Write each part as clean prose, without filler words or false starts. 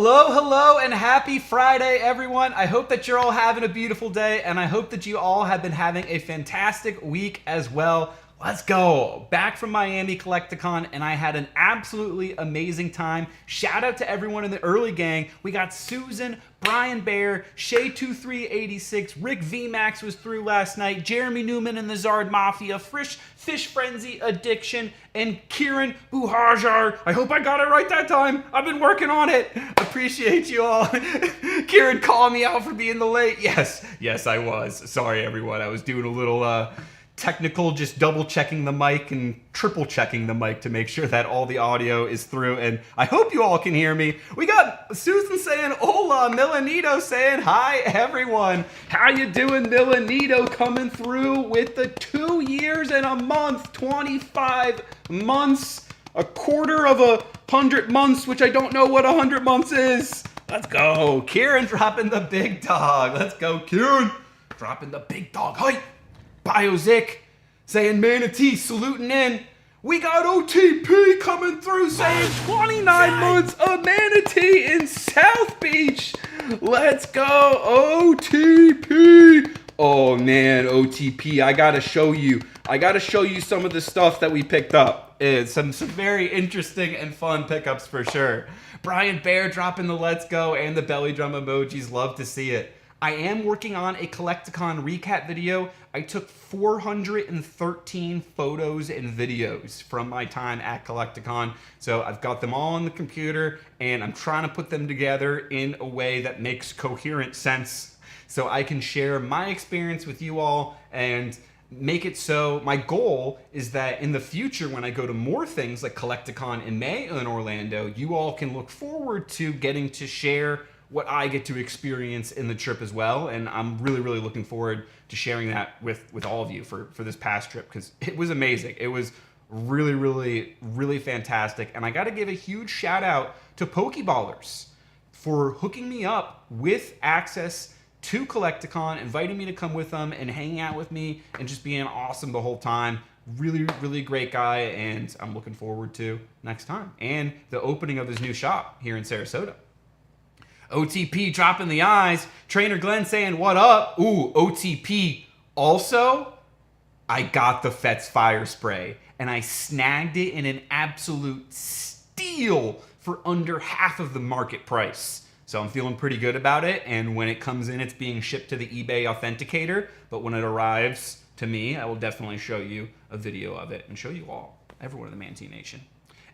Hello, hello, and happy Friday, everyone. I hope that you're all having a beautiful day, and I hope that you all have been having a fantastic week as well. Let's go. Back from Miami Collecticon, and I had an absolutely amazing time. Shout out to everyone in the early gang. We got Susan, Brian Bear, Shay2386, Rick VMAX was through last night, Jeremy Newman and the Zard Mafia, Fish Frenzy Addiction, and Kieran Buhajar. I hope I got it right that time. I've been working on it. Appreciate you all. Kieran called me out for being the late. Yes, I was. Sorry, everyone. I was doing a little technical, just double checking the mic and triple checking the mic to make sure that all the audio is through, and I hope you all can hear me. We got Susan saying hola, Milanito saying hi, everyone. How you doing, Milanito, coming through with the 2 years and a month, 25 months, a quarter of 100 months, which I don't know what 100 months is. Let's go. Kieran dropping the big dog. Let's go, Kieran. Dropping the big dog. Hi. Biozic saying Manatee saluting in. We got OTP coming through saying 29 months of Manatee in South Beach. Let's go, OTP. Oh man, OTP, I gotta show you some of the stuff that we picked up. It's some very interesting and fun pickups for sure. Brian Bear dropping the let's go and the belly drum emojis. Love to see it. I am working on a Collecticon recap video. I took 413 photos and videos from my time at Collecticon. So I've got them all on the computer and I'm trying to put them together in a way that makes coherent sense so I can share my experience with you all and make it so my goal is that in the future when I go to more things like Collecticon in May in Orlando, you all can look forward to getting to share what I get to experience in the trip as well. And I'm really looking forward to sharing that with all of you for this past trip because it was amazing. It was really fantastic. And I got to give a huge shout out to Pokeballers for hooking me up with access to Collecticon, inviting me to come with them and hanging out with me and just being awesome the whole time. Really great guy, and I'm looking forward to next time. And the opening of his new shop here in Sarasota. OTP dropping the eyes. Trainer Glenn saying, what up? Ooh, OTP. Also, I got the Fetz Fire Spray, and I snagged it in an absolute steal for under half of the market price. So I'm feeling pretty good about it, and when it comes in, it's being shipped to the eBay Authenticator, but when it arrives to me, I will definitely show you a video of it and show you all, everyone in the Manatee Nation.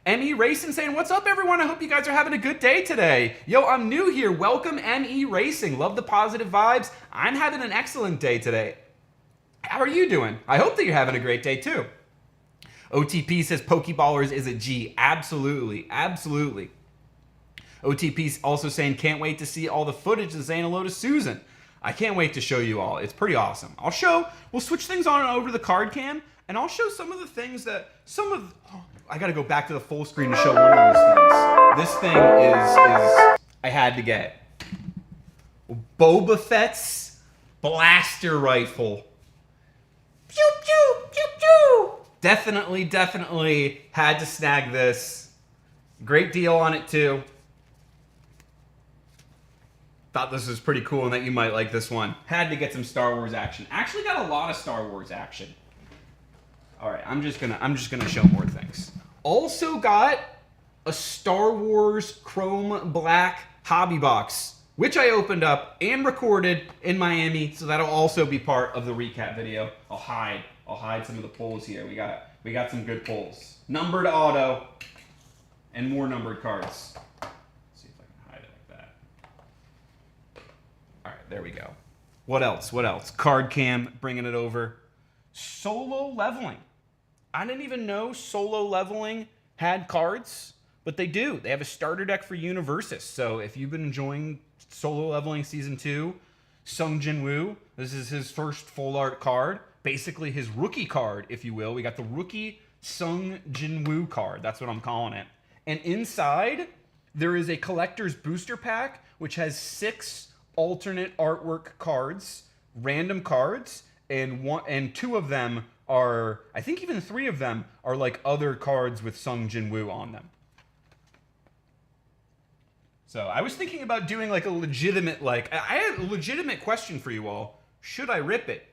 ME Racing saying, what's up, everyone? I hope you guys are having a good day today. Yo, I'm new here. Welcome, ME Racing. Love the positive vibes. I'm having an excellent day today. How are you doing? I hope that you're having a great day, too. OTP says Pokeballers is a G. Absolutely. OTP's also saying, can't wait to see all the footage and saying hello to Susan. I can't wait to show you all. It's pretty awesome. We'll switch things on over to the card cam, and I'll show some of the things that, I gotta go back to the full screen to show one of those things. This thing is I had to get. Boba Fett's blaster rifle. Pew, pew, pew, pew. Definitely had to snag this. Great deal on it too. Thought this was pretty cool and that you might like this one. Had to get some Star Wars action. Actually got a lot of Star Wars action. All right, I'm just gonna show more things. Also got a Star Wars Chrome Black hobby box, which I opened up and recorded in Miami, so that'll also be part of the recap video. I'll hide some of the pulls here. We got some good pulls. Numbered auto and more numbered cards. Let's see if I can hide it like that. All right, there we go. What else? Card cam, bringing it over. Solo leveling. I didn't even know solo leveling had cards, but they do. They have a starter deck for Universus. So if you've been enjoying solo leveling season 2, Sung Jin Woo, this is his first full art card. Basically his rookie card, if you will. We got the rookie Sung Jin Woo card. That's what I'm calling it. And inside, there is a collector's booster pack, which has 6 alternate artwork cards, random cards, and 2 of them are, I think even 3 of them are like other cards with Sung Jin Woo on them. So I was thinking about doing like a legitimate, like, I had a legitimate question for you all. Should I rip it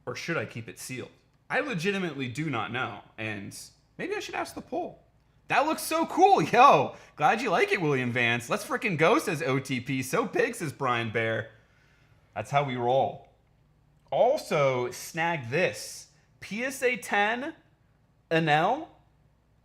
or should I keep it sealed? I legitimately do not know, and maybe I should ask the poll. That looks so cool, yo. Glad you like it, William Vance. Let's frickin' go, says OTP. So big, says Brian Bear. That's how we roll. Also, snag this. PSA 10 NL,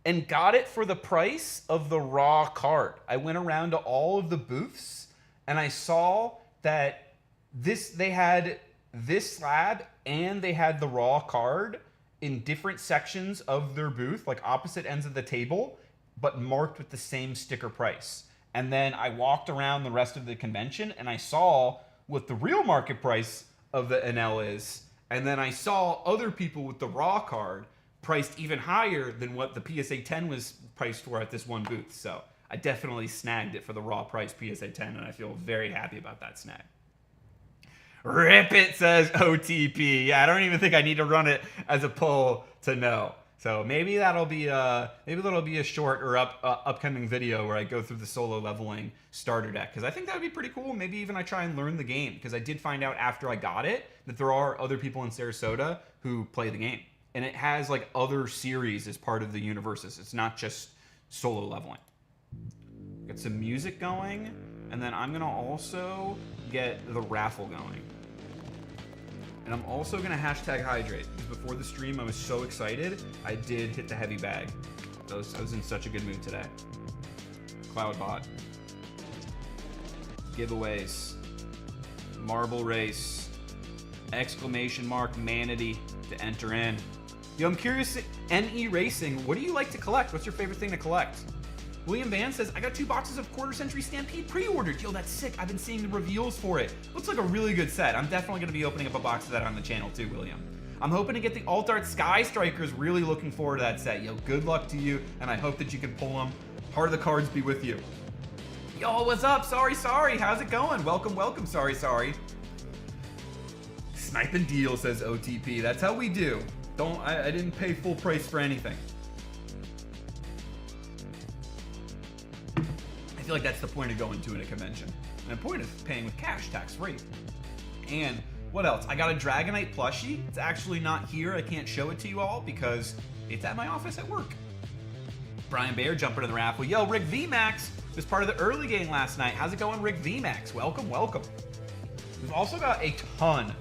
and got it for the price of the raw card. I went around to all of the booths, and I saw that they had this slab and they had the raw card in different sections of their booth, like opposite ends of the table, but marked with the same sticker price. And then I walked around the rest of the convention and I saw what the real market price of the NL is. And then I saw other people with the raw card priced even higher than what the PSA 10 was priced for at this one booth. So I definitely snagged it for the raw price PSA 10, and I feel very happy about that snag. Rip it, says OTP. Yeah, I don't even think I need to run it as a poll to know. So maybe that'll be a short or upcoming video where I go through the solo leveling starter deck, because I think that would be pretty cool. Maybe even I try and learn the game, because I did find out after I got it that there are other people in Sarasota who play the game, and it has like other series as part of the universes. It's not just solo leveling. Get some music going, and then I'm gonna also get the raffle going. And I'm also gonna hashtag hydrate, because before the stream I was so excited, I did hit the heavy bag. I was in such a good mood today. Cloudbot. Giveaways. Marble race. Exclamation mark Manatee to enter in. Yo, I'm curious, NE Racing, what do you like to collect? What's your favorite thing to collect? William Van says, I got 2 boxes of Quarter Century Stampede pre-ordered. Yo, that's sick. I've been seeing the reveals for it. Looks like a really good set. I'm definitely going to be opening up a box of that on the channel too, William. I'm hoping to get the Alt Art Sky Strikers. Really looking forward to that set. Yo, good luck to you, and I hope that you can pull them. Heart of the cards be with you. Yo, what's up? Sorry. How's it going? Welcome. Sorry. Sniping deal, says OTP. That's how we do. I didn't pay full price for anything. I feel like that's the point of going to a convention. And the point is paying with cash, tax free. And what else? I got a Dragonite plushie. It's actually not here. I can't show it to you all because it's at my office at work. Brian Bayer jumping to the raffle. Yo, Rick VMAX was part of the early game last night. How's it going, Rick VMAX? Welcome. We've also got a ton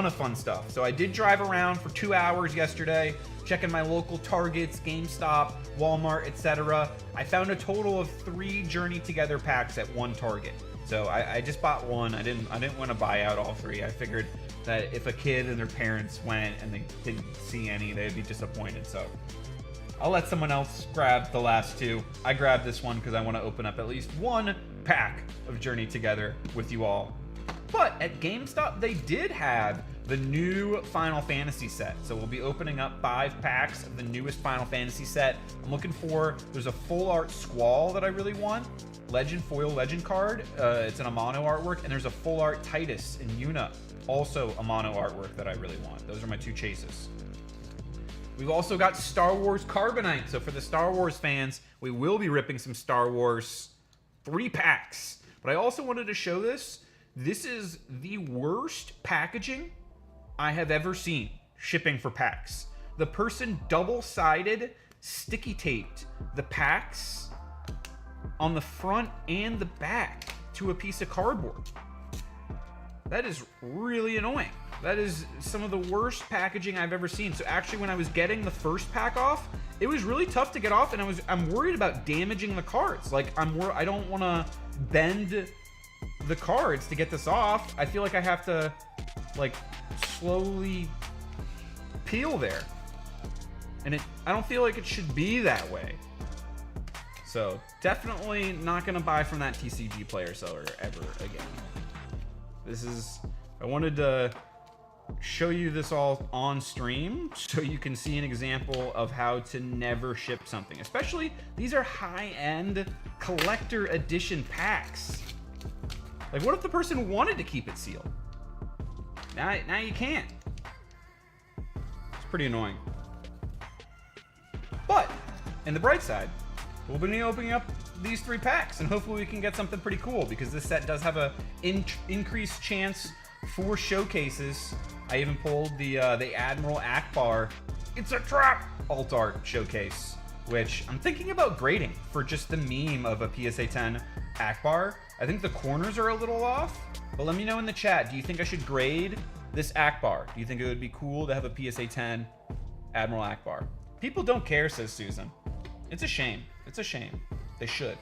of fun stuff. So I did drive around for 2 hours yesterday, checking my local Targets, GameStop, Walmart, etc. I found a total of 3 Journey Together packs at one Target. So I just bought one. I didn't want to buy out all 3. I figured that if a kid and their parents went and they didn't see any, they'd be disappointed. So I'll let someone else grab the last 2. I grabbed this one because I want to open up at least 1 pack of Journey Together with you all. But at GameStop, they did have the new Final Fantasy set. So we'll be opening up 5 packs of the newest Final Fantasy set. I'm looking for, there's a full art Squall that I really want. Foil Legend card. It's an Amano artwork. And there's a full art Titus and Yuna. Also Amano artwork that I really want. Those are my 2 chases. We've also got Star Wars Carbonite. So for the Star Wars fans, we will be ripping some Star Wars 3 packs. But I also wanted to show this. This is the worst packaging I have ever seen shipping for packs. The person double-sided sticky taped the packs on the front and the back to a piece of cardboard. That is really annoying. That is some of the worst packaging I've ever seen. So actually when I was getting the first pack off, it was really tough to get off, and I'm worried about damaging the cards. Like I don't want to bend the cards to get this off. I feel like I have to like slowly peel there, and I don't feel like it should be that way. So definitely not gonna buy from that TCG player seller ever again. I wanted to show you this all on stream so you can see an example of how to never ship something, especially these are high-end collector edition packs. Like, what if the person wanted to keep it sealed? Now you can't. It's pretty annoying. But, in the bright side, we'll be opening up these 3 packs, and hopefully we can get something pretty cool, because this set does have a increased chance for showcases. I even pulled the Admiral Akbar, it's a trap, alt art showcase, which I'm thinking about grading for just the meme of a PSA 10 Akbar. I think the corners are a little off, but let me know in the chat, do you think I should grade this Akbar? Do you think it would be cool to have a PSA 10 Admiral Akbar? People don't care, says Susan. It's a shame. It's a shame. They should.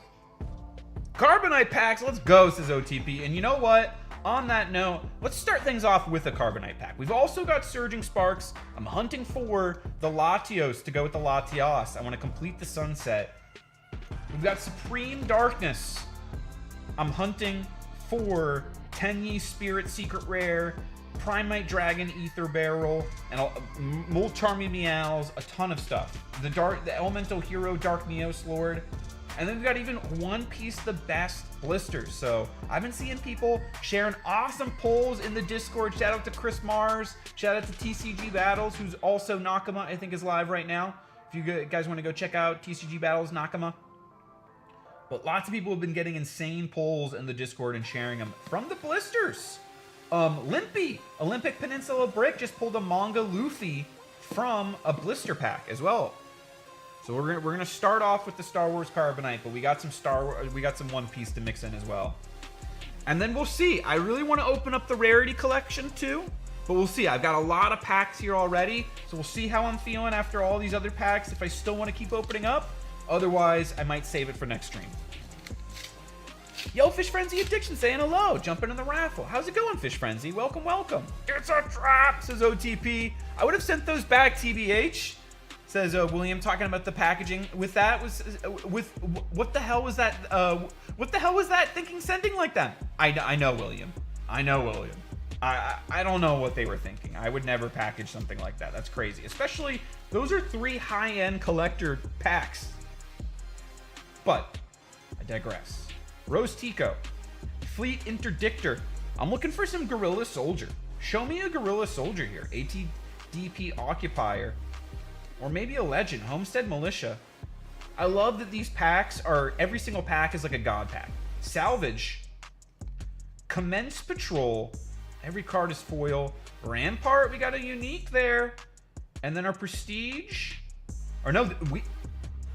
Carbonite packs, let's go, says OTP. And you know what? On that note, let's start things off with a Carbonite pack. We've also got Surging Sparks. I'm hunting for the Latios to go with the Latios. I want to complete the Sunset. We've got Supreme Darkness. I'm hunting for Tenyi Spirit Secret Rare, Primite Dragon Ether Barrel, and Molcharmy Meows, a ton of stuff. The Elemental Hero Dark Neos Lord. And then we've got even one piece the best blisters. So I've been seeing people sharing awesome polls in the Discord. Shout out to Chris Mars. Shout out to TCG Battles, who's also Nakama, I think is live right now. If you guys want to go check out TCG Battles Nakama. But lots of people have been getting insane polls in the Discord and sharing them from the blisters. Limpy, Olympic Peninsula Brick, just pulled a manga Luffy from a blister pack as well. So we're gonna start off with the Star Wars Carbonite, but we got some One Piece to mix in as well. And then we'll see. I really want to open up the Rarity collection too, but we'll see. I've got a lot of packs here already, so we'll see how I'm feeling after all these other packs, if I still want to keep opening up. Otherwise, I might save it for next stream. Yo, Fish Frenzy Addiction saying hello, jumping in the raffle. How's it going, Fish Frenzy? Welcome, welcome. It's a trap, says OTP. I would have sent those back, TBH. Says William, talking about the packaging. With that was what the hell was that? What the hell was that thinking sending like that? I know, William. I know, William. I don't know what they were thinking. I would never package something like that. That's crazy. Especially those are 3 high-end collector packs. But I digress. Rose Tico, Fleet Interdictor. I'm looking for some Guerrilla Soldier. Show me a Guerrilla Soldier here. ATDP Occupier. Or maybe a Legend, Homestead Militia. I love that these packs are, every single pack is like a god pack. Salvage. Commence Patrol. Every card is foil. Rampart, we got a unique there. And then our Prestige. Or no,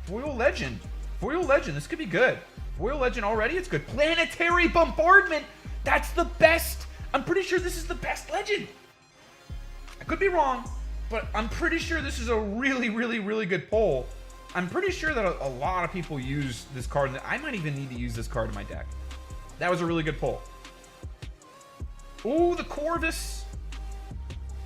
Foil Legend. Foil Legend, this could be good. Foil Legend already, it's good. Planetary Bombardment, that's the best. I'm pretty sure this is the best Legend. I could be wrong, but I'm pretty sure this is a really, really, really good pull. I'm pretty sure that a lot of people use this card. I might even need to use this card in my deck. That was a really good pull. Ooh, the Corvus.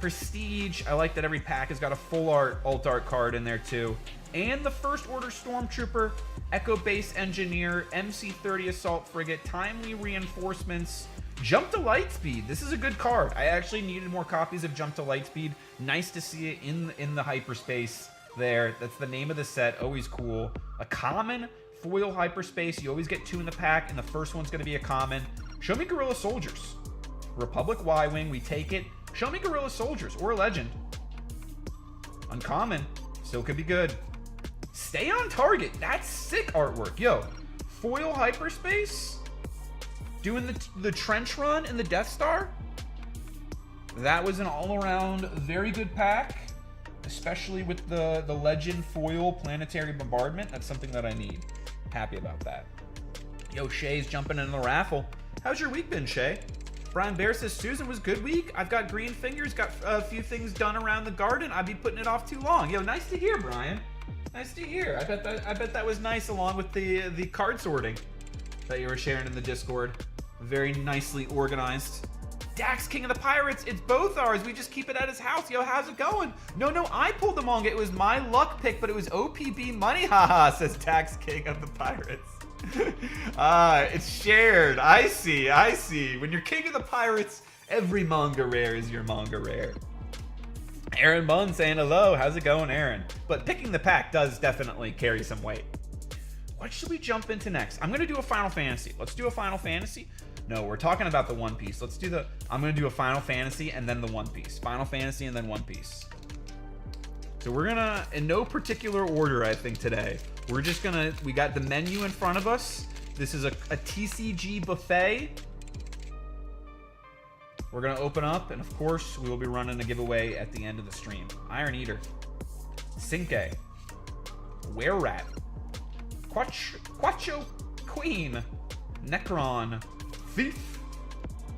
Prestige. I like that every pack has got a full art, alt art card in there too. And the First Order Stormtrooper, Echo Base Engineer, MC-30 Assault Frigate, Timely Reinforcements, Jump to Lightspeed. This is a good card. I actually needed more copies of Jump to Lightspeed. Nice to see it in the hyperspace there. That's the name of the set. Always cool. A common foil hyperspace. You always get 2 in the pack, and the first one's going to be a common. Show me Guerrilla Soldiers. Republic Y-Wing, we take it. Show me Guerrilla Soldiers or a Legend. Uncommon. Still could be good. Stay on target. That's sick artwork. Yo, foil hyperspace? Doing the trench run in the Death Star? That was an all-around very good pack, especially with the Legend foil Planetary Bombardment. That's something that I need. Happy about that. Yo, Shay's jumping in the raffle. How's your week been, Shay? Brian Bear says, Susan was good week. I've got green fingers, got a few things done around the garden. I'd be putting it off too long. Yo, nice to hear, Brian. Nice to hear. I bet that was nice, along with the card sorting that you were sharing in the Discord. Very nicely organized. Dax, King of the Pirates, it's both ours. We just keep it at his house. Yo, how's it going? No, I pulled the manga. It was my luck pick, but it was OPB money. Haha, says Dax, King of the Pirates. It's shared. I see. When you're King of the Pirates, every manga rare is your manga rare. Aaron Bunn saying hello. How's it going, Aaron? But picking the pack does definitely carry some weight. What should we jump into next? I'm going to do a Final Fantasy. Let's do a Final Fantasy. No, we're talking about the One Piece. I'm going to do a Final Fantasy and then the One Piece. Final Fantasy and then One Piece. So we're going to, in no particular order, I think today, We're just gonna, we got the menu in front of us. This is a TCG buffet. We're gonna open up, and of course, we will be running a giveaway at the end of the stream. Iron Eater, Sinke, Were-Rat, Quacho Queen, Necron, Thief,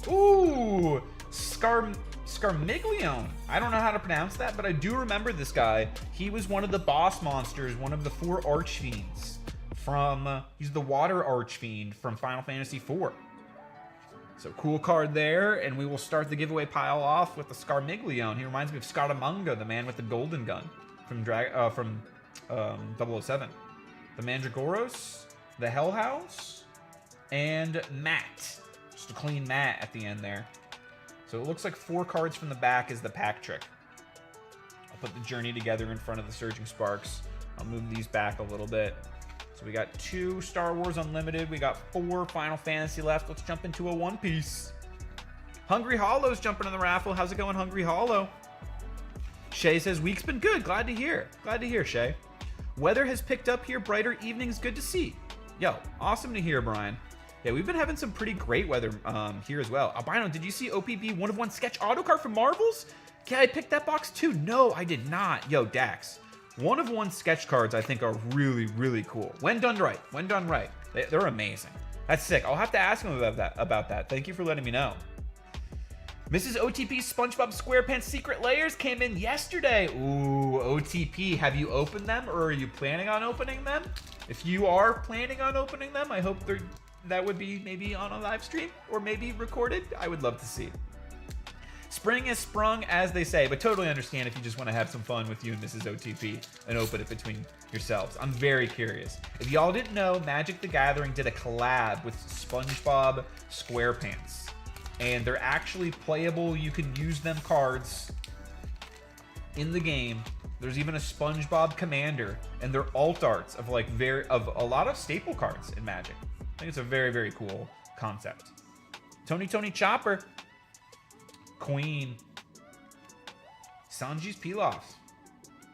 ooh, Scarmiglione. I don't know how to pronounce that, but I do remember this guy. He was one of the boss monsters, one of the 4 Archfiends from, he's the Water Archfiend from Final Fantasy IV. So cool card there, and we will start the giveaway pile off with the Scarmiglione. He reminds me of Scaramanga, the man with the golden gun from 007. The Mandragoros, the Hellhouse, and Matt. Just a clean Matt at the end there. So it looks like 4 cards from the back is the pack trick. I'll put the Journey together in front of the Surging Sparks. I'll move these back a little bit. So we got 2 Star Wars Unlimited. We got 4 Final Fantasy left. Let's jump into a One Piece. Hungry Hollow's jumping in the raffle. How's it going, Hungry Hollow? Shay says, week's been good. Glad to hear. Glad to hear, Shay. Weather has picked up here. Brighter evenings. Good to see. Yo, awesome to hear, Brian. Yeah, we've been having some pretty great weather here as well. Albino, did you see OPB 1-of-1 sketch auto card from Marvels? Yeah, I picked that box too. No, I did not. Yo, Dax. 1-of-1 sketch cards I think are really, really cool. When done right. When done right. They're amazing. That's sick. I'll have to ask him about that. Thank you for letting me know. Mrs. OTP's SpongeBob SquarePants Secret Layers came in yesterday. Ooh, OTP. Have you opened them, or are you planning on opening them? If you are planning on opening them, I hope that would be maybe on a live stream or maybe recorded. I would love to see. Spring is sprung, as they say, but totally understand if you just want to have some fun with you and Mrs. OTP and open it between yourselves. I'm very curious. If y'all didn't know, Magic the Gathering did a collab with SpongeBob SquarePants, and they're actually playable. You can use them cards in the game. There's even a SpongeBob Commander, and they're alt arts of like of a lot of staple cards in Magic. I think it's a very, very cool concept. Tony Chopper, Queen, Sanji's Pilaf,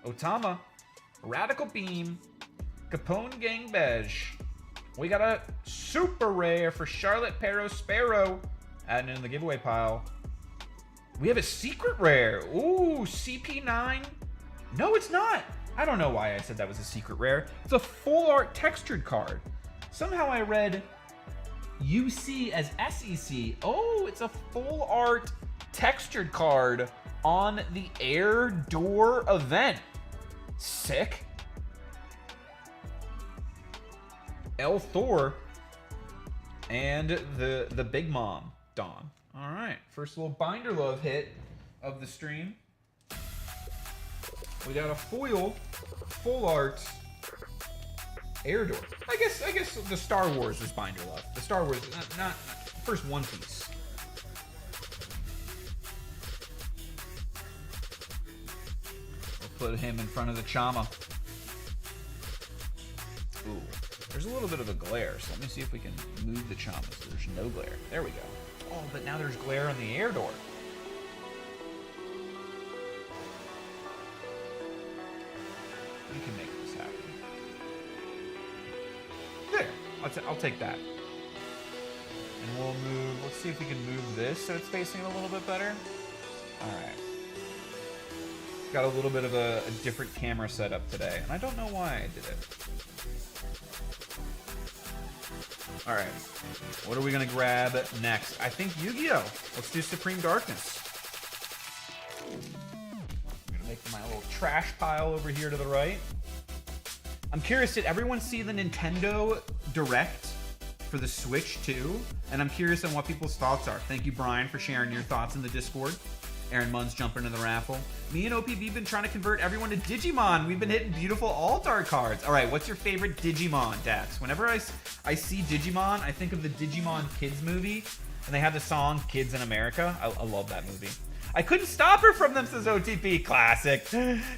Otama, Radical Beam, Capone Gangbej. We got a super rare for Charlotte Perro Sparrow, adding in the giveaway pile. We have a secret rare. Ooh, CP9. No, it's not. I don't know why I said that was a secret rare. It's a full art textured card. Somehow I read UC as SEC. Oh, it's a full art textured card on the Air Door event. Sick. El Thor and the Big Mom, Dawn. All right, first little binder love hit of the stream. We got a foil full art Air Door. I guess the Star Wars is binder love. The Star Wars, not first One Piece. We'll put him in front of the Chama. Ooh, there's a little bit of a glare, so let me see if we can move the Chama so there's no glare. There we go. Oh, but now there's glare on the Air Door. We can make this happen. There. I'll take that. And we'll move. Let's see if we can move this so it's facing a little bit better. All right. Got a little bit of a different camera setup today, and I don't know why I did it. All right. What are we gonna grab next? I think Yu-Gi-Oh! Let's do Supreme Darkness. I'm gonna make my little trash pile over here to the right. I'm curious, did everyone see the Nintendo Direct for the Switch too? And I'm curious on what people's thoughts are. Thank you, Brian, for sharing your thoughts in the Discord. Aaron Munn's jumping in the raffle. Me and OPB been trying to convert everyone to Digimon. We've been hitting beautiful alt art cards. All right, what's your favorite Digimon, Dax? Whenever I see Digimon, I think of the Digimon Kids movie, and they have the song Kids in America. I love that movie. I couldn't stop her from them, says OTP. Classic.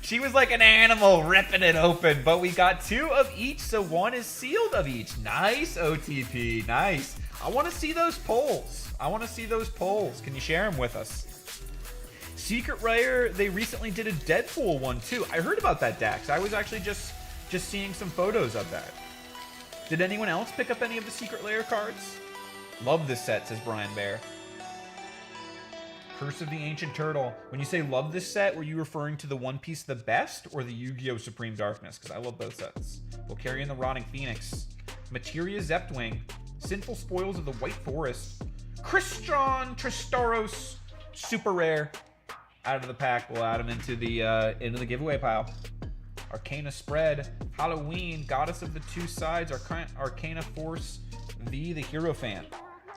She was like an animal ripping it open, but we got 2 of each, so 1 is sealed of each. Nice, OTP. Nice. I want to see those polls. Can you share them with us? Secret Rare, they recently did a Deadpool one too. I heard about that, Dax. I was actually just just seeing some photos of that. Did anyone else pick up any of the Secret Lair cards? Love this set, says Brian Bear. Curse of the Ancient Turtle. When you say love this set, were you referring to the One Piece The Best or the Yu-Gi-Oh! Supreme Darkness? Because I love both sets. Volcarion the Rotting Phoenix. Materia Zeptwing. Sinful Spoils of the White Forest. Christian Tristaros. Super rare. Out of the pack. We'll add him into the giveaway pile. Arcana Spread. Halloween. Goddess of the Two Sides. Arcana Force V, the Hero Fan.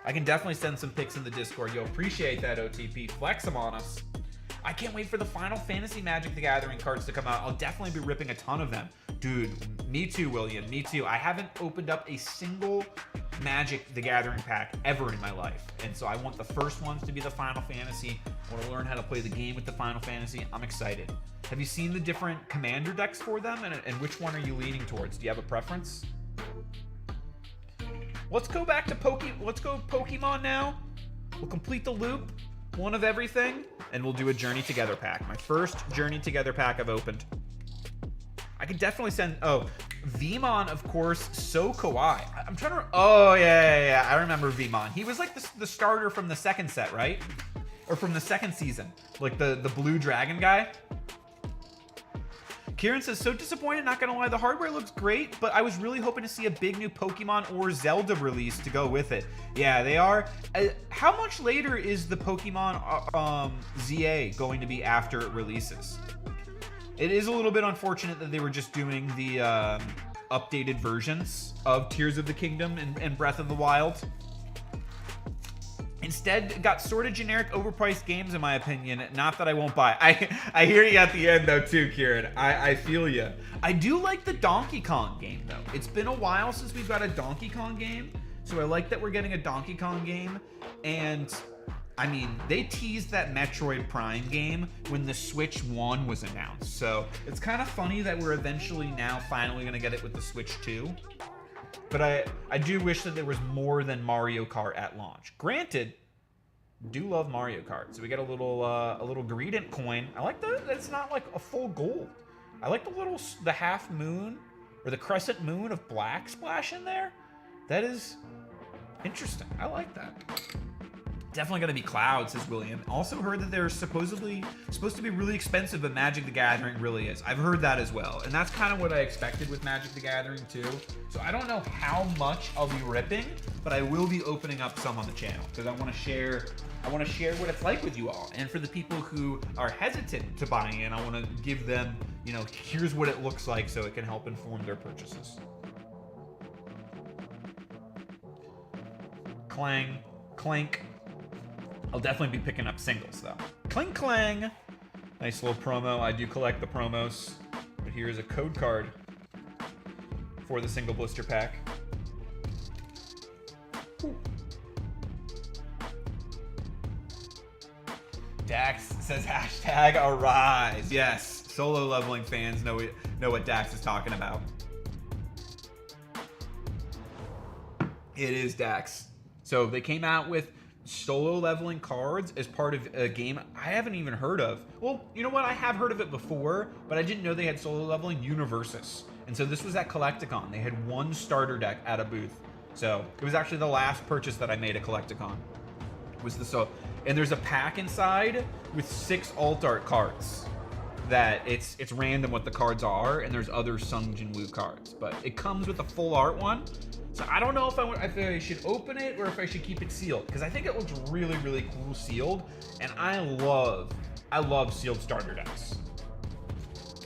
I can definitely send some pics in the Discord. Yo, appreciate that, OTP. Flex them on us. I can't wait for the Final Fantasy Magic the Gathering cards to come out. I'll definitely be ripping a ton of them. Dude, me too, William. Me too. I haven't opened up a single Magic the Gathering pack ever in my life. And so I want the first ones to be the Final Fantasy. I want to learn how to play the game with the Final Fantasy. I'm excited. Have you seen the different commander decks for them? And which one are you leaning towards? Do you have a preference? Let's go back to Pokemon now. We'll complete the loop, one of everything, and we'll do a Journey Together pack. My first Journey Together pack I've opened. I could definitely send, Vemon, of course, so kawaii. I'm trying to, I remember Vemon. He was like the starter from the second set, right? Or from the second season, like the blue dragon guy. Kieran says, so disappointed, not gonna lie, the hardware looks great, but I was really hoping to see a big new Pokemon or Zelda release to go with it. Yeah, they are. How much later is the Pokemon ZA going to be after it releases? It is a little bit unfortunate that they were just doing the updated versions of Tears of the Kingdom and Breath of the Wild. Instead, got sort of generic, overpriced games, in my opinion. Not that I won't buy. I hear you at the end, though, too, Kieran. I feel you. I do like the Donkey Kong game, though. It's been a while since we've got a Donkey Kong game, so I like that we're getting a Donkey Kong game. And, I mean, they teased that Metroid Prime game when the Switch 1 was announced. So it's kind of funny that we're eventually now finally going to get it with the Switch 2. But I do wish that there was more than Mario Kart at launch. Granted, do love Mario Kart. So we get a little Greedent coin. I like that it's not like a full gold. I like the half moon or the crescent moon of black splash in there. That is interesting. I like that. Definitely gonna be Cloud, says William. Also heard that they're supposed to be really expensive, but Magic the Gathering really is. I've heard that as well. And that's kind of what I expected with Magic the Gathering too. So I don't know how much I'll be ripping, but I will be opening up some on the channel because I want to share what it's like with you all. And for the people who are hesitant to buy in, I want to give them, here's what it looks like so it can help inform their purchases. Clang, clank. I'll definitely be picking up singles, though. Cling Clang! Nice little promo. I do collect the promos. But here's a code card for the single blister pack. Ooh. Dax says hashtag arise. Yes, solo leveling fans know what Dax is talking about. It is Dax. So they came out with solo leveling cards as part of a game I haven't even heard of. Well, you know what? I have heard of it before, but I didn't know they had solo leveling Universus. And so this was at Collecticon. They had one starter deck at a booth. So it was actually the last purchase that I made at Collecticon. And there's a pack inside with 6 alt art cards. That it's random what the cards are, and there's other Sung Jin Woo cards. But it comes with a full art one. So I don't know if I should open it or if I should keep it sealed, because I think it looks really, really cool sealed, and I love sealed starter decks.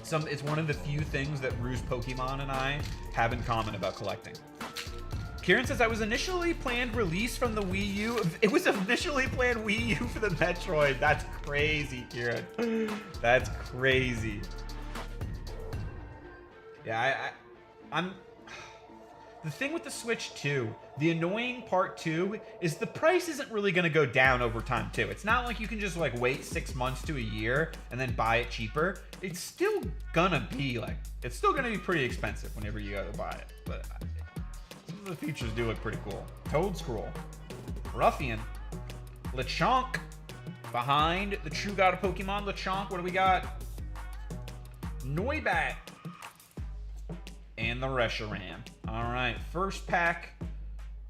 It's one of the few things that Ruse Pokemon and I have in common about collecting. Kieran says, I was initially planned release from the Wii U. It was initially planned Wii U for the Metroid. That's crazy, Kieran. That's crazy. Yeah, I'm... The thing with the Switch 2, the annoying part too, is the price isn't really going to go down over time too. It's not like you can just wait 6 months to a year and then buy it cheaper. It's still gonna be pretty expensive whenever you go to buy it. But some of the features do look pretty cool. Toad Scroll, Ruffian, Lechonk, behind the true god of Pokemon, Lechonk. What do we got? Noibat. and the Reshiram. All right, first pack.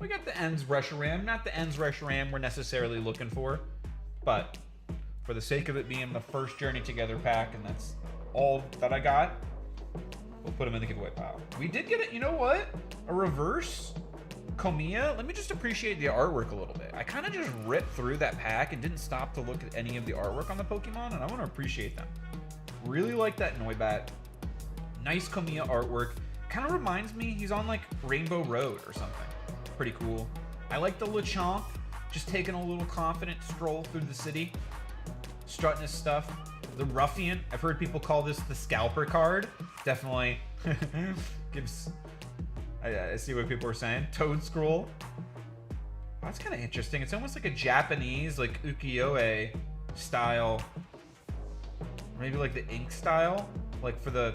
We got the Ends Reshiram. Not the Ends Reshiram we're necessarily looking for, but for the sake of it being the first Journey Together pack, and that's all that I got, we'll put them in the giveaway pile. We did get it, you know what? A reverse Komiya. Let me just appreciate the artwork a little bit. I kind of just ripped through that pack and didn't stop to look at any of the artwork on the Pokemon, and I want to appreciate them. Really like that Noibat. Nice Komiya artwork. Kind of reminds me he's on like Rainbow Road or something. Pretty cool. I like the Lechomp, just taking a little confident stroll through the city, strutting his stuff. The Ruffian, I've heard people call this the Scalper card. Definitely gives... I see what people are saying. Toad Scroll. Oh, that's kind of interesting. It's almost like a Japanese, like ukiyo-e style. Maybe like the ink style, like for the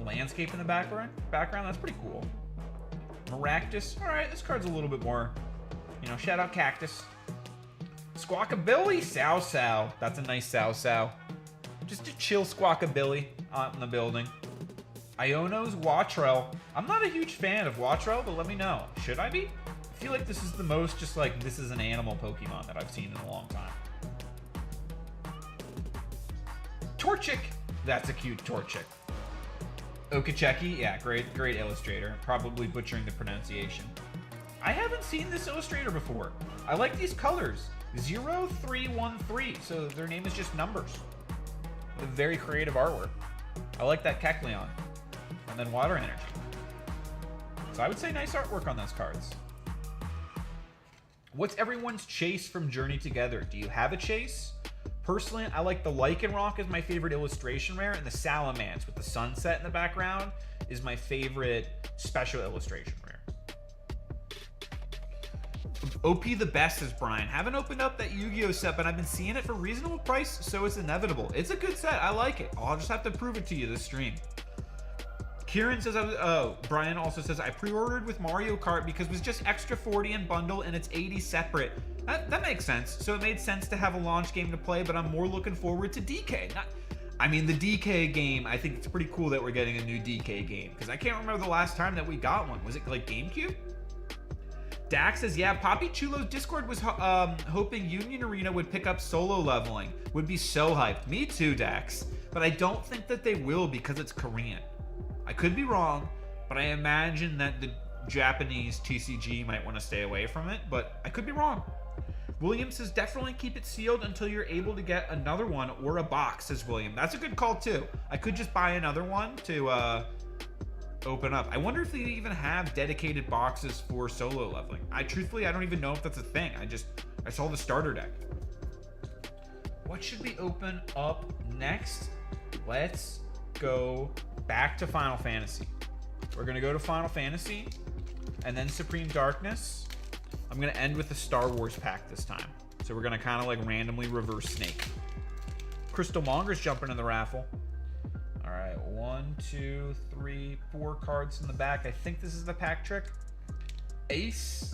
landscape in the background. That's pretty cool. Maractus. All right, this card's a little bit more, you know, shout out Cactus. Squawkabilly. Sao. That's a nice Sao. Just a chill Squawkabilly out in the building. Iono's Watrel. I'm not a huge fan of Watrel, but let me know. Should I be? I feel like this is the most just like this is an animal Pokemon that I've seen in a long time. Torchic. That's a cute Torchic. Okacheki. Yeah, great illustrator. Probably butchering the pronunciation. I haven't seen this illustrator before. I like these colors. 0313. So their name is just numbers. The very creative artwork. I like that Kecleon. And then Water Energy. So I would say nice artwork on those cards. What's everyone's chase from Journey Together? Do you have a chase? Personally, I like the Lycanroc as my favorite illustration rare, and the Salamence with the sunset in the background is my favorite special illustration rare. OP the best, says Brian. Haven't opened up that Yu-Gi-Oh set, but I've been seeing it for reasonable price, so it's inevitable. It's a good set. I like it. I'll just have to prove it to you this stream. Kieran says, Brian also says, I pre-ordered with Mario Kart because it was just extra 40 in bundle and it's 80 separate. That makes sense. So it made sense to have a launch game to play, but I'm more looking forward to DK. I mean, the DK game, I think it's pretty cool that we're getting a new DK game, because I can't remember the last time that we got one. Was it like GameCube? Dax says, yeah, Poppy Chulo's Discord was hoping Union Arena would pick up solo leveling. Would be so hyped. Me too, Dax. But I don't think that they will because it's Korean. I could be wrong, but I imagine that the Japanese TCG might want to stay away from it, but I could be wrong. William says, definitely keep it sealed until you're able to get another one or a box, says William. That's a good call, too. I could just buy another one to open up. I wonder if they even have dedicated boxes for solo leveling. Truthfully, I don't even know if that's a thing. I saw the starter deck. What should we open up next? Let's go back to Final Fantasy. We're gonna go to Final Fantasy and then Supreme Darkness. I'm gonna end with the Star Wars pack this time. So we're gonna kind of like randomly reverse snake. Crystal Monger's jumping in the raffle. All right, 1, 2, 3, 4 cards in the back. I think this is the pack trick. Ace,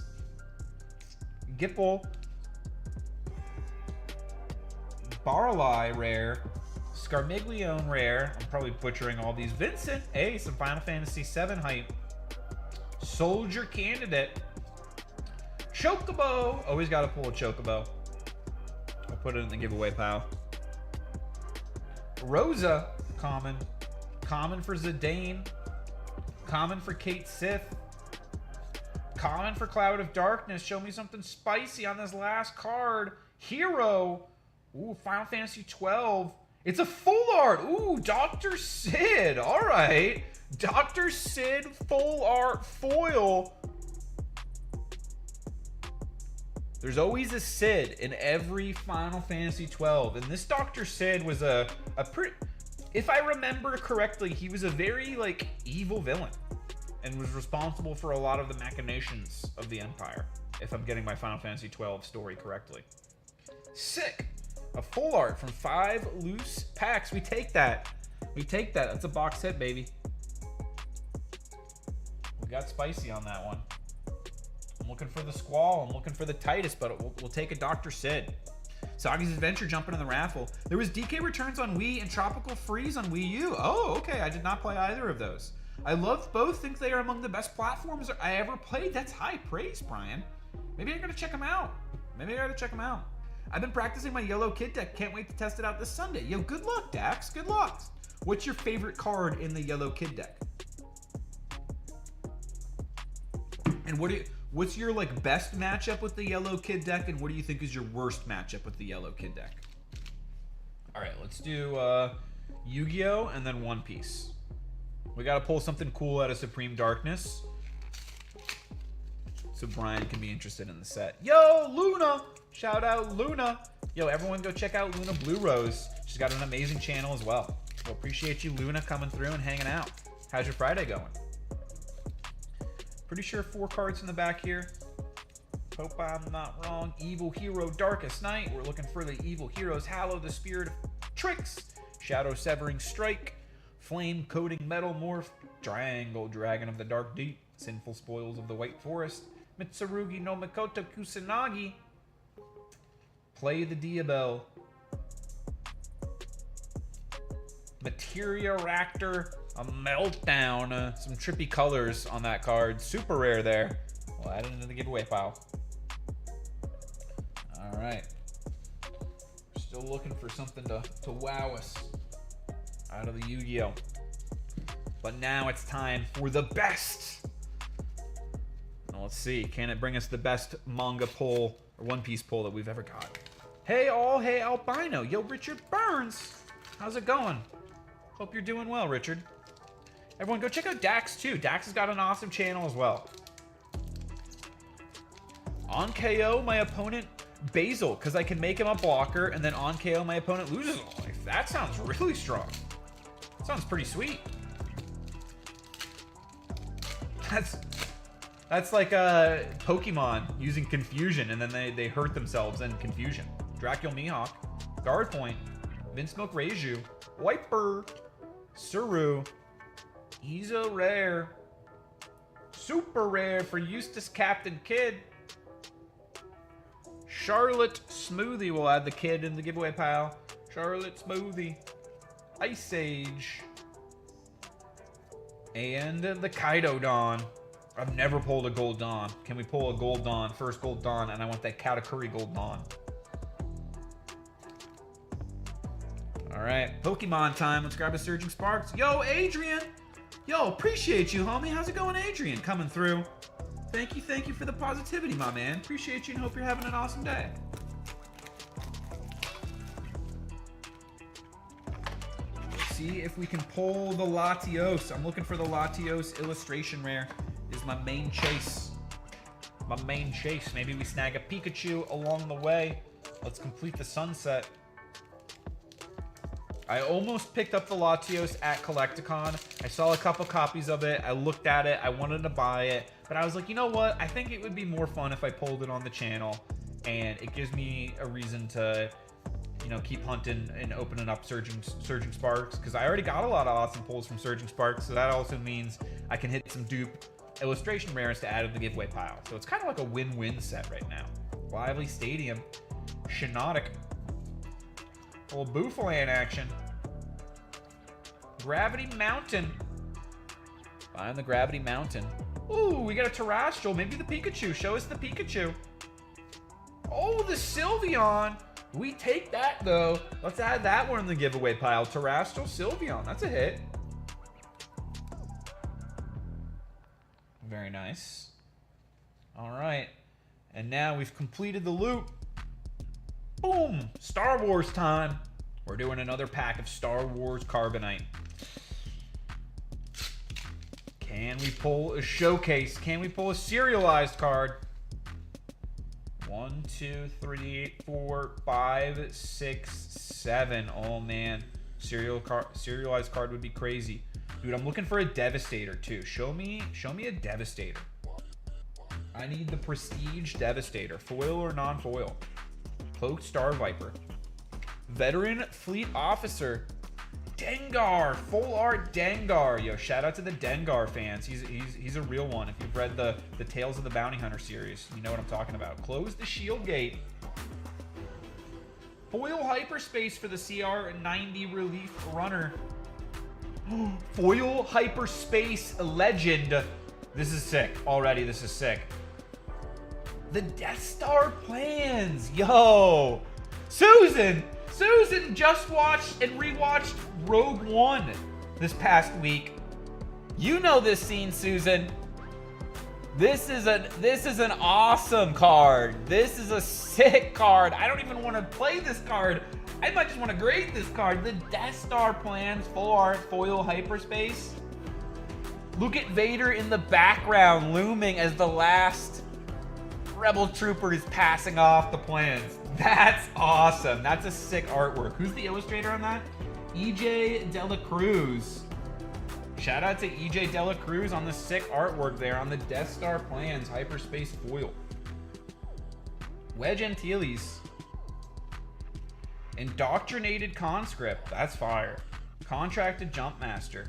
Gipple, Barlai rare, Scarmiglione rare. I'm probably butchering all these. Vincent, hey, some Final Fantasy VII hype. Soldier Candidate, Chocobo. Always got to pull a Chocobo. I'll put it in the giveaway pile. Rosa, common. Common for Zidane. Common for Kate Sith. Common for Cloud of Darkness. Show me something spicy on this last card. Hero. Ooh, Final Fantasy 12. It's a full art. Ooh, Dr. Sid. All right. Dr. Sid full art foil. There's always a Sid in every Final Fantasy 12. And this Dr. Sid was a pretty... If I remember correctly, he was a very, like, evil villain. And was responsible for a lot of the machinations of the Empire. If I'm getting my Final Fantasy 12 story correctly. Sick. A full art from 5 loose packs. We take that. We take that. That's a box hit, baby. We got spicy on that one. I'm looking for the Squall. I'm looking for the Titus, but we'll take a Dr. Sid. Sagi's Adventure jumping in the raffle. There was DK returns on Wii and Tropical Freeze on Wii U. Oh, okay. I did not play either of those. I love both. Think they are among the best platforms I ever played. That's high praise, Brian. Maybe I gotta check them out. I've been practicing my yellow kid deck. Can't wait to test it out this Sunday. Yo, good luck, Dax. Good luck. What's your favorite card in the yellow kid deck? And what's your like best matchup with the yellow kid deck, and what do you think is your worst matchup with the yellow kid deck? All right, let's do Yu-Gi-Oh! And then One Piece. We gotta pull something cool out of Supreme Darkness, so Brian can be interested in the set. Yo, Luna! Shout out Luna! Yo, everyone go check out Luna Blue Rose. She's got an amazing channel as well. Well, appreciate you, Luna, coming through and hanging out. How's your Friday going? Pretty sure 4 cards in the back here. Hope I'm not wrong. Evil Hero, Darkest Night. We're looking for the Evil Heroes. Hallow, the Spirit of Tricks. Shadow Severing Strike. Flame Coating Metal Morph. Triangle Dragon of the Dark Deep. Sinful Spoils of the White Forest. Mitsurugi no Mikoto Kusanagi. Play the Diabell. Materia Raptor. A Meltdown. Some trippy colors on that card. Super rare there. We'll add it into the giveaway pile. Alright. Still looking for something to wow us out of the Yu-Gi-Oh! But now it's time for the best. Now let's see. Can it bring us the best manga pull or One Piece pull that we've ever got? Hey all, hey Albino. Yo, Richard Burns. How's it going? Hope you're doing well, Richard. Everyone go check out Dax too. Dax has got an awesome channel as well. On KO, my opponent Basil, because I can make him a blocker, and then on KO, my opponent loses a life. That sounds really strong. Sounds pretty sweet. That's like a Pokemon using confusion, and then they hurt themselves in confusion. Dracula Mihawk, Guard Point, Vince Milk Reiju, Wiper, Suru, Izo Rare, Super Rare for Eustace Captain Kid, Charlotte Smoothie. We'll add the kid in the giveaway pile. Charlotte Smoothie, Ice Age, and the Kaido Dawn. I've never pulled a Gold Dawn. Can we pull a Gold Dawn? First Gold Dawn, and I want that Katakuri Gold Dawn. Alright, Pokemon time. Let's grab a Surging Sparks. Yo, Adrian! Yo, appreciate you, homie. How's it going, Adrian? Coming through. Thank you for the positivity, my man. Appreciate you and hope you're having an awesome day. Let's see if we can pull the Latios. I'm looking for the Latios illustration rare. Is my main chase. Maybe we snag a Pikachu along the way. Let's complete the sunset. I almost picked up the Latios at Collecticon. I saw a couple copies of it. I looked at it. I wanted to buy it. But I was like, you know what? I think it would be more fun if I pulled it on the channel. And it gives me a reason to, you know, keep hunting and opening up Surging Sparks. Because I already got a lot of awesome pulls from Surging Sparks. So that also means I can hit some dupe illustration rares to add to the giveaway pile. So it's kind of like a win-win set right now. Lively Stadium. Shinotic. Old Bouffalant action. Gravity Mountain. Find the Gravity Mountain. Ooh, we got a Terrestrial. Maybe the Pikachu. Show us the Pikachu. Oh, the Sylveon. We take that, though. Let's add that one in the giveaway pile. Terrestrial Sylveon. That's a hit. Very nice. All right. And now we've completed the loop. Boom! Star Wars time. We're doing another pack of Star Wars Carbonite. Can we pull a showcase? Can we pull a serialized card? 1, 2, 3, 4, 5, 6, 7. Oh man, serialized card would be crazy, dude. I'm looking for a Devastator too. Show me a Devastator. I need the Prestige Devastator, foil or non-foil. Cloaked Star Viper, Veteran Fleet Officer, Dengar, full art Dengar. Yo, shout out to the Dengar fans. He's a real one. If you've read the Tales of the Bounty Hunter series, you know what I'm talking about. Close the Shield Gate. Foil Hyperspace for the CR90 Relief Runner. Foil Hyperspace Legend. This is sick. Already, this is sick. The Death Star plans. Yo. Susan just watched and rewatched Rogue One this past week. You know this scene, Susan. This is an awesome card. This is a sick card. I don't even want to play this card. I might just want to grade this card. The Death Star plans, full art, foil hyperspace. Look at Vader in the background looming as the last Rebel trooper is passing off the plans. That's awesome. That's a sick artwork. Who's the illustrator on that? EJ Dela Cruz. Shout out to EJ Dela Cruz on the sick artwork there on the Death Star plans, hyperspace foil. Wedge Antilles. Indoctrinated Conscript. That's fire. Contracted Jumpmaster.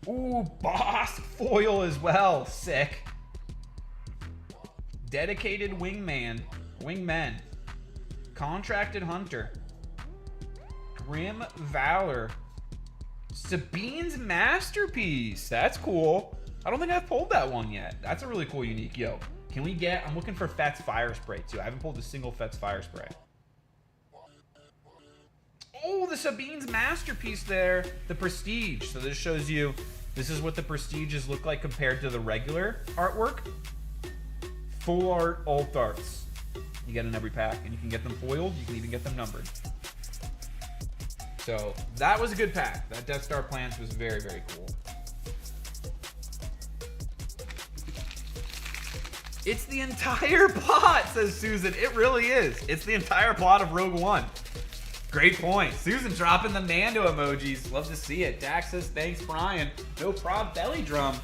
Ooh, Boss foil as well. Sick. Dedicated Wingmen. Contracted Hunter. Grim Valor. Sabine's Masterpiece. That's cool. I don't think I've pulled that one yet. That's a really cool unique. Yo, can we get... I'm looking for Fett's Fire Spray, too. I haven't pulled a single Fett's Fire Spray. Oh, the Sabine's Masterpiece there. The Prestige. So this shows you... This is what the Prestiges look like compared to the regular artwork. Full art alt arts. You get in every pack. And you can get them foiled. You can even get them numbered. So that was a good pack. That Death Star plans was very, very cool. It's the entire plot, says Susan. It really is. It's the entire plot of Rogue One. Great point. Susan dropping the Mando emojis. Love to see it. Dax says, thanks, Brian. No prob belly drum.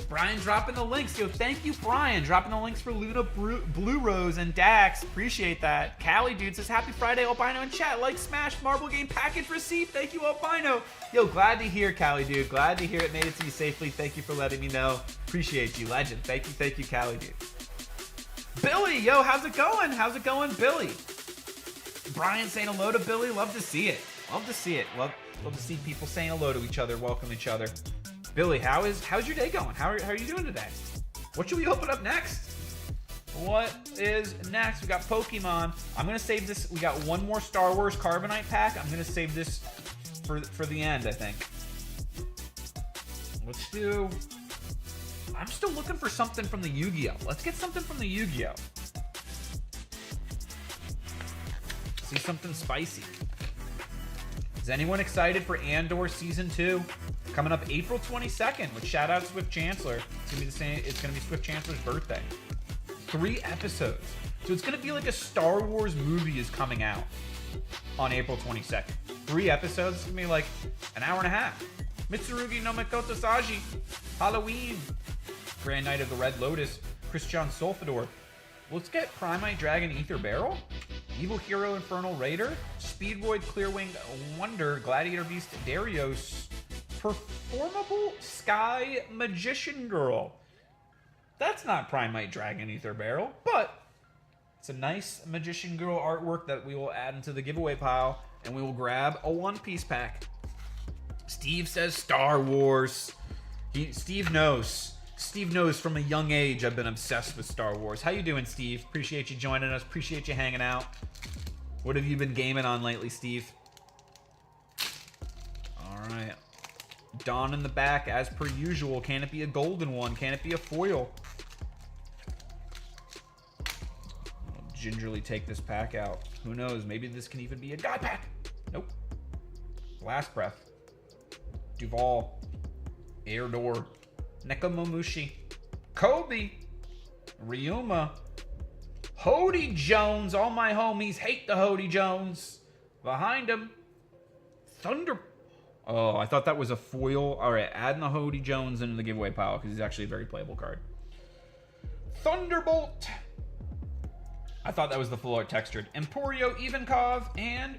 Brian dropping the links. Yo, thank you, Brian. Dropping the links for Luna, Blue Rose, and Dax. Appreciate that. Callie Dude says, happy Friday, Albino in chat. Like, smash, Marble Game package received. Thank you, Albino. Yo, glad to hear, Callie Dude. Glad to hear it made it to you safely. Thank you for letting me know. Appreciate you, legend. Thank you, Callie Dude. Billy, yo, how's it going? How's it going, Billy? Brian saying hello to Billy. Love to see it. Love to see it. Love to see people saying hello to each other, welcome each other. Billy, how's your day going? How are you doing today? What should we open up next? What is next? We got Pokemon. I'm gonna save this. We got one more Star Wars Carbonite pack. I'm gonna save this for the end, I think. Let's do... I'm still looking for something from the Yu-Gi-Oh! Let's get something from the Yu-Gi-Oh! See something spicy. Is anyone excited for Andor Season 2? Coming up April 22nd with shout out Swift Chancellor. It's gonna be the same. It's gonna be Swift Chancellor's birthday. 3 episodes. So it's gonna be like a Star Wars movie is coming out on April 22nd. 3 episodes. It's gonna be like an hour and a half. Mitsurugi no Makoto Saji. Halloween. Grand Knight of the Red Lotus. Christian Solfador. Let's get Primite Dragon Ether Barrel. Evil Hero Infernal Raider. Speedvoid Clearwing Wonder. Gladiator Beast Darius. Performable Sky Magician Girl. That's not Primite Dragon Ether Barrel, but it's a nice Magician Girl artwork that we will add into the giveaway pile, and we will grab a one-piece pack. Steve says Star Wars. Steve knows. Steve knows from a young age I've been obsessed with Star Wars. How you doing, Steve? Appreciate you joining us. Appreciate you hanging out. What have you been gaming on lately, Steve? All right. Dawn in the back, as per usual. Can it be a golden one? Can it be a foil? I'll gingerly take this pack out. Who knows? Maybe this can even be a god pack. Nope. Last Breath. Duval. Airdor. Nekomamushi. Kobe. Ryuma. Hody Jones. All my homies hate the Hody Jones. Behind him. Thunder. Oh, I thought that was a foil. All right, adding the Hody Jones into the giveaway pile because he's actually a very playable card. Thunderbolt. I thought that was the full art textured. Emporio Ivankov and...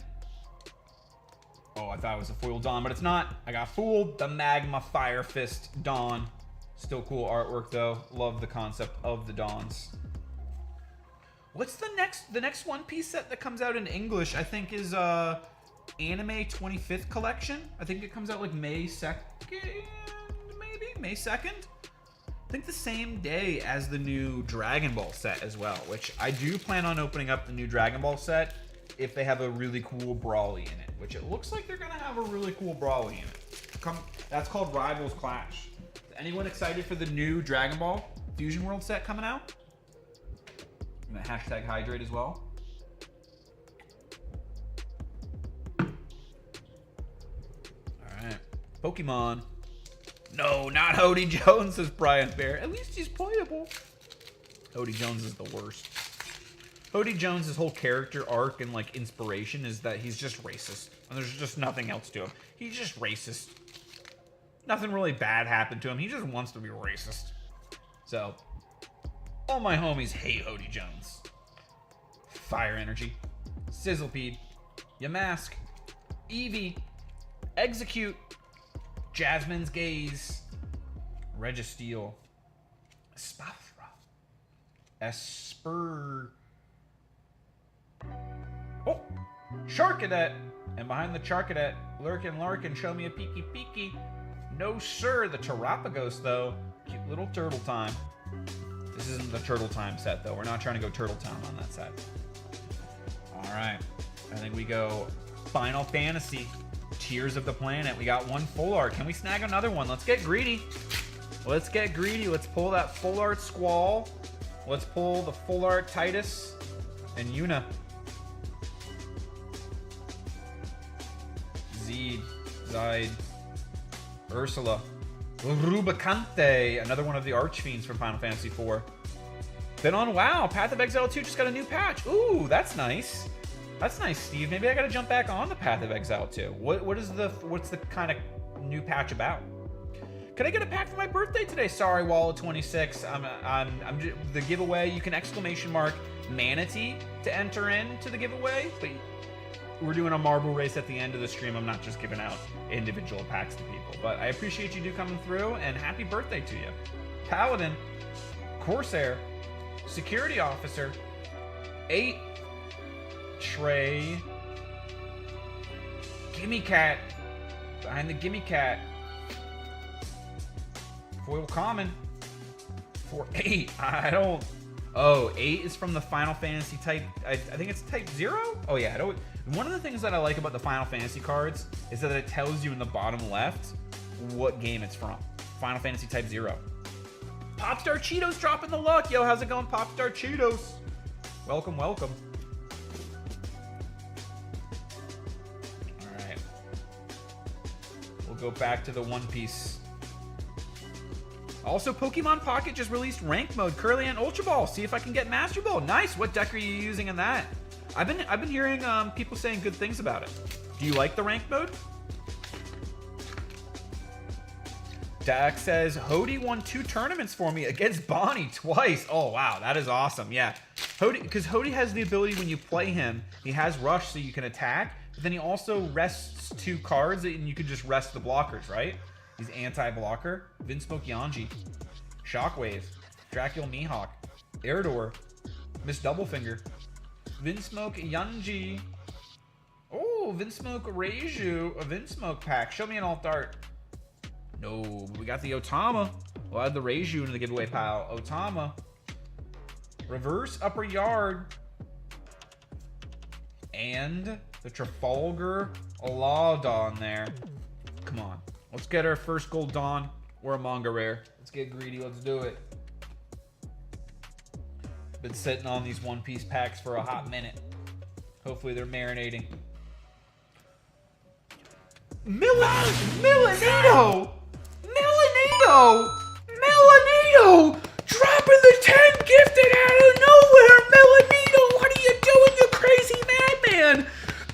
Oh, I thought it was a foil Dawn, but it's not. I got fooled. The Magma Fire Fist Dawn. Still cool artwork though. Love the concept of the Dawns. What's the next One Piece set that comes out in English? I think is Anime 25th collection. I think it comes out like May 2nd, maybe? May 2nd? I think the same day as the new Dragon Ball set as well, which I do plan on opening up the new Dragon Ball set if they have a really cool Brawly in it, which it looks like they're going to have a really cool Brawly in it. That's called Rivals Clash. Is anyone excited for the new Dragon Ball Fusion World set coming out? I'm going to hashtag hydrate as well. All right. Pokemon. No, not Hody Jones, says Brian Bear. At least he's playable. Hody Jones is the worst. Hody Jones' whole character arc and like inspiration is that he's just racist. And there's just nothing else to him. He's just racist. Nothing really bad happened to him. He just wants to be racist. So, all my homies hate Hody Jones. Fire Energy. Sizzlepede. Yamask. Eevee. Execute. Jasmine's Gaze, Registeel, Espathra, Esper. Oh, Charcadet, and behind the Charcadet, Larkin, show me a peeky. No sir, the Terapagos though, cute little Turtle Time. This isn't the Turtle Time set though. We're not trying to go Turtle Town on that set. All right, I think we go Final Fantasy. Tears of the Planet. We got one full art. Can we snag another one? Let's get greedy. Let's get greedy. Let's pull that full art Squall. Let's pull the full art Titus and Yuna. Zed, Zide, Ursula, Rubicante, another one of the Archfiends from Final Fantasy IV. Then on WoW, Path of Exile 2 just got a new patch. Ooh, that's nice. That's nice, Steve. Maybe I gotta jump back on the Path of Exile 2. What's the kind of new patch about? Could I get a pack for my birthday today? Sorry, Walla26. I'm the giveaway. You can exclamation mark Manatee to enter into the giveaway, but we're doing a marble race at the end of the stream. I'm not just giving out individual packs to people, but I appreciate you coming through, and happy birthday to you. Paladin, Corsair, Security Officer, 8, Trey, Gimme Cat, behind the Gimme Cat, Foil Common, for 8, I don't, oh, 8 is from the Final Fantasy type, I think it's type 0? Oh yeah, one of the things that I like about the Final Fantasy cards is that it tells you in the bottom left what game it's from. Final Fantasy type 0. Popstar Cheetos dropping the luck. Yo, how's it going, Popstar Cheetos? Welcome. Go back to the One Piece. Also, Pokemon Pocket just released Rank Mode, Curly and Ultra Ball. See if I can get Master Ball. Nice. What deck are you using in that? I've been hearing people saying good things about it. Do you like the Rank Mode? Dak says Hody won 2 tournaments for me against Bonnie twice. Oh wow, that is awesome. Yeah, because Hody has the ability when you play him, he has Rush so you can attack. But then he also rests 2 cards, and you can just rest the blockers, right? He's anti-blocker. Vinsmoke Yanji. Shockwave. Dracula Mihawk. Eridor. Miss Doublefinger. Vinsmoke Yanji. Oh, Vinsmoke Reiju. A Vinsmoke pack. Show me an alt art. No, we got the Otama. We'll add the Reiju into the giveaway pile. Otama. Reverse Upper Yard. And the Trafalgar Aladdon there. Come on. Let's get our first gold Dawn or a manga rare. Let's get greedy. Let's do it. Been sitting on these One Piece packs for a hot minute. Hopefully they're marinating. Melanito! Dropping the 10 gifted out of nowhere! Melanito, what are you doing, you crazy madman?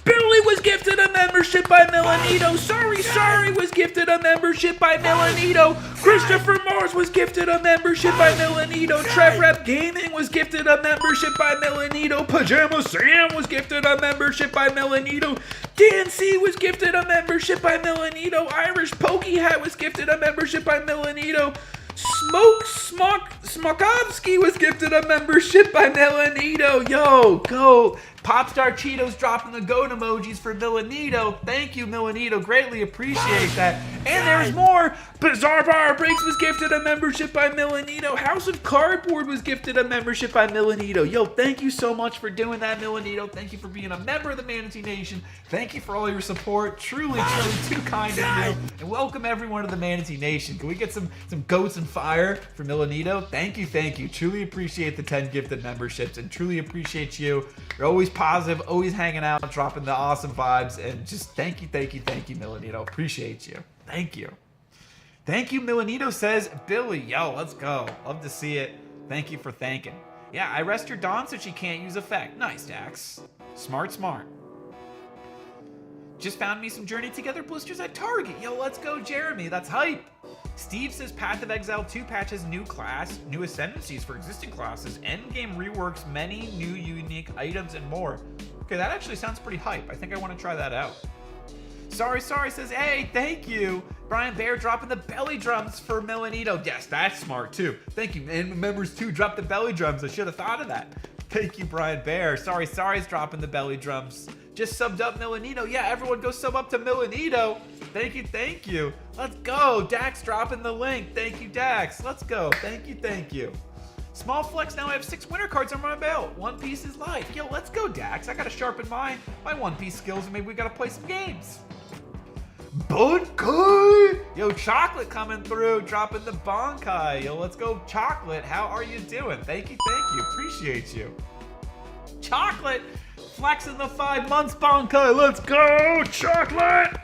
Billy was gifted a membership by Melanito. Sorry was gifted a membership by Melanito. Christopher Mars was gifted a membership by Melanito. Trev Rep Gaming was gifted a membership by Melanito. Pajama Sam was gifted a membership by Melanito. Dan C was gifted a membership by Melanito. Irish Pokey Hat was gifted a membership by Melanito. Smokovsky was gifted a membership by Milanito. Yo, go. Popstar Cheetos dropping the goat emojis for Milanito. Thank you, Milanito. Greatly appreciate that. And there's more. Bizarre Power Breaks was gifted a membership by Milanito. House of Cardboard was gifted a membership by Milanito. Yo, thank you so much for doing that, Milanito. Thank you for being a member of the Manatee Nation. Thank you for all your support. Truly, truly too kind of you. And welcome everyone to the Manatee Nation. Can we get some goats and fire for Milanito? Thank you, thank you. Truly appreciate the 10 gifted memberships and truly appreciate you. You're always positive, always hanging out, dropping the awesome vibes, and just thank you, Milanito. Appreciate you. Thank you. Thank you, Milanito says, Billy. Yo, let's go. Love to see it. Thank you for thanking. Yeah, I rest your Dawn so she can't use effect. Nice, Dax. Smart. Just found me some Journey Together blisters at Target. Yo, let's go, Jeremy. That's hype. Steve says Path of Exile 2 patches new class, new ascendancies for existing classes, endgame reworks, many new unique items, and more. Okay, that actually sounds pretty hype. I think I want to try that out. Sorry says, hey, thank you. Brian Bear dropping the belly drums for Milanito. Yes, that's smart too. Thank you. And members too, drop the belly drums. I should have thought of that. Thank you, Brian Bear. Sorry's dropping the belly drums. Just subbed up Milanito. Yeah, everyone go sub up to Milanito. Thank you. Let's go. Dax dropping the link. Thank you, Dax. Let's go. Thank you. Small flex, now I have 6 winter cards on my belt. One Piece is life. Yo, let's go, Dax. I gotta sharpen my One Piece skills and maybe we gotta play some games. Bonkai! Yo, Chocolate coming through, dropping the Bonkai. Yo, let's go, Chocolate. How are you doing? Thank you. Appreciate you. Chocolate! Flexing the 5 months Bonkai. Let's go, Chocolate!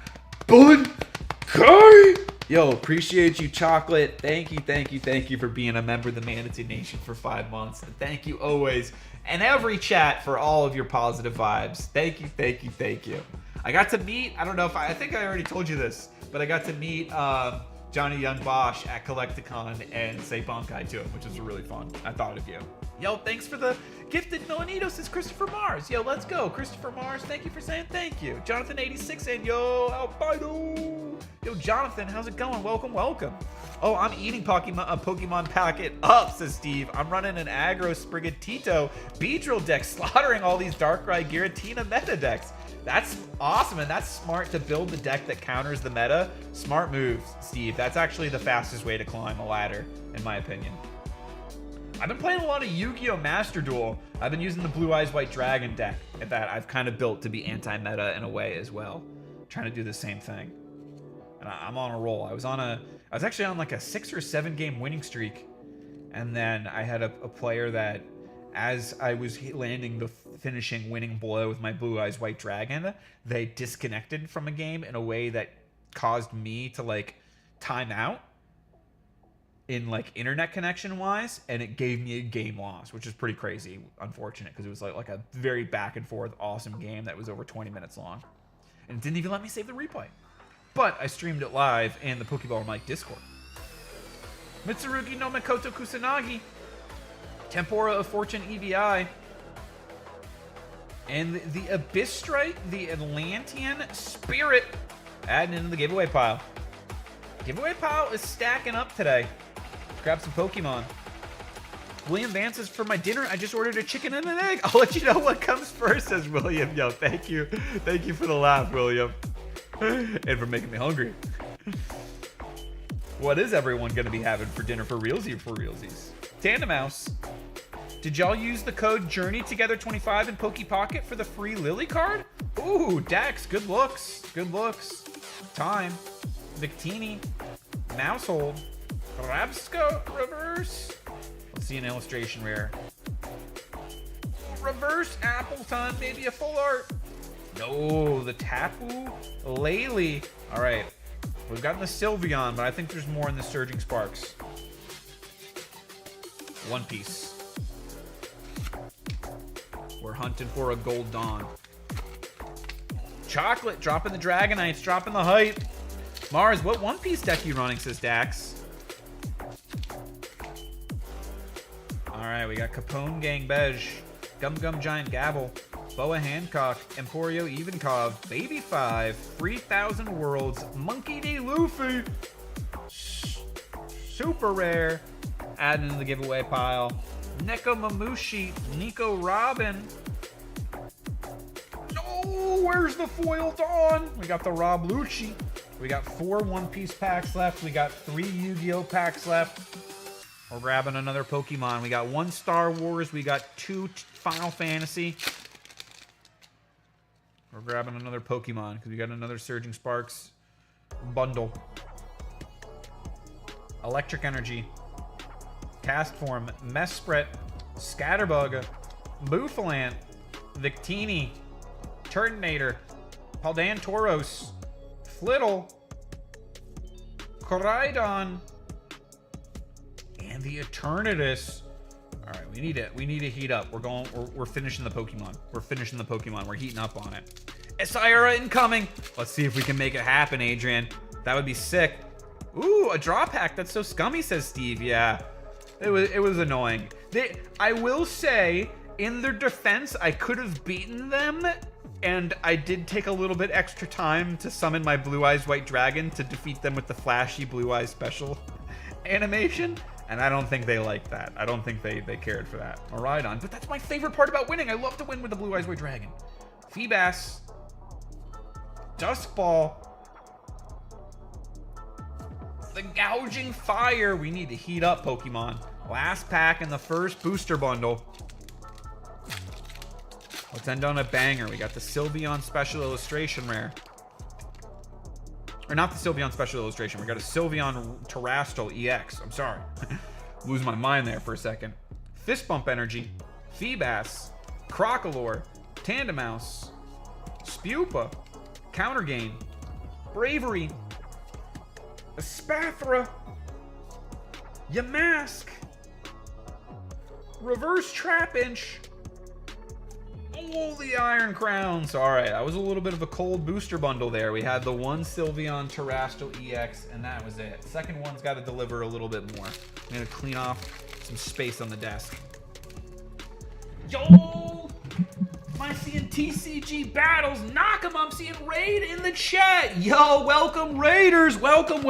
Bonkai! Yo, appreciate you, Chocolate. Thank you for being a member of the Manatee Nation for 5 months. And thank you always, and every chat, for all of your positive vibes. Thank you. I got to meet, I think I already told you this, but I got to meet Johnny Young Bosch at Collecticon and say Bonkai to him, which was really fun. I thought of you. Yo, thanks for the gifted Milanito, says Christopher Mars. Yo, let's go. Christopher Mars, thank you for saying thank you. Jonathan86 and yo, Albino. Yo, Jonathan, how's it going? Welcome. Oh, I'm eating Pokemon packet up, says Steve. I'm running an aggro Sprigatito Beedrill deck, slaughtering all these Darkrai Giratina meta decks. That's awesome, and that's smart to build the deck that counters the meta. Smart moves, Steve. That's actually the fastest way to climb a ladder, in my opinion. I've been playing a lot of Yu-Gi-Oh! Master Duel. I've been using the Blue Eyes White Dragon deck that I've kind of built to be anti-meta in a way as well. Trying to do the same thing. And I'm on a roll. I was actually on like a 6 or 7 game winning streak. And then I had a player that, as I was landing the finishing winning blow with my Blue Eyes White Dragon, they disconnected from a game in a way that caused me to like time out in like internet connection wise, and it gave me a game loss, which is pretty crazy, unfortunate, because it was like a very back and forth awesome game that was over 20 minutes long, and it didn't even let me save the replay. But I streamed it live in the Pokeball Mike Discord. Mitsurugi no Makoto Kusanagi, Tempora of Fortune EVI, and the Abyss Strike, the Atlantean Spirit, adding into the giveaway pile. Giveaway pile is stacking up today. Grab some Pokemon. William Vance says, for my dinner, I just ordered a chicken and an egg. I'll let you know what comes first, says William. Yo, thank you. Thank you for the laugh, William. And for making me hungry. What is everyone going to be having for dinner for realsies? Tandem House. Did y'all use the code JourneyTogether25 in Poke Pocket for the free Lily card? Ooh, Dax, good looks. Time. Victini. Mousehold. Rabsco Reverse. Let's see an illustration rare. Reverse Appleton, maybe a full art. No, the Tapu Lele. All right, we've gotten the Sylveon, but I think there's more in the Surging Sparks. One Piece. We're hunting for a Gold Dawn. Chocolate, dropping the Dragonites, dropping the hype. Mars, what One Piece deck you running, says Dax. Alright, we got Capone Gang Beige, Gum Gum Giant Gabble, Boa Hancock, Emporio Evenkov, Baby 5, 3000 Worlds, Monkey D. Luffy, super rare. Add into the giveaway pile. Neko Mamushi, Nico Robin. No, where's the foil Dawn? We got the Rob Lucci. We got 4 one-piece packs left. We got 3 Yu-Gi-Oh packs left. We're grabbing another Pokemon. We got 1 Star Wars. We got 2 Final Fantasy. We're grabbing another Pokemon because we got another Surging Sparks bundle. Electric Energy. Cast Form. Mesprit. Scatterbug. Bouffalant. Victini. Turtonator. Paldan Tauros. Flittle. Koraidon. And the Eternatus. All right, we need to heat up. We're finishing the Pokemon. We're finishing the Pokemon. We're heating up on it. Essiara incoming. Let's see if we can make it happen, Adrian. That would be sick. Ooh, a draw pack. That's so scummy, says Steve. Yeah, it was annoying. I will say, in their defense, I could have beaten them, and I did take a little bit extra time to summon my Blue Eyes White Dragon to defeat them with the flashy Blue Eyes special animation. And I don't think they liked that. I don't think they cared for that. Miraidon. But that's my favorite part about winning. I love to win with the Blue Eyes White Dragon. Feebas. Duskball. The Gouging Fire. We need to heat up, Pokemon. Last pack in the first booster bundle. Let's end on a banger. We got the Sylveon Special Illustration Rare. Or not the Sylveon Special Illustration. We got a Sylveon Terrestrial EX. I'm sorry. Lose my mind there for a second. Fist Bump Energy. Feebas. Crocolore. Tandemouse. Spupa. Counter Gain. Bravery. Espathra. Yamask. Reverse Trapinch. Oh, the Iron Crowns. All right, that was a little bit of a cold booster bundle there. We had the 1 Sylveon Terrestrial EX, and that was it. Second one's got to deliver a little bit more. I'm going to clean off some space on the desk. Yo! Am I seeing TCG battles? Nakama, I'm seeing Raid in the chat. Yo, welcome Raiders. Welcome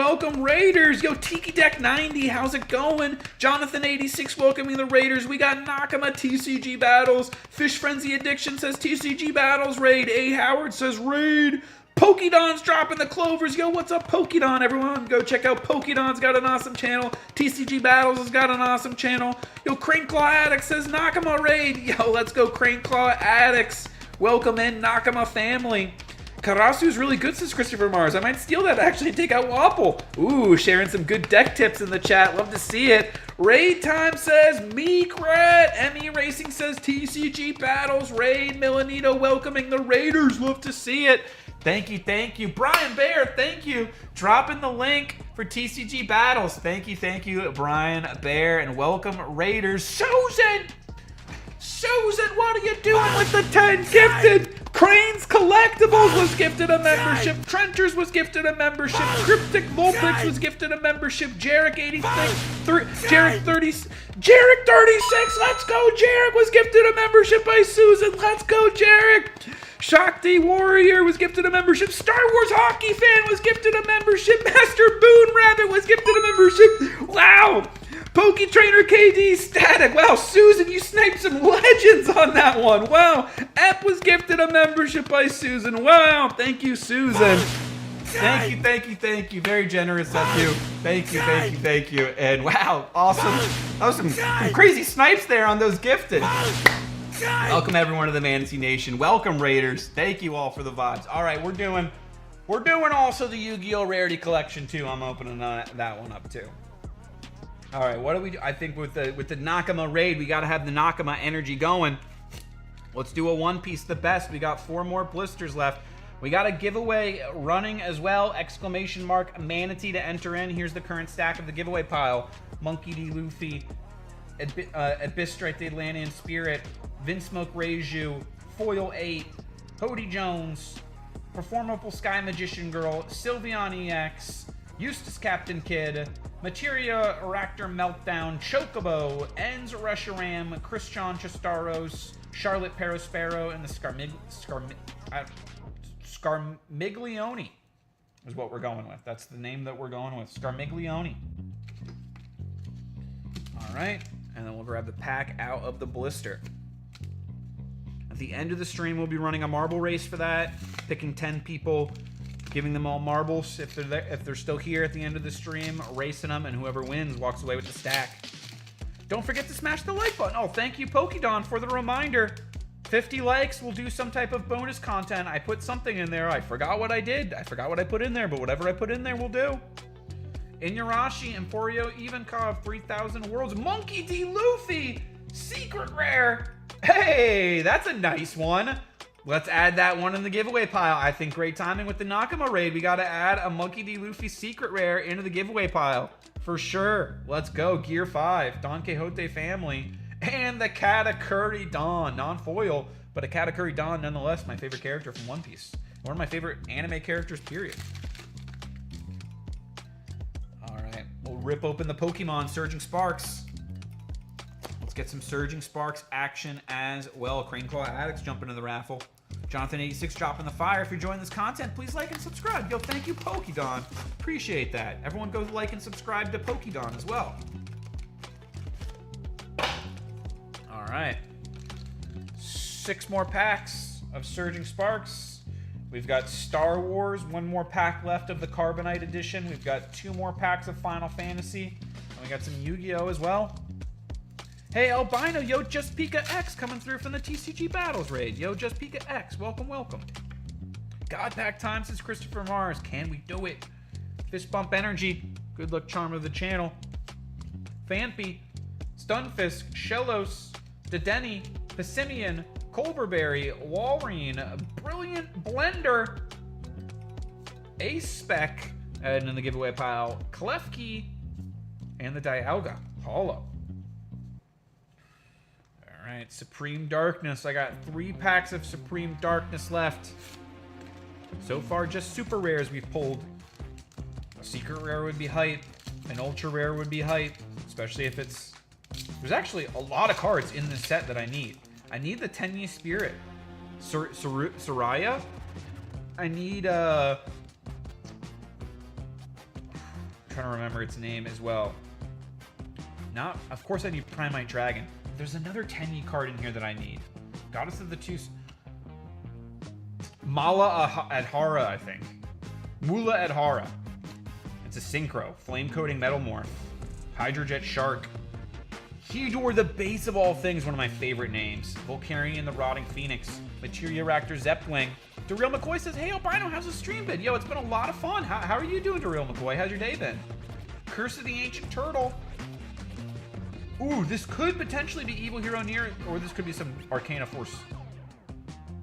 Raiders. Yo, Tiki Deck 90, how's it going? Jonathan 86 welcoming the Raiders. We got Nakama TCG battles. Fish Frenzy Addiction says TCG battles. Raid. A Howard says Raid. Pokédon's dropping the clovers. Yo, what's up, Pokédon? Everyone, go check out Pokédon's got an awesome channel. TCG Battles has got an awesome channel. Yo, Craneclaw Addicts says Nakama Raid. Yo, let's go, Craneclaw Addicts. Welcome in, Nakama family. Karasu's really good, says Christopher Mars. I might steal that, actually, and take out Wapple. Ooh, sharing some good deck tips in the chat. Love to see it. Raid Time says Meekrat. ME Racing says TCG Battles. Raid Milanito welcoming the Raiders. Love to see it. Thank you. Brian Bear, thank you. Dropping the link for TCG Battles. Thank you, Brian Bear, and welcome Raiders. Susan, what are you doing with the 10 gifted? Cranes Collectibles was gifted a membership. Trenters was gifted a membership. Cryptic Vulpix was gifted a membership. Jarek 86, Jarek 36. Let's go, Jarek was gifted a membership by Susan. Let's go, Jarek. Shakti Warrior was gifted a membership. Star Wars Hockey Fan was gifted a membership. Master Boone Rabbit was gifted a membership. Wow. Poke Trainer KD Static. Wow, Susan, you sniped some legends on that one. Wow. Ep was gifted a membership by Susan. Wow. Thank you, Susan. Thank you. Very generous of you. Thank you. And wow, awesome. That was some crazy snipes there on those gifted. Welcome everyone to the Manatee Nation. Welcome Raiders. Thank you all for the vibes. All right, we're doing also the Yu-Gi-Oh! Rarity collection too. I'm opening that one up too. All right, what do we do? I think with the Nakama raid, we got to have the Nakama energy going. Let's do a one piece, the best. We got 4 more blisters left. We got a giveaway running as well. Exclamation mark Manatee to enter in. Here's the current stack of the giveaway pile. Monkey D. Luffy, Abystrite the Atlantean Spirit, Vinsmoke Reiju, Foil 8, Cody Jones, Performable Sky Magician Girl, Sylveon EX, Eustace Captain Kid, Materia Raptor Meltdown, Chocobo, Enz Reshiram, Christian Chastaros, Charlotte Perospero, and the Scarmiglione is what we're going with. That's the name that we're going with. Scarmiglione. All right, and then we'll grab the pack out of the blister. At the end of the stream, we'll be running a marble race for that, picking 10 people, giving them all marbles if they're still here at the end of the stream, racing them, and whoever wins walks away with the stack. Don't forget to smash the like button. Oh, thank you, Pokedon, for the reminder. 50 likes, we'll do some type of bonus content. I put something in there. I forgot what I did. I forgot what I put in there, but whatever I put in there, we'll do. Inuyarashi, Emporio, Ivankov, 3000 Worlds, Monkey D. Luffy, Secret Rare. Hey, that's a nice one. Let's add that one in the giveaway pile. I think great timing with the Nakama raid. We got to add a Monkey D. Luffy Secret Rare into the giveaway pile. For sure. Let's go. Gear 5, Don Quixote family, and the Katakuri Don. Non-foil, but a Katakuri Don nonetheless. My favorite character from One Piece. One of my favorite anime characters, period. All right. We'll rip open the Pokemon Surging Sparks. Get some Surging Sparks action as well. Craneclaw Addicts jump into the raffle. Jonathan86 dropping the fire. If you're enjoying this content, please like and subscribe. Yo, thank you, Pokedon. Appreciate that. Everyone go like and subscribe to Pokedon as well. All right. 6 more packs of Surging Sparks. We've got Star Wars. 1 more pack left of the Carbonite edition. We've got 2 more packs of Final Fantasy. And we got some Yu-Gi-Oh as well. Hey, Albino, yo, Just Pika X coming through from the TCG Battles raid. Yo, Just Pika X, welcome, welcome. God Pack Time says Christopher Mars. Can we do it? Fist Bump Energy. Good luck, charm of the channel. Fanpy. Stunfisk. Shellos. Dedenne. Passimian. Colberberry. Walrein. Brilliant Blender. Ace Spec. And in the giveaway pile, Klefki. And the Dialga. Hollow. Alright, Supreme Darkness. I got 3 packs of Supreme Darkness left. So far, just super rares we've pulled. A secret rare would be hype. An ultra rare would be hype. Especially if it's... There's actually a lot of cards in this set that I need. I need the Tenyi Spirit. Soraya? I need, I'm trying to remember its name as well. Of course I need Primite Dragon. There's another Tenyi card in here that I need. Goddess of the Two... Mala Adhara, I think. Mula Adhara. It's a Synchro. Flame Coating Metalmorph. Hydrojet Shark. Hydor, the base of all things, one of my favorite names. Volcarian, the Rotting Phoenix. Materia Raptor Zepwing. Daryl McCoy says, hey Albino, how's the stream been? Yo, it's been a lot of fun. How are you doing, Daryl McCoy? How's your day been? Curse of the Ancient Turtle. Ooh, this could potentially be Evil Hero Near, or this could be some Arcana Force.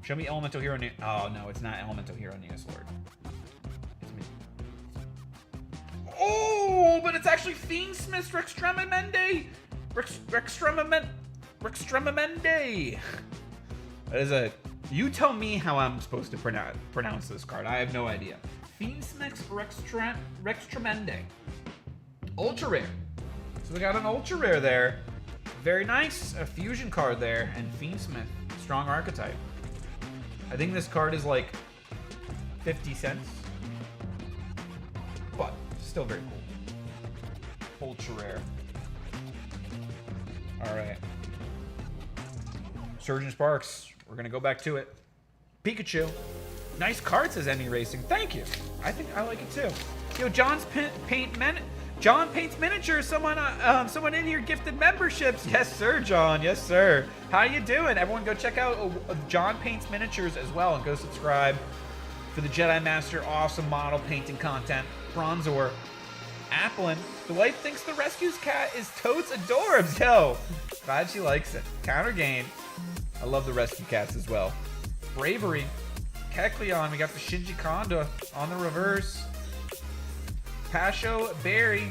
Show me Elemental Hero Near. Oh, no, it's not Elemental Hero Neos Lord. It's me. Oh, but it's actually Fiendsmith's Rextremamende. Rextremamende. That is a... You tell me how I'm supposed to pronounce this card. I have no idea. Fiendsmith's Rextremamende. Ultra Rare. So we got an ultra rare there. Very nice. A fusion card there. And Fiendsmith. Strong archetype. I think this card is like 50 cents. But still very cool. Ultra rare. Alright. Surgeon Sparks. We're going to go back to it. Pikachu. Nice card, says Emmy Racing. Thank you. I think I like it too. Yo, John Paints Miniatures. Someone in here gifted memberships. Yes, sir, John. Yes, sir. How you doing? Everyone go check out John Paints Miniatures as well and go subscribe for the Jedi Master awesome model painting content. Bronzor. Applin. The wife thinks the Rescues cat is totes adorbs. Yo, glad she likes it. Counter Gain. I love the Rescue Cats as well. Bravery. Kecleon. We got the Shinji Kondo on the reverse. Pasho Berry.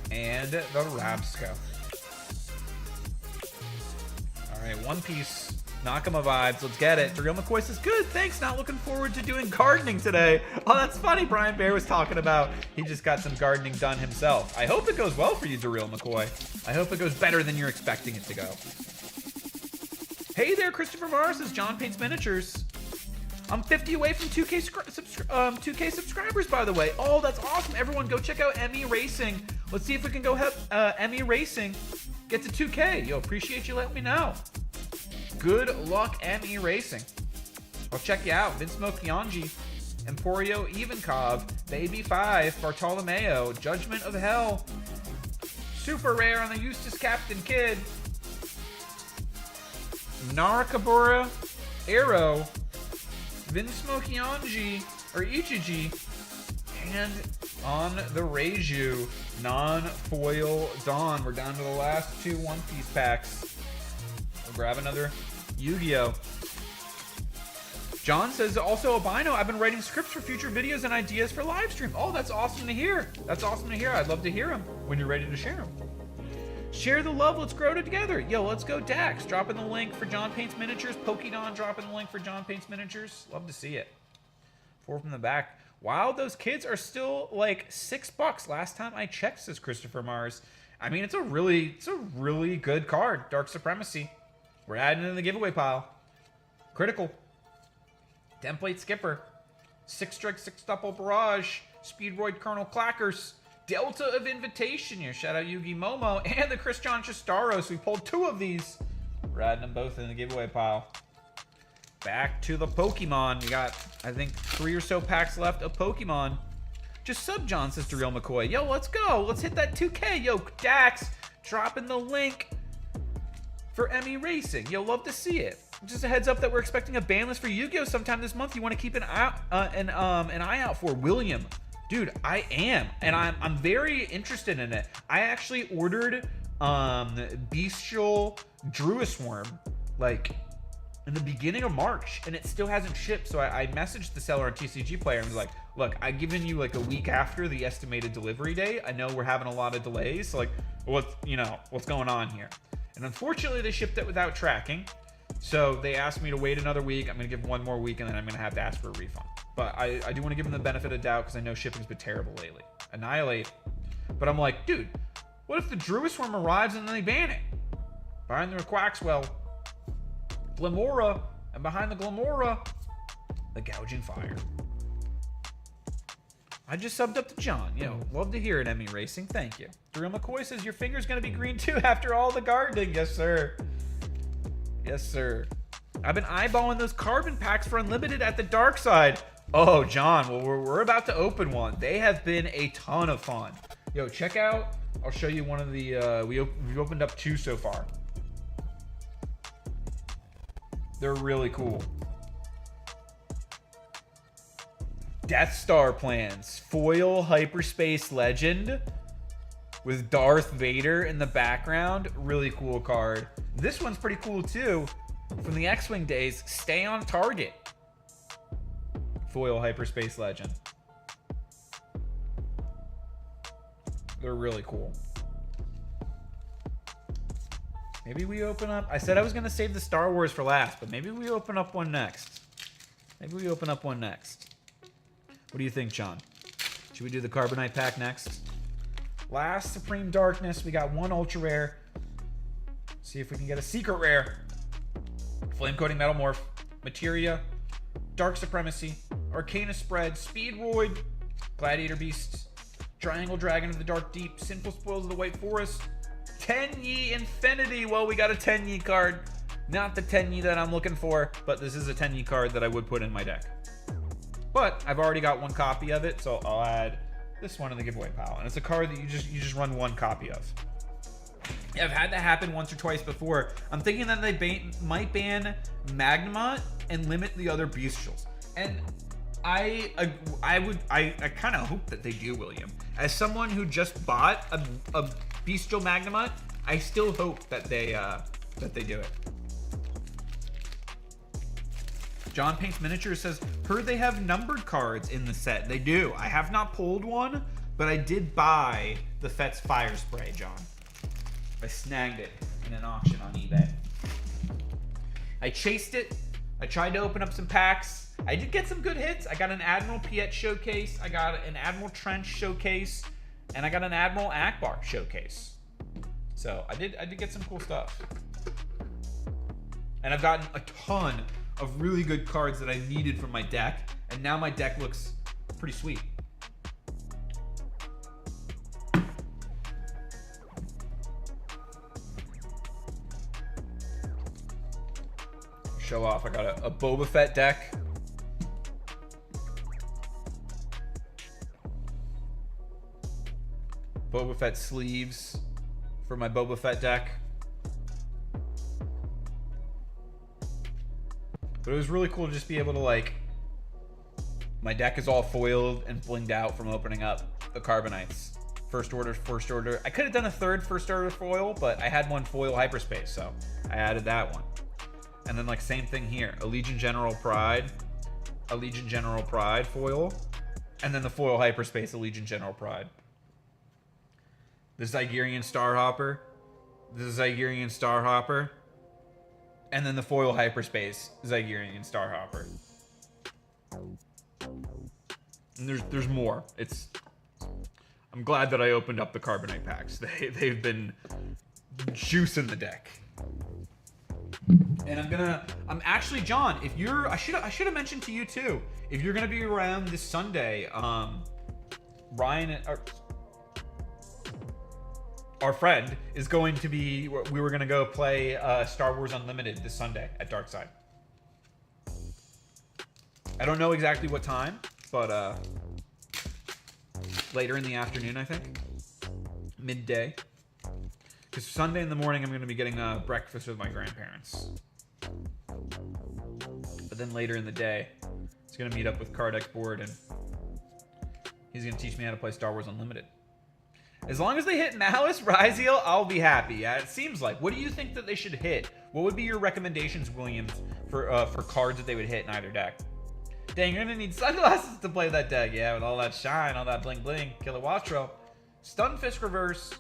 And the Rabsco. Alright, One Piece. Nakama vibes. Let's get it. Daryl McCoy says, good, thanks. Not looking forward to doing gardening today. Oh, that's funny. Brian Bear was talking about he just got some gardening done himself. I hope it goes well for you, Daryl McCoy. I hope it goes better than you're expecting it to go. Hey there, Christopher Mars says, John Paints Miniatures. I'm 50 away from 2K subscribers, by the way. Oh, that's awesome. Everyone go check out Emmy Racing Let's see if we can go help Emmy Racing get to 2K. Yo, appreciate you letting me know. Good luck, Emmy Racing. I'll check you out. Vince Mokianji, Emporio Ivankov, Baby 5, Bartolomeo, Judgment of Hell. Super rare on the Eustace Captain Kid. Narakabura, Arrow, Vince Mokianji, or Ichiji, and on the Reiju, non-foil Dawn. We're down to the last 2 One Piece packs. We'll grab another Yu-Gi-Oh! John says, also Albino, I've been writing scripts for future videos and ideas for live stream. Oh, that's awesome to hear. That's awesome to hear. I'd love to hear them when you're ready to share them. Share the love. Let's grow together. Yo, let's go Dax. Dropping the link for John Paints Miniatures. Pokedon dropping the link for John Paints Miniatures. Love to see it. 4 from the back. Wow, those kids are still like $6 last time I checked, says Christopher Mars. I mean, it's a really good card. Dark Supremacy. We're adding it in the giveaway pile. Critical. Template Skipper. 6-strike, 6-double Barrage. Speedroid Colonel Clackers. Delta of Invitation here. Shout out Yugi Momo and the Christian Chistaros. We pulled 2 of these. We're adding them both in the giveaway pile. Back to the Pokemon. We got, I think, 3 or so packs left of Pokemon. Just sub John, says Daryl McCoy. Yo, let's go. Let's hit that 2K. Yo, Dax, dropping the link for Emmy Racing. Yo, love to see it. Just a heads up that we're expecting a ban list for Yu-Gi-Oh! Sometime this month. You want to keep an eye out for William. Dude, I am, and I'm very interested in it. I actually ordered Bestial Druisworm like in the beginning of March, and it still hasn't shipped. So I messaged the seller on TCG Player and was like, look, I've given you like a week after the estimated delivery date. I know we're having a lot of delays. So like, what's going on here? And unfortunately, they shipped it without tracking. So they asked me to wait another week. I'm going to give 1 more week, and then I'm going to have to ask for a refund. But I do want to give them the benefit of doubt because I know shipping's been terrible lately. Annihilate. But I'm like, dude, what if the Druisworm arrives and then they ban it? Behind the Quaxwell, Glamora, and behind the Glamora, the Gouging Fire. I just subbed up to John. Yo, love to hear it, Emmy Racing. Thank you. Daryl McCoy says, your finger's going to be green too after all the gardening. Yes, sir. Yes, sir. I've been eyeballing those carbon packs for Unlimited at the dark side. Oh, John, well, we're about to open one. They have been a ton of fun. Yo, check out. I'll show you one of the, we've opened up 2 so far. They're really cool. Death Star Plans. Foil Hyperspace Legend with Darth Vader in the background. Really cool card. This one's pretty cool too. From the X-Wing days, Stay on Target. Foil Hyperspace Legend. They're really cool. Maybe we open up... I said I was going to save the Star Wars for last, but maybe we open up one next. Maybe we open up one next. What do you think, John? Should we do the Carbonite pack next? Last Supreme Darkness. We got 1 ultra rare. See if we can get a secret rare. Flame Coating Metalmorph. Materia. Dark Supremacy. Arcana Spread. Speedroid. Gladiator Beast. Triangle Dragon of the Dark Deep. Sinful Spoils of the White Forest. Tenyi Infinity. Well, we got a Tenyi card. Not the Tenyi that I'm looking for, but this is a Tenyi card that I would put in my deck. But I've already got 1 copy of it, so I'll add this one in the giveaway pile. And it's a card that you just run 1 copy of. I've had that happen once or twice before. I'm thinking that they might ban Magnemite and limit the other Bestials. And I kind of hope that they do, William. As someone who just bought a Bestial Magnemite, I still hope that they do it. John Paints Miniatures says, heard they have numbered cards in the set. They do. I have not pulled one, but I did buy the Fett's Fire Spray, John. I snagged it in an auction on eBay. I chased it. I tried to open up some packs. I did get some good hits. I got an Admiral Piet showcase. I got an Admiral Trench showcase. And I got an Admiral Akbar showcase. So I did get some cool stuff. And I've gotten a ton of really good cards that I needed from my deck. And now my deck looks pretty sweet. show off. I got a Boba Fett deck. Boba Fett sleeves for my Boba Fett deck. But it was really cool to just be able to, like, my deck is all foiled and blinged out from opening up the Carbonites. First order. I could have done a third first order foil, but I had one foil hyperspace, so I added that one. And then, like, same thing here. A Legion General Pride foil. And then the foil hyperspace, a Legion General Pride. The Zygerian Starhopper. And then the foil hyperspace, Zygerian Starhopper. And there's more. I'm glad that I opened up the Carbonite packs. They've been juicing the deck. And I'm actually, John, if you're, I should have mentioned to you too, if you're gonna be around this Sunday, Ryan, our friend, is going to be, we were gonna go play Star Wars Unlimited this Sunday at Darkside. I don't know exactly what time, but later in the afternoon, I think. Midday. Because Sunday in the morning, I'm going to be getting breakfast with my grandparents. But then later in the day, it's going to meet up with Cardex Board, and he's going to teach me how to play Star Wars Unlimited. As long as they hit Malice, Ryziel, I'll be happy. Yeah, it seems like. What do you think that they should hit? What would be your recommendations, Williams, for cards that they would hit in either deck? Dang, you're going to need sunglasses to play that deck. Yeah, with all that shine, all that bling bling. Kilowatro. Stunfisk Reverse.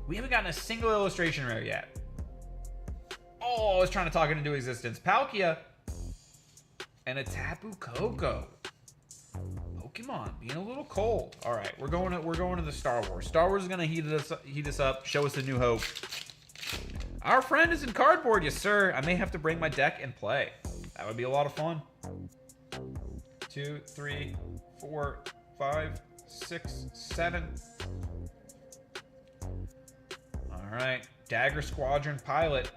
We haven't gotten a single illustration rare yet. Oh, I was trying to talk it into existence. Palkia. And a Tapu Koko. Pokemon being a little cold. All right, we're going to the Star Wars. Star Wars is going to heat us up, show us a new hope. Our friend is in cardboard, yes sir. I may have to bring my deck and play. That would be a lot of fun. 2, 3, 4, 5, 6, 7. All right, Dagger Squadron Pilot.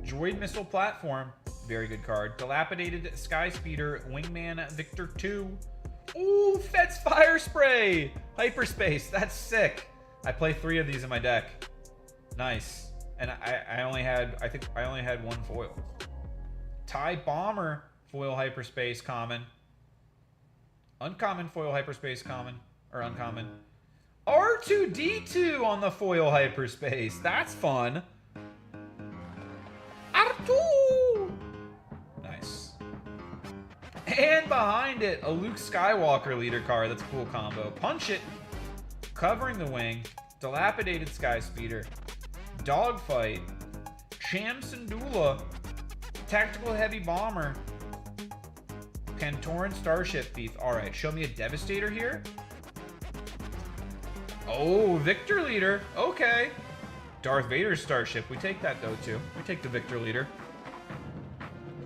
Droid Missile Platform, very good card. Dilapidated Sky Speeder, Wingman Victor 2. Ooh, Fett's Fire Spray, Hyperspace, that's sick. I play 3 of these in my deck. Nice. And I only had one foil. TIE Bomber, foil hyperspace common. Uncommon foil hyperspace common. Or uncommon. R2D2 on the foil hyperspace. That's fun. R2! Nice. And behind it, a Luke Skywalker leader card. That's a cool combo. Punch It. Covering the Wing. Dilapidated Sky Speeder. Dogfight. Cham Syndulla. Tactical Heavy Bomber. Pantoran Starship Thief. Alright, show me a Devastator here. Oh, Victor Leader. Okay. Darth Vader's Starship. We take that though too. We take the Victor Leader.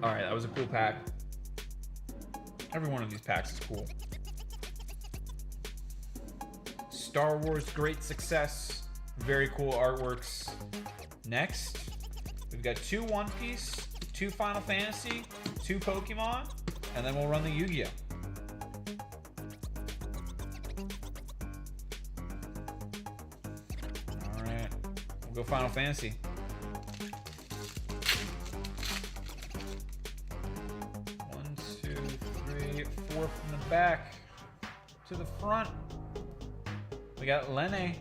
Alright, that was a cool pack. Every one of these packs is cool. Star Wars, great success. Very cool artworks. Next, we've got 2 One Piece, 2 Final Fantasy, 2 Pokemon, and then we'll run the Yu-Gi-Oh! Alright, we'll go Final Fantasy. One, 2, 3, 4 from the back to the front. We got Lene.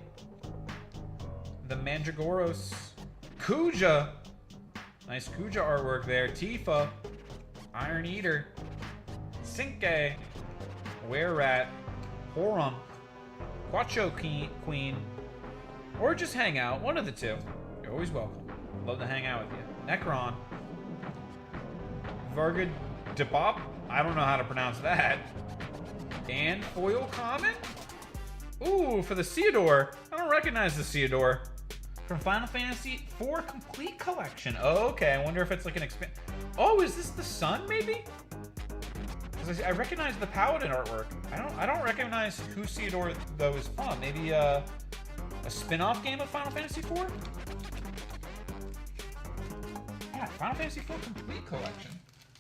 The Mandragoros. Kuja. Nice Kuja artwork there. Tifa. Iron Eater. Sinke. Were-Rat. Horum. Quacho Queen. Or just hang out. One of the two. You're always welcome. Love to hang out with you. Necron. Varga Debop. I don't know how to pronounce that. And foil common? Ooh, for the Theodore. I don't recognize the Theodore. From Final Fantasy IV Complete Collection. Oh, okay, I wonder if it's like an expand. Oh, is this the Sun, maybe? Because I recognize the Paladin artwork. I don't recognize who Theodore though is from. Maybe a spin-off game of Final Fantasy IV? Yeah, Final Fantasy IV Complete Collection.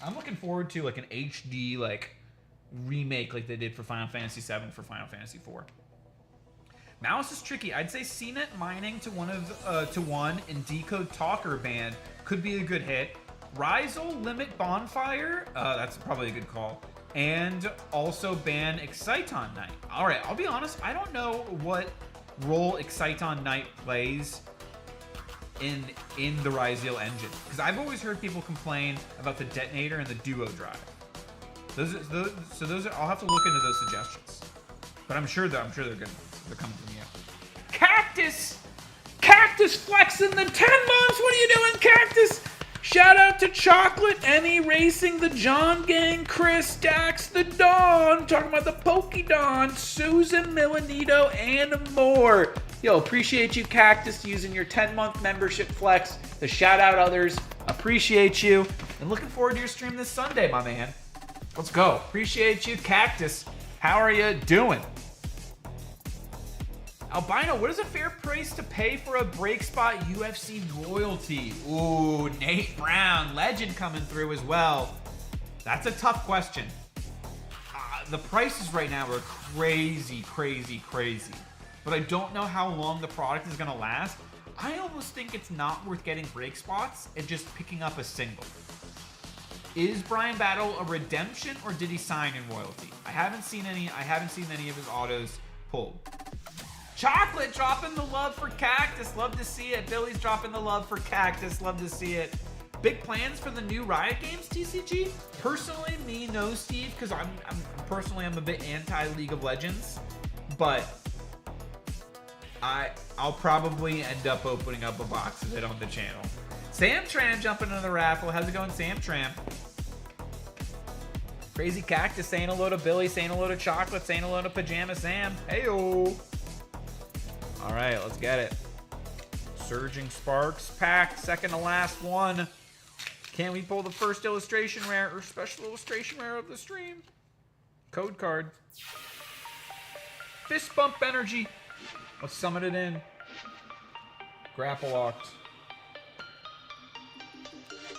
I'm looking forward to like an HD like remake like they did for Final Fantasy VII for Final Fantasy IV. Mouse is tricky. I'd say CNET mining to one and Decode Talker ban could be a good hit. Rizal Limit Bonfire, that's probably a good call. And also ban Exciton Knight. All right, I'll be honest, I don't know what role Exciton Knight plays in the Rizal engine, because I've always heard people complain about the detonator and the duo drive. Those are, I'll have to look into those suggestions. But I'm sure they're good. They're coming from you. Cactus! Cactus flexing the 10 months! What are you doing, Cactus? Shout out to Chocolate, Emmy Racing, the John Gang, Chris, Dax, the Dawn, talking about the Pokédon, Susan, Milanito, and more. Yo, appreciate you, Cactus, using your 10-month membership flex to shout out others. Appreciate you. And looking forward to your stream this Sunday, my man. Let's go. Appreciate you, Cactus. How are you doing? Albino, what is a fair price to pay for a break spot UFC royalty? Ooh, Nate Brown, legend coming through as well. That's a tough question. The prices right now are crazy. But I don't know how long the product is going to last. I almost think it's not worth getting break spots and just picking up a single. Is Brian Battle a redemption or did he sign in royalty? I haven't seen any of his autos pulled. Chocolate dropping the love for Cactus. Love to see it. Billy's dropping the love for Cactus. Love to see it. Big plans for the new Riot Games TCG? Personally, me, no, Steve, because I'm a bit anti-League of Legends. But I'll probably end up opening up a box of it on the channel. Sam Tram jumping into the raffle. How's it going, Sam Tram? Crazy Cactus saying hello to Billy, saying hello to Chocolate, saying hello to Pajama Sam. Heyo. All right, let's get it. Surging Sparks pack, second to last one. Can we pull the first illustration rare or special illustration rare of the stream? Code card. Fist Bump Energy. Let's summon it in. Grapple Locked.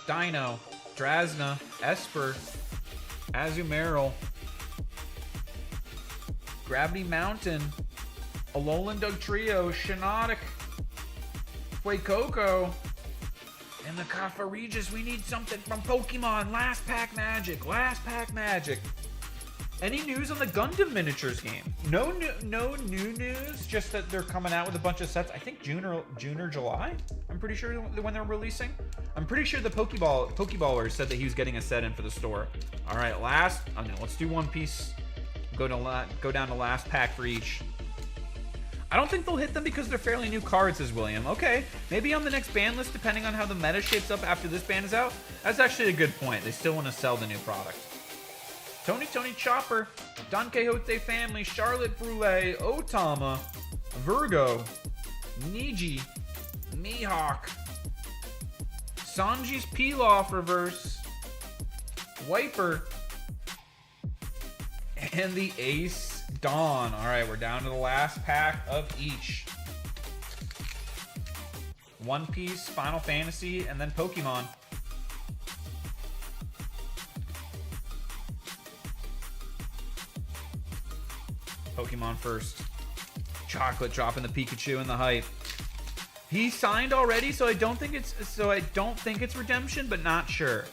Dino. Drasna. Esper. Azumarill. Gravity Mountain. Alolan Dugtrio, Shiinotic, Fuecoco, and the Kafa Regis. We need something from Pokemon. Last pack magic. Any news on the Gundam miniatures game? No new news, just that they're coming out with a bunch of sets. I think June or July. I'm pretty sure when they're releasing. I'm pretty sure the Pokeballer said that he was getting a set in for the store. All right, let's do One Piece. Go down to last pack for each. I don't think they'll hit them because they're fairly new cards, says William. Okay, maybe on the next ban list, depending on how the meta shapes up after this ban is out. That's actually a good point. They still want to sell the new product. Tony Chopper, Don Quixote Family, Charlotte Brule, Otama, Virgo, Niji, Mihawk, Sanji's Peel-Off Reverse, Wiper, and the Ace Dawn. All right, we're down to the last pack of each. One Piece, Final Fantasy, and then Pokemon. Pokemon first. Chocolate dropping the Pikachu in the hype. He signed already, so I don't think it's redemption, but not sure.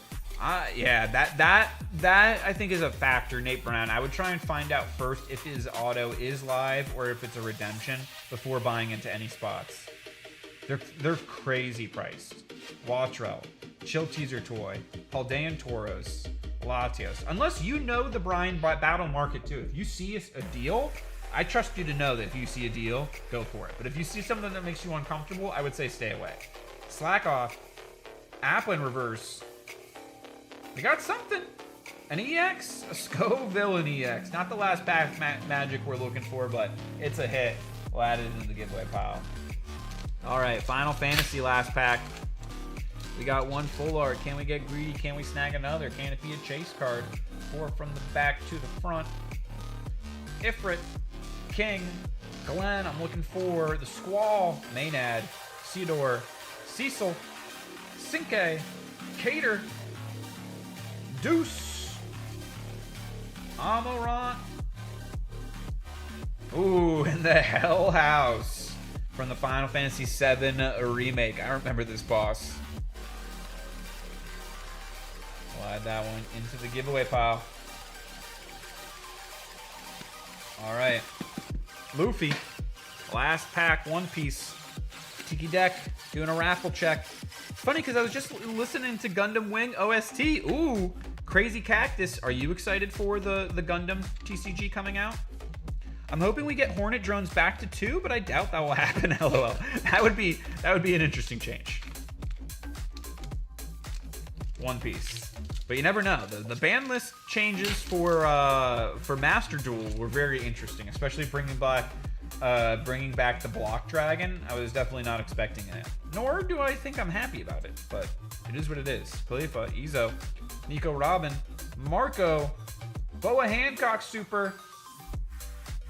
Yeah, that I think is a factor, Nate Brown. I would try and find out first if his auto is live or if it's a redemption before buying into any spots. They're crazy priced. Watrel, Chill Teaser Toy, Paldean Tauros, Latios. Unless you know the Brian Battle market too. If you see a deal, I trust you to know that if you see a deal, go for it. But if you see something that makes you uncomfortable, I would say stay away. Slack Off, Applin Reverse. We got something. An EX? A Scoville EX. Not the last pack magic we're looking for, but it's a hit. We'll add it into the giveaway pile. All right, Final Fantasy last pack. We got one full art. Can we get greedy? Can we snag another? Can it be a chase card? 4 from the back to the front. Ifrit, King, Glenn. I'm looking for the Squall, Maynard, Seador, Cecil, Sinke, Cater. Deuce. Amorant. Ooh, and the Hell House from the Final Fantasy VII Remake. I remember this boss. We'll add that one into the giveaway pile. All right. Luffy. Last pack, One Piece. Tiki Deck, doing a raffle check. Funny, because I was just listening to Gundam Wing OST. Ooh, Crazy Cactus. Are you excited for the Gundam TCG coming out? I'm hoping we get Hornet drones back to 2, but I doubt that will happen. LOL. That would be an interesting change. One Piece. But you never know. The ban list changes for Master Duel were very interesting, especially bringing back the Block Dragon. I was definitely not expecting it. Nor do I think I'm happy about it, but it is what it is. Khalifa, Izo, Nico Robin, Marco, Boa Hancock Super,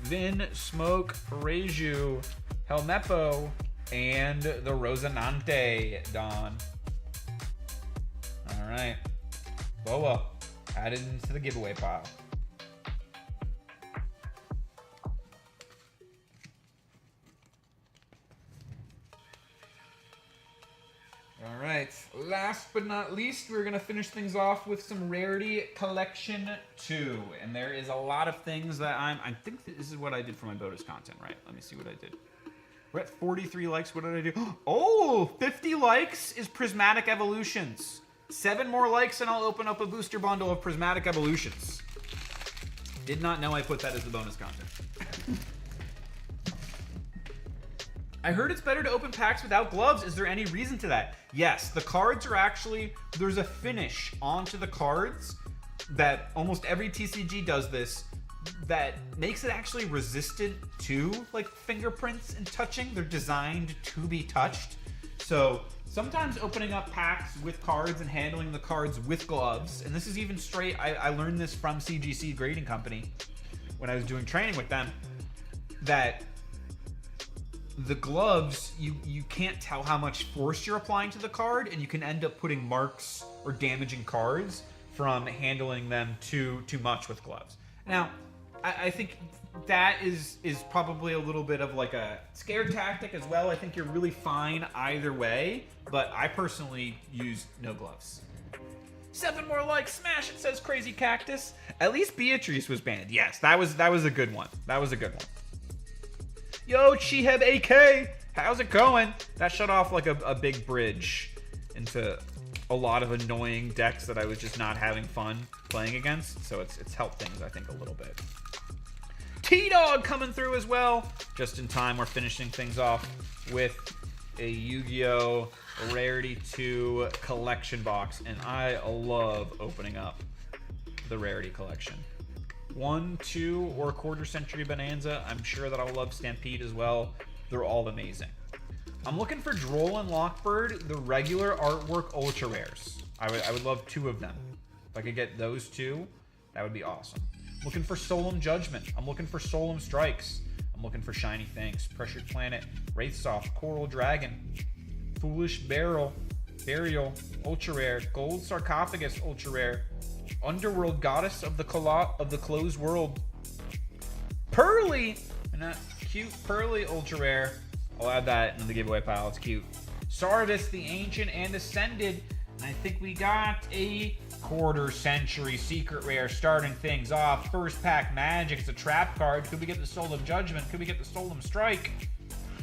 Vin, Smoke, Reiju, Helmeppo, and the Rosanante Don. All right. Boa, added into the giveaway pile. All right, last but not least, we're going to finish things off with some Rarity Collection 2. And there is a lot of things that I think this is what I did for my bonus content, right? Let me see what I did. We're at 43 likes. What did I do? Oh, 50 likes is Prismatic Evolutions. 7 more likes and I'll open up a booster bundle of Prismatic Evolutions. Did not know I put that as the bonus content. I heard it's better to open packs without gloves. Is there any reason to that? Yes, the cards are actually, there's a finish onto the cards that almost every TCG does this that makes it actually resistant to like fingerprints and touching. They're designed to be touched. So sometimes opening up packs with cards and handling the cards with gloves, and this is even straight, I learned this from CGC Grading Company when I was doing training with them, that the gloves, you can't tell how much force you're applying to the card, and you can end up putting marks or damaging cards from handling them too much with gloves. Now, I think that is probably a little bit of like a scare tactic as well. I think you're really fine either way, but I personally use no gloves. 7 more likes, smash it, says Crazy Cactus. At least Beatrice was banned. Yes, that was a good one. That was a good one. Yo, Chiheb AK, how's it going? That shut off like a big bridge into a lot of annoying decks that I was just not having fun playing against. So it's helped things, I think, a little bit. T-Dog coming through as well. Just in time, we're finishing things off with a Yu-Gi-Oh! Rarity 2 collection box. And I love opening up the Rarity collection. 1, 2, or quarter century Bonanza. I'm sure that I'll love Stampede as well. They're all amazing. I'm looking for Droll and Lockbird, the regular artwork ultra rares. I would love 2 of them. If I could get those 2, that would be awesome. I'm looking for Solemn Judgment. I'm looking for Solemn Strikes. I'm looking for Shiny Things, Pressured Planet, Wraithsoft, Coral Dragon, Foolish Burial, ultra rare, Gold Sarcophagus, ultra rare, Underworld Goddess of the Closed World, Pearly, and that cute Pearly ultra rare. I'll add that in the giveaway pile. It's cute. Sarvis the Ancient and Ascended, and I think we got a quarter century secret rare starting things off. First pack Magic. It's a trap card. Could we get the Solemn Judgment? Could we get the Solemn Strike?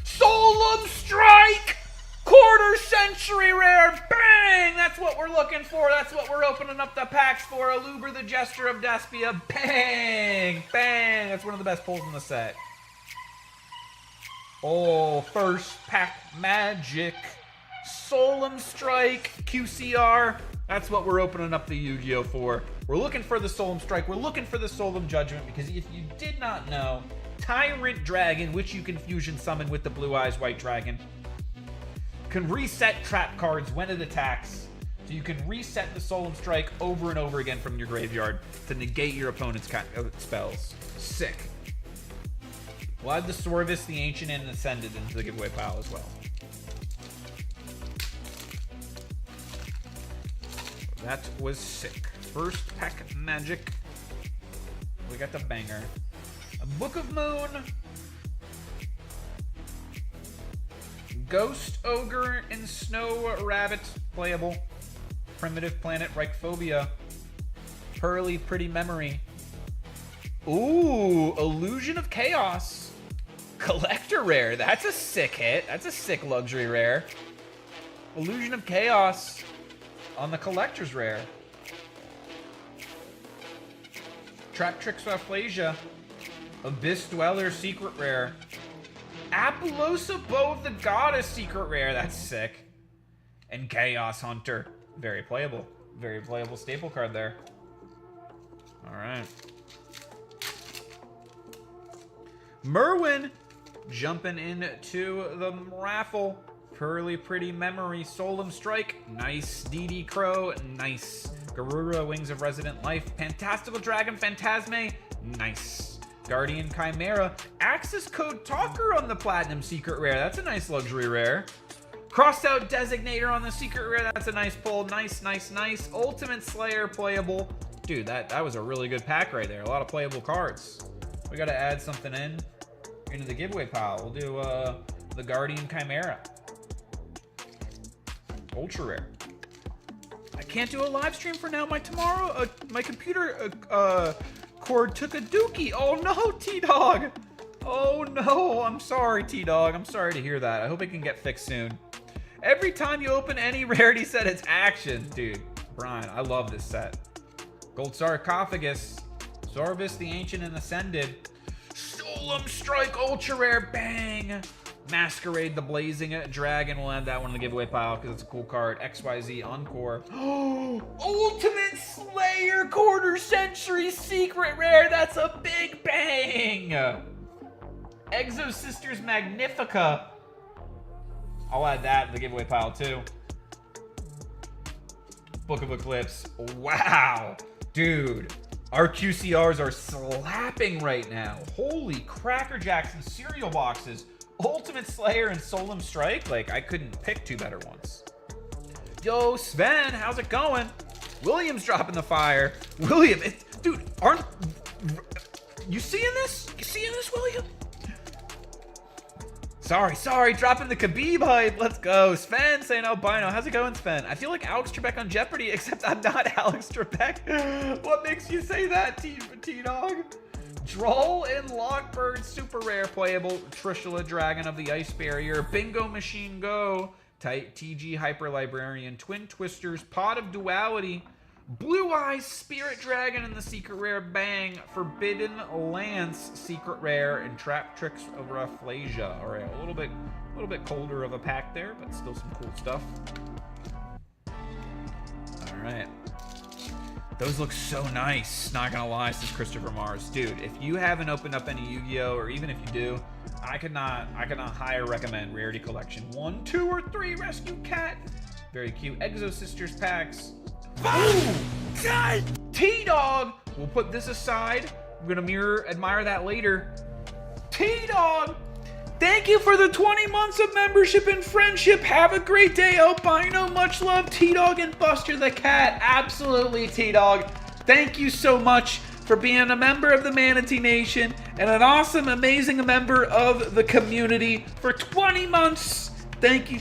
Solemn Strike! Quarter century rare, bang! That's what we're looking for. That's what we're opening up the packs for. Aluber the Jester of Despia, bang! Bang! That's one of the best pulls in the set. Oh, first pack Magic. Solemn Strike, QCR. That's what we're opening up the Yu-Gi-Oh! For. We're looking for the Solemn Strike. We're looking for the Solemn Judgment, because if you did not know, Tyrant Dragon, which you can fusion summon with the Blue Eyes White Dragon, can reset trap cards when it attacks. So you can reset the Solemn Strike over and over again from your graveyard to negate your opponent's spells. Sick. We'll add the Sorvis, the Ancient, and Ascended into the giveaway pile as well. That was sick. First pack magic. We got the banger. A Book of Moon. Ghost Ogre and Snow Rabbit. Playable. Primitive Planet Reichphobia. Pearly Pretty Memory. Ooh, Illusion of Chaos. Collector Rare. That's a sick hit. That's a sick luxury rare. Illusion of Chaos on the Collector's Rare. Trap Tricks Rafflesia. Abyss Dweller Secret Rare. Apollosa Bow of the Goddess Secret Rare. That's sick. And Chaos Hunter. Very playable. Very playable staple card there. Alright. Merwin jumping into the raffle. Pearly Pretty Memory, Solemn Strike, nice. DD Crow, nice. Garura, Wings of Resident Life, Fantastical Dragon, Phantasme, nice. Guardian Chimera, Access Code Talker on the Platinum Secret Rare, that's a nice luxury rare. Crossed Out Designator on the Secret Rare, that's a nice pull, nice, nice, nice. Ultimate Slayer playable. Dude, that was a really good pack right there, a lot of playable cards. We gotta add something into the giveaway pile. We'll do the Guardian Chimera. Ultra rare. I can't do a live stream for now. My computer cord took a dookie. Oh no, T-Dog. Oh no, I'm sorry, T-Dog. I'm sorry to hear that. I hope it can get fixed soon. Every time you open any rarity set, it's action. Dude, Brian, I love this set. Gold Sarcophagus. Zorvis the Ancient and Ascended. Solemn Strike Ultra Rare. Bang. Masquerade the Blazing Dragon. We'll add that one in the giveaway pile because it's a cool card. XYZ Encore. Ultimate Slayer Quarter Century Secret Rare. That's a big bang. Exo Sisters Magnifica. I'll add that in the giveaway pile too. Book of Eclipse. Wow. Dude. Our QCRs are slapping right now. Holy Cracker Jacks and cereal boxes. Ultimate Slayer and Solemn Strike. Like, I couldn't pick two better ones. Yo, Sven, how's it going? William's dropping the fire. William, dude, aren't you seeing this? You seeing this, William? Sorry, dropping the Khabib hype. Let's go. Sven saying albino. How's it going, Sven? I feel like Alex Trebek on Jeopardy, except I'm not Alex Trebek. What makes you say that, T-Dog? Droll and Lockbird, super rare playable. Trishula, Dragon of the Ice Barrier. Bingo Machine Go. TG Hyper Librarian. Twin Twisters. Pot of Duality. Blue Eyes Spirit Dragon and the Secret Rare. Bang. Forbidden Lance Secret Rare. And Trap Tricks of Rafflesia. Alright, a little bit colder of a pack there, but still some cool stuff. Alright. Those look so nice. Not gonna lie, says Christopher Mars. Dude, if you haven't opened up any Yu-Gi-Oh, or even if you do, I could not higher recommend Rarity Collection 1, 2, or 3 Rescue Cat. Very cute. Exo Sisters packs. Ooh! God! T-Dog! We'll put this aside. I'm gonna admire that later. T-Dog! Thank you for the 20 months of membership and friendship. Have a great day, Albino. Much love, T-Dog and Buster the Cat. Absolutely, T-Dog. Thank you so much for being a member of the Manatee Nation and an awesome, amazing member of the community for 20 months. Thank you,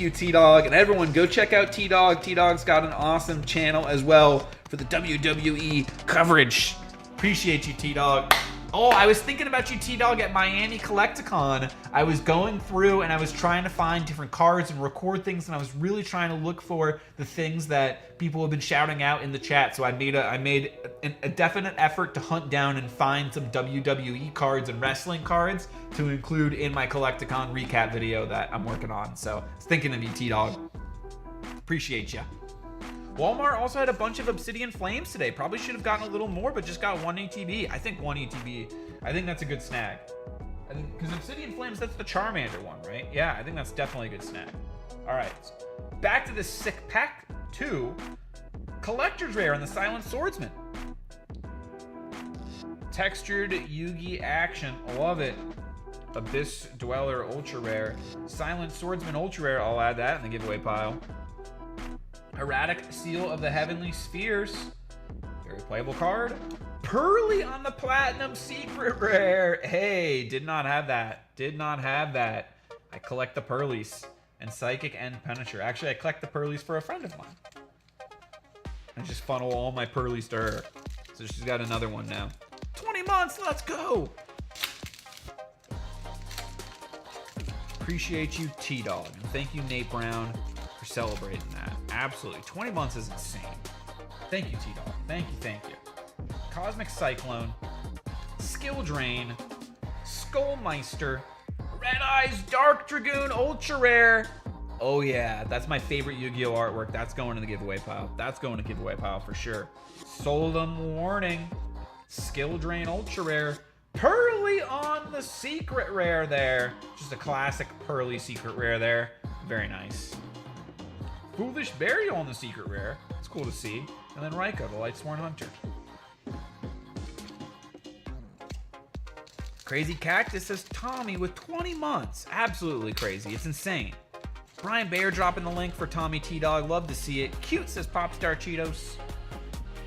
T-Dog. And everyone, go check out T-Dog. T-Dog's got an awesome channel as well for the WWE coverage. Appreciate you, T-Dog. Oh, I was thinking about you, T-Dog, at Miami Collecticon. I was going through and I was trying to find different cards and record things, and I was really trying to look for the things that people have been shouting out in the chat. So I made a definite effort to hunt down and find some WWE cards and wrestling cards to include in my Collecticon recap video that I'm working on. So I was thinking of you, T-Dog. Appreciate ya. Walmart also had a bunch of Obsidian Flames today. Probably should have gotten a little more, but just got 1 ETB. I think 1 ETB. I think that's a good snag. Because Obsidian Flames, that's the Charmander one, right? Yeah, I think that's definitely a good snag. All right. Back to the sick pack 2. Collector's Rare on the Silent Swordsman. Textured Yugi Action. Love it. Abyss Dweller Ultra Rare. Silent Swordsman Ultra Rare. I'll add that in the giveaway pile. Erratic Seal of the Heavenly Spheres. Very playable card. Pearly on the Platinum Secret Rare. Hey, did not have that. Did not have that. I collect the Pearlies. And Psychic and Punisher. Actually, I collect the Pearlies for a friend of mine. I just funnel all my Pearlies to her. So she's got another one now. 20 months, let's go! Appreciate you, T-Dog. And thank you, Nate Brown, for celebrating that. Absolutely. 20 months is insane. Thank you, T-Dog. Thank you, thank you. Cosmic Cyclone, Skill Drain, Skullmeister, Red Eyes Dark Dragoon Ultra Rare. Oh yeah, that's my favorite Yu-Gi-Oh artwork. That's going in the giveaway pile. That's going to giveaway pile for sure. Solemn Warning, Skill Drain Ultra Rare, Pearly on the Secret Rare there. Just a classic Pearly Secret Rare there. Very nice. Foolish Burial on the Secret Rare. It's cool to see. And then Raiko, the Lightsworn Hunter. Crazy Cactus says Tommy with 20 months. Absolutely crazy. It's insane. Brian Bayer dropping the link for Tommy T-Dog. Love to see it. Cute says Popstar Cheetos.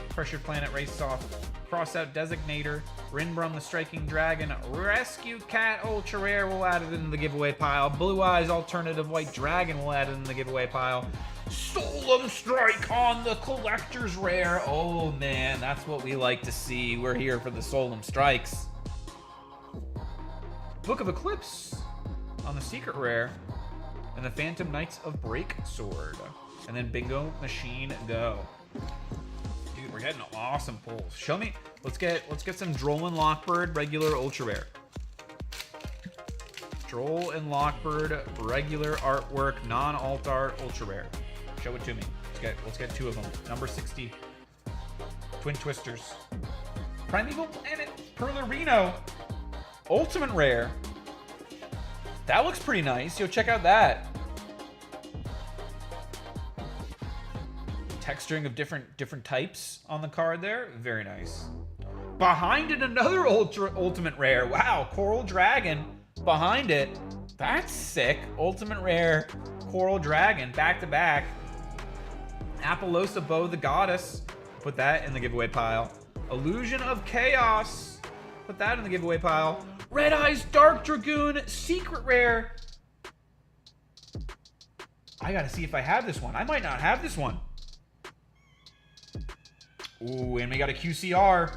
Pressure Planet Race Off. Crossout Designator. Rinbrum the Striking Dragon. Rescue Cat Ultra Rare. We'll add it in the giveaway pile. Blue Eyes Alternative White Dragon. We'll add it in the giveaway pile. Solemn Strike on the Collector's Rare. Oh man, that's what we like to see. We're here for the Solemn Strikes. Book of Eclipse on the Secret Rare. And the Phantom Knights of Break Sword. And then Bingo Machine Go. Dude, we're getting awesome pulls. Show me. Let's get some Droll and Lockbird regular ultra rare. Droll and Lockbird regular artwork, non-alt art ultra rare. Show it to me. Let's get two of them. Number 60. Twin Twisters. Primeval Planet Perlerino. Ultimate Rare. That looks pretty nice. Yo, check out that. Texturing of different types on the card there. Very nice. Behind it, another ultimate rare. Wow, Coral Dragon behind it. That's sick. Ultimate rare Coral Dragon back to back. Apollosa Bow the Goddess. Put that in the giveaway pile. Illusion of Chaos. Put that in the giveaway pile. Red Eyes Dark Dragoon Secret Rare. I gotta see if I have this one. I might not have this one. Ooh, and we got a QCR.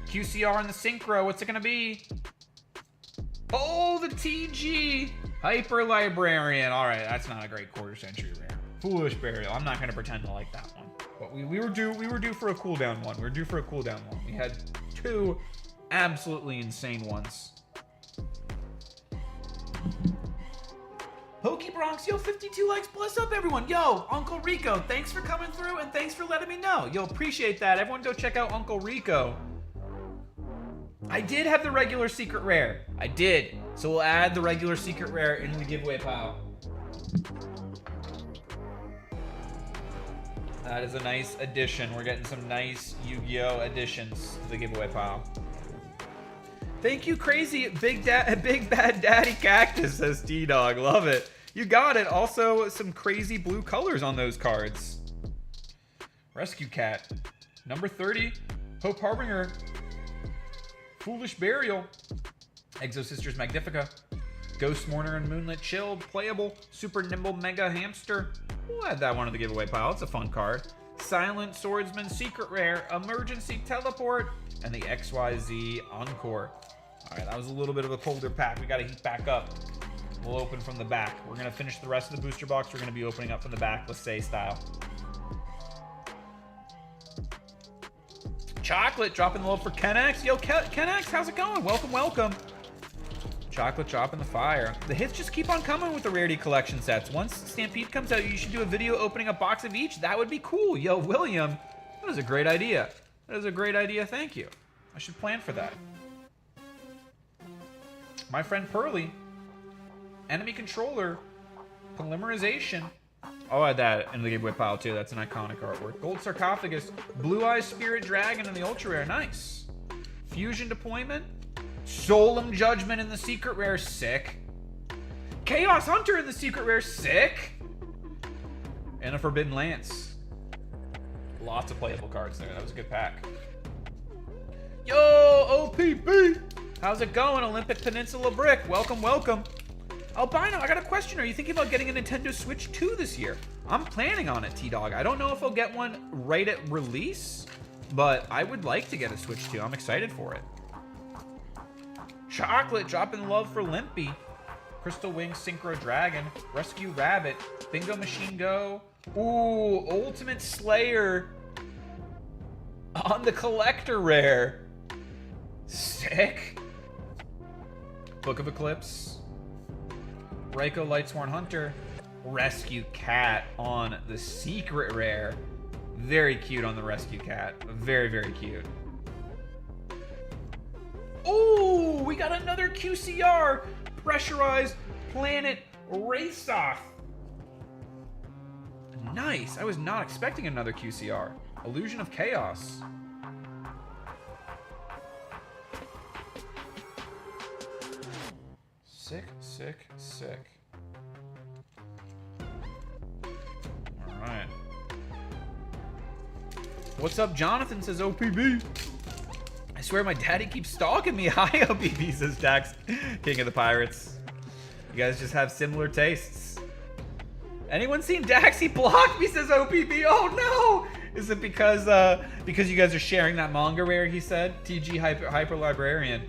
QCR in the Synchro. What's it gonna be? Oh, the TG Hyper Librarian. All right, that's not a great quarter century rare. Foolish Burial. I'm not gonna pretend to like that one. But we were due for a cooldown one. We were due for a cooldown one. We had two absolutely insane ones. Pokey Bronx, yo, 52 likes, bless up everyone. Yo, Uncle Rico, thanks for coming through and thanks for letting me know. Yo, appreciate that. Everyone go check out Uncle Rico. I did have the regular secret rare. I did. So we'll add the regular secret rare into the giveaway pile. That is a nice addition. We're getting some nice Yu-Gi-Oh! Additions to the giveaway pile. Thank you, crazy big bad daddy cactus, says T-Dog. Love it. You got it. Also, some crazy blue colors on those cards. Rescue Cat. Number 30. Hope Harbinger. Foolish Burial. Exo Sisters Magnifica. Ghost Mourner and Moonlit Chilled. Playable. Super Nimble Mega Hamster. We'll add that one to the giveaway pile. It's a fun card. Silent Swordsman Secret Rare. Emergency Teleport. And the XYZ Encore. Alright, that was a little bit of a colder pack. We gotta heat back up. We'll open from the back. We're gonna finish the rest of the booster box. We're gonna be opening up from the back, let's say style. Chocolate dropping the love for Kenex. Yo, Kenex, how's it going? Welcome, welcome. Chocolate dropping the fire. The hits just keep on coming with the Rarity collection sets. Once Stampede comes out, you should do a video opening a box of each. That would be cool. Yo, William, that is a great idea. That is a great idea, thank you. I should plan for that. My friend Pearly. Enemy Controller. Polymerization. I'll add that in the giveaway pile too. That's an iconic artwork. Gold Sarcophagus. Blue Eyes Spirit Dragon in the Ultra Rare. Nice. Fusion Deployment. Solemn Judgment in the Secret Rare. Sick. Chaos Hunter in the Secret Rare. Sick. And a Forbidden Lance. Lots of playable cards there. That was a good pack. Yo, OPB! How's it going, Olympic Peninsula Brick? Welcome, welcome. Albino, I got a question. Are you thinking about getting a Nintendo Switch 2 this year? I'm planning on it, T-Dog. I don't know if I'll get one right at release, but I would like to get a Switch 2. I'm excited for it. Chocolate, dropping love for Limpy. Crystal Wing, Synchro Dragon. Rescue Rabbit. Bingo Machine Go. Ooh, Ultimate Slayer on the collector rare. Sick. Book of Eclipse. Raikou Lightsworn Hunter. Rescue Cat on the secret rare. Very cute on the Rescue Cat. Very, very cute. Ooh, we got another QCR. Pressurized Planet Race-Off. Nice. I was not expecting another QCR. Illusion of Chaos. Sick, sick, sick. Alright. What's up, Jonathan, says OPB. I swear my daddy keeps stalking me. Hi, OPB, says Dax, King of the Pirates. You guys just have similar tastes. Anyone seen Dax? He blocked me, says OPB. Oh no! Is it because you guys are sharing that manga rare, he said? TG Hyper Librarian.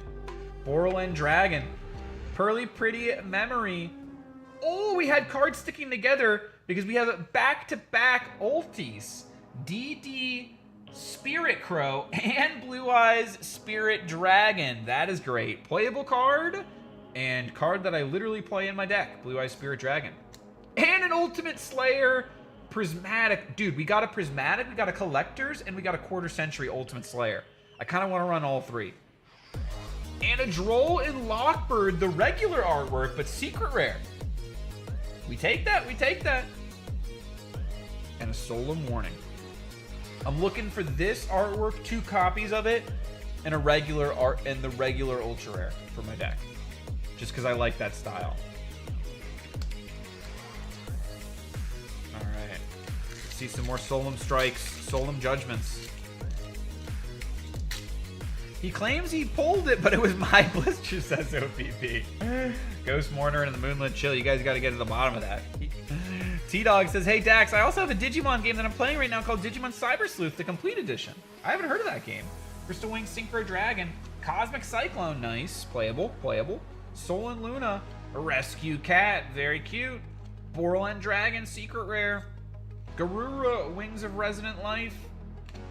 Borderland Dragon. Pearly Pretty Memory. Oh, we had cards sticking together because we have back-to-back ultis. DD Spirit Crow and Blue Eyes Spirit Dragon. That is great. Playable card and card that I literally play in my deck. Blue Eyes Spirit Dragon. And an Ultimate Slayer Prismatic. Dude, we got a Prismatic, we got a Collector's, and we got a Quarter Century Ultimate Slayer. I kind of want to run all three. And a Droll and Lockbird, the regular artwork, but secret rare. We take that, we take that. And a Solemn Warning. I'm looking for this artwork, 2 copies of it, and a regular art and the regular ultra rare for my deck. Just because I like that style. Alright. See some more Solemn Strikes, Solemn Judgments. He claims he pulled it, but it was my blister, says OPP. Ghost Mourner and the Moonlit Chill. You guys got to get to the bottom of that. T-Dog says, hey, Dax, I also have a Digimon game that I'm playing right now called Digimon Cyber Sleuth, the Complete Edition. I haven't heard of that game. Crystal Wing Synchro Dragon. Cosmic Cyclone. Nice. Playable. Playable. Soul and Luna. A Rescue Cat. Very cute. Borderland Dragon. Secret Rare. Garura. Wings of Resonant Life.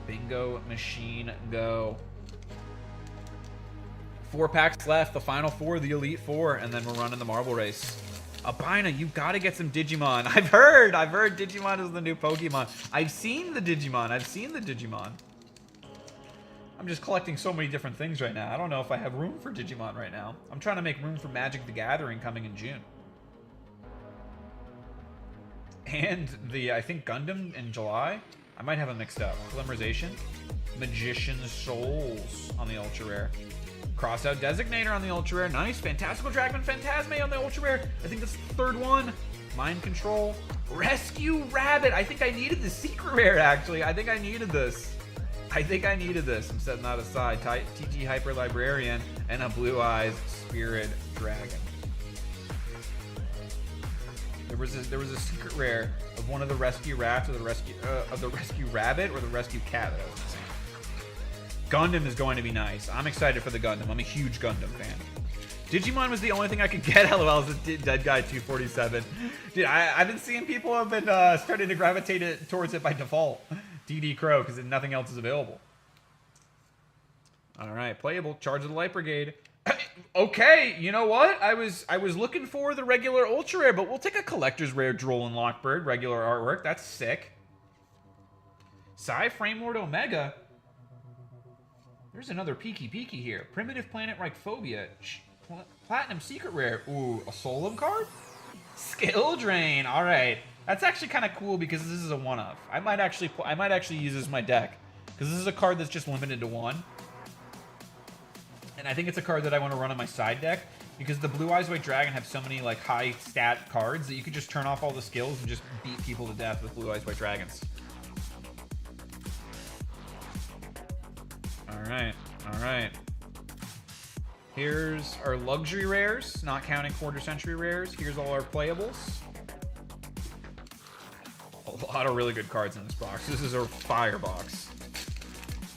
Bingo Machine Go. 4 packs left, the final 4, the Elite 4, and then we're running the marble race. Albino, you gotta get some Digimon. I've heard Digimon is the new Pokemon. I've seen the Digimon. I'm just collecting so many different things right now. I don't know if I have room for Digimon right now. I'm trying to make room for Magic the Gathering coming in June. And the, I think, Gundam in July. I might have them mixed up. Polymerization. Magician's Souls on the Ultra Rare. Crossout Designator on the Ultra Rare. Nice. Fantastical Dragman Phantasme on the Ultra Rare. I think that's the 3rd one. Mind Control. Rescue Rabbit. I think I needed the secret rare, actually. I think I needed this. I'm setting that aside. TG Hyper Librarian and a Blue Eyes Spirit Dragon. There was a secret rare of one of the Rescue Rats or the Rescue Rabbit or the Rescue Cat that I was missing. Gundam is going to be nice. I'm excited for the Gundam. I'm a huge Gundam fan. Digimon was the only thing I could get. LOL, is a Dead Guy 247. Dude, I've been seeing people have been starting to gravitate towards it by default. DD Crow, because nothing else is available. All right, playable. Charge of the Light Brigade. Okay, you know what? I was looking for the regular Ultra Rare, but we'll take a Collector's Rare Droll and Lockbird. Regular artwork. That's sick. Psy Frame Lord Omega. There's another Peaky here. Primitive Planet Reichphobia. Platinum Secret Rare. Ooh, a Solemn card? Skill Drain. All right. That's actually kind of cool because this is a one-of. I might actually use this in my deck because this is a card that's just limited to 1. And I think it's a card that I want to run on my side deck because the Blue Eyes White Dragon have so many like high stat cards that you could just turn off all the skills and just beat people to death with Blue Eyes White Dragons. right. All right. Here's our luxury rares, not counting quarter century rares. Here's all our playables. A lot of really good cards in this box. This is a fire box.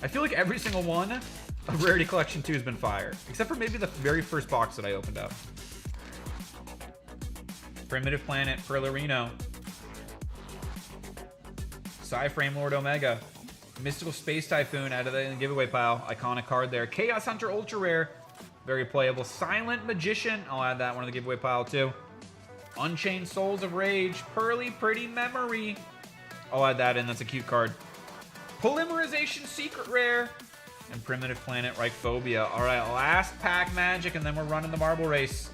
I feel like every single one of Rarity Collection 2 has been fire, except for maybe the very first box that I opened up. Primitive Planet, Perlerino. Psy-Frame Lord Omega. Mystical Space Typhoon out of the giveaway pile. Iconic card there. Chaos Hunter Ultra Rare. Very playable. Silent Magician. I'll add that one to the giveaway pile too. Unchained Souls of Rage. Pearly Pretty Memory. I'll add that in. That's a cute card. Polymerization Secret Rare. And Primitive Planet Reichphobia. All right, last pack magic, and then we're running the marble race.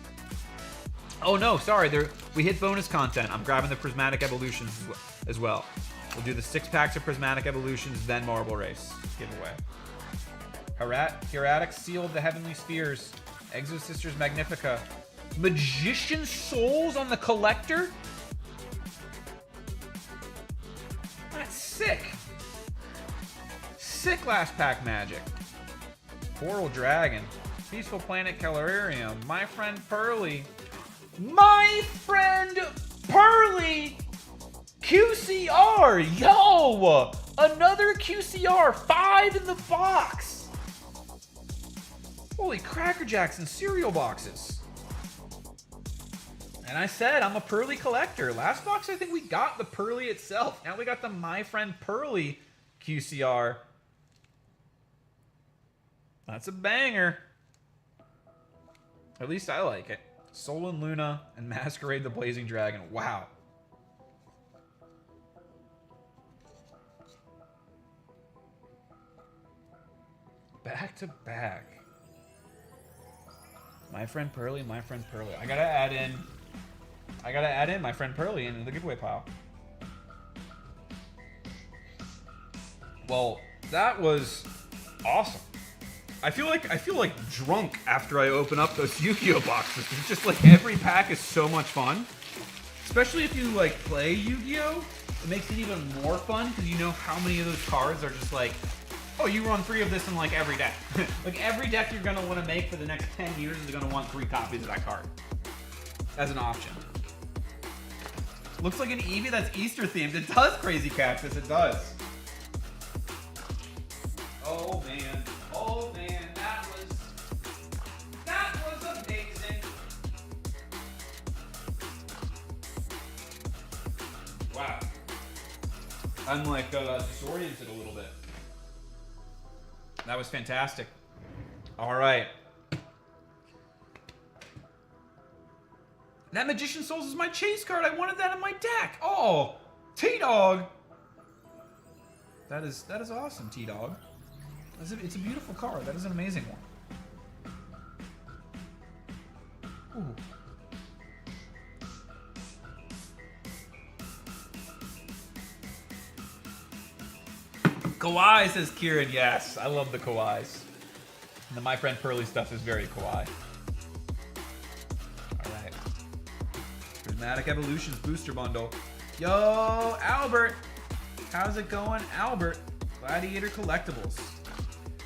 Oh no, sorry. We hit bonus content. I'm grabbing the Prismatic Evolutions as well. We'll do the 6 packs of Prismatic Evolutions, then marble race giveaway. Hieratic Seal of the Heavenly Spheres. Exosisters Magnifica. Magician Souls on the Collector? That's sick. Sick last pack magic. Coral Dragon. Peaceful Planet Calorarium. My Friend Pearly. My Friend Pearly! QCR! Yo! Another QCR! 5 in the box! Holy Cracker Jacks and cereal boxes. And I said I'm a Pearly collector. Last box I think we got the Pearly itself. Now we got the My Friend Pearly QCR. That's a banger. At least I like it. Sol and Luna and Masquerade the Blazing Dragon. Wow. Back to back. My Friend Pearly, My Friend Pearly. I gotta add in My Friend Pearly into the giveaway pile. Well, that was awesome. I feel like drunk after I open up those Yu-Gi-Oh boxes. It's just like every pack is so much fun. Especially if you like play Yu-Gi-Oh! It makes it even more fun because you know how many of those cards are just like, oh, you run 3 of this in like every deck. Like every deck you're gonna want to make for the next 10 years is gonna want 3 copies of that card as an option. Looks like an Eevee that's Easter themed. It does, Crazy Cactus, it does. Oh man, oh man, that was amazing. Wow. I'm like disoriented a little bit. That was fantastic. All right. That Magician Souls is my chase card. I wanted that in my deck. Oh, T-Dog. That is awesome, T-Dog. It's a beautiful card. That is an amazing one. Ooh. Kawaii, says Kieran. Yes, I love the Kawais. And the My Friend Pearly stuff is very Kawaii. All right. Prismatic Evolutions Booster Bundle. Yo, Albert. How's it going, Albert? Gladiator Collectibles.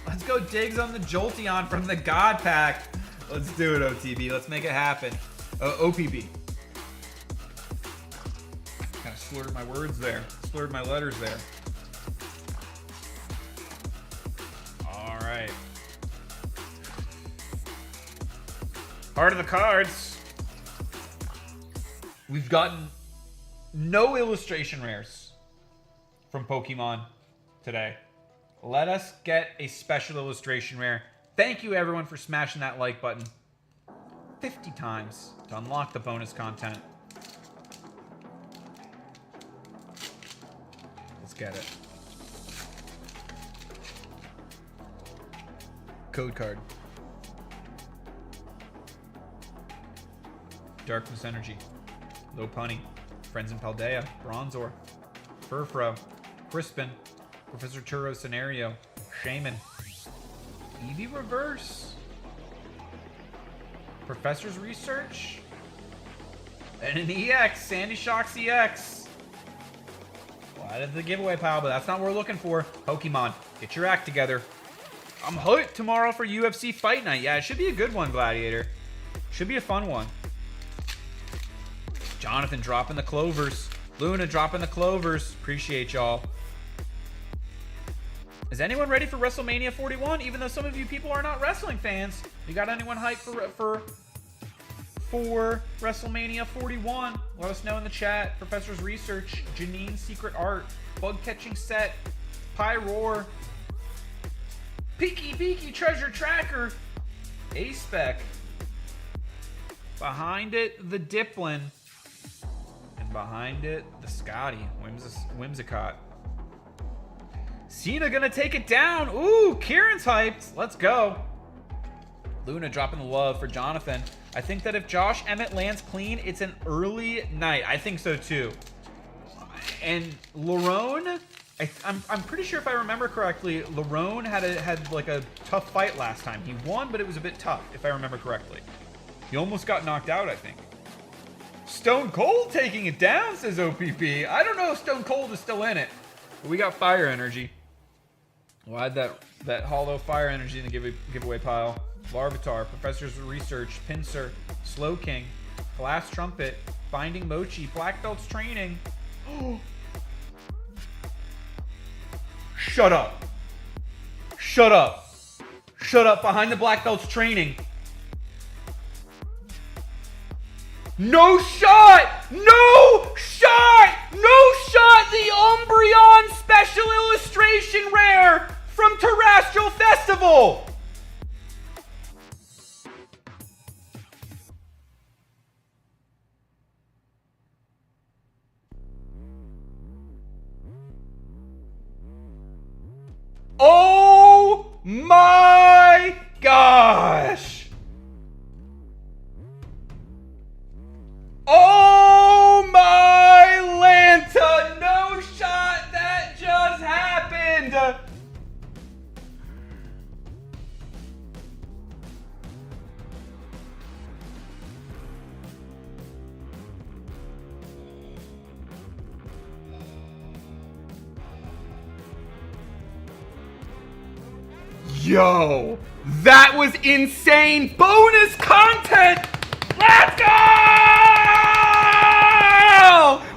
Let's go digs on the Jolteon from the God Pack. Let's do it, OTB. Let's make it happen. OPB. Kind of slurred my words there. Slurred my letters there. Alright. Heart of the cards. We've gotten no illustration rares from Pokemon today. Let us get a special illustration rare. Thank you everyone for smashing that like button 50 times to unlock the bonus content. Let's get it. Code card. Darkness Energy. Lopunny. Friends in Paldea. Bronzor. Furfro. Crispin. Professor Churro Scenario. Shaman. Eevee Reverse. Professor's Research. And an EX. Sandy Shocks EX. Well, that is the giveaway pile, but that's not what we're looking for. Pokemon, get your act together. I'm hyped tomorrow for UFC Fight Night. Yeah, it should be a good one, Gladiator. Should be a fun one. Jonathan dropping the clovers. Luna dropping the clovers. Appreciate y'all. Is anyone ready for WrestleMania 41? Even though some of you people are not wrestling fans, you got anyone hyped for WrestleMania 41? Let us know in the chat. Professor's Research, Janine's Secret Art, Bug Catching Set, Pyroar, Peaky Treasure Tracker, A-Spec. Behind it, the Diplin. And behind it, the Scotty, Whimsicott. Cena gonna take it down. Ooh, Kieran's hyped. Let's go. Luna dropping the love for Jonathan. I think that if Josh Emmett lands clean, it's an early night. I think so too. And Lerone, I'm pretty sure if I remember correctly, Lerone had like a tough fight last time. He won, but it was a bit tough, if I remember correctly. He almost got knocked out, I think. Stone Cold taking it down, says OPP. I don't know if Stone Cold is still in it, but we got fire energy. We'll add that hollow fire energy in the giveaway pile. Larvitar, Professor's Research, Pincer, Slow King, Glass Trumpet, Finding Mochi, Black Belt's Training. Shut up. Shut up. Shut up behind the Black Belt's Training. No shot! No shot! No shot! The UMBREON Special Illustration Rare from Terrestrial Festival! Oh my gosh! Oh my Lanta! No shot! That just happened! Yo, that was insane bonus content. Let's go!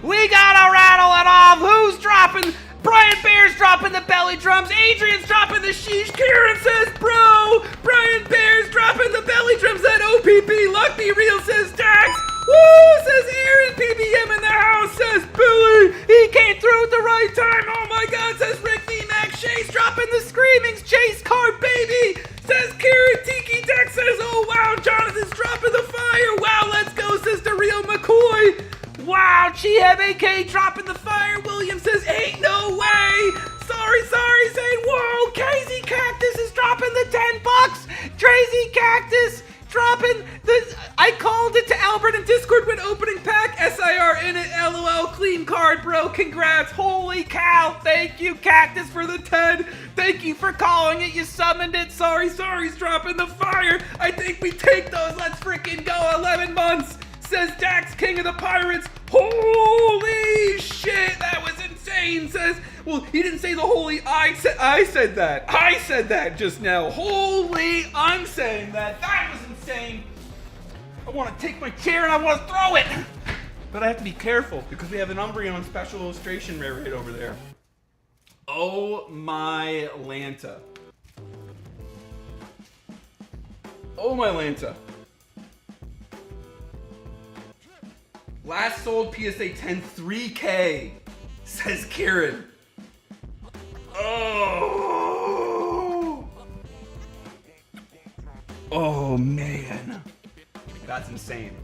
We gotta rattle it off. Who's dropping? Brian Bear's dropping the belly drums. Adrian's dropping the sheesh. Kieran says, bro. Brian Bear's dropping the belly drums. That OPP. Luck Be Real says Dax. Woo, says Aaron. PBM in the house says Billy. He came through at the right time. Oh my God, says Rick V. Max. Chase dropping the screamings. Chase card, baby. Says Kieran. Tiki Dex says, oh wow, Jonathan's dropping the fire. Wow, let's go, Sister Real McCoy. Wow, Chiheb AK dropping the fire. William says, ain't no way. Sorry, saying, whoa, Crazy Cactus is dropping the $10. Crazy Cactus dropping the, I called it to Albert in Discord when opening pack. SIR in it, LOL, clean card, bro. Congrats, holy cow. Thank you, Cactus, for the 10. Thank you for calling it. You summoned it. Sorry's dropping the fire. I think we take those. Let's freaking go. 11 months. Says Dax, King of the Pirates. Holy shit, that was insane. Says, well, he didn't say the holy. I said that. I said that just now. Holy, I'm saying that. That was insane. I want to take my chair and I want to throw it. But I have to be careful because we have an UMBREON Special Illustration Rare right over there. Oh my Lanta. Oh my Lanta. Last sold PSA 10 3K, says Kieran. Oh. Oh man. That's insane.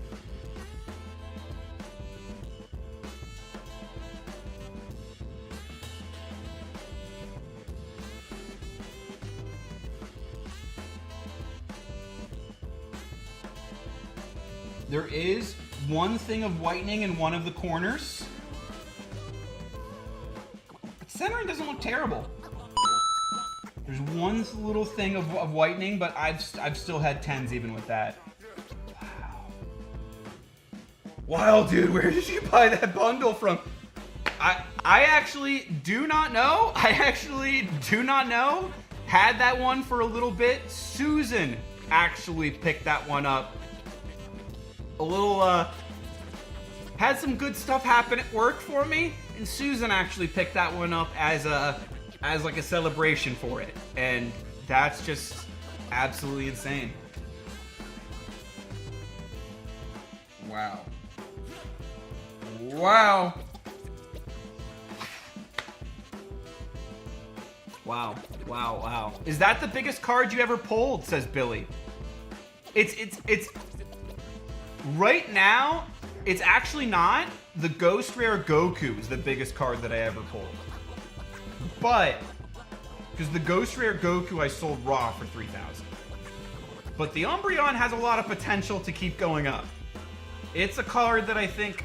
There is one thing of whitening in one of the corners. But centering doesn't look terrible. There's one little thing of whitening, but I've still had 10s even with that. Wow. Wow, dude, where did you buy that bundle from? I actually do not know. I actually do not know Had that one for a little bit. Susan actually picked that one up. A little, had some good stuff happen at work for me, and Susan actually picked that one up as like a celebration for it. And that's just absolutely insane. Wow. Wow. Wow, wow, wow. Is that the biggest card you ever pulled, says Billy. It's right now, it's actually not. The Ghost Rare Goku is the biggest card that I ever pulled. But, because the Ghost Rare Goku I sold raw for 3,000. But the UMBREON has a lot of potential to keep going up. It's a card that I think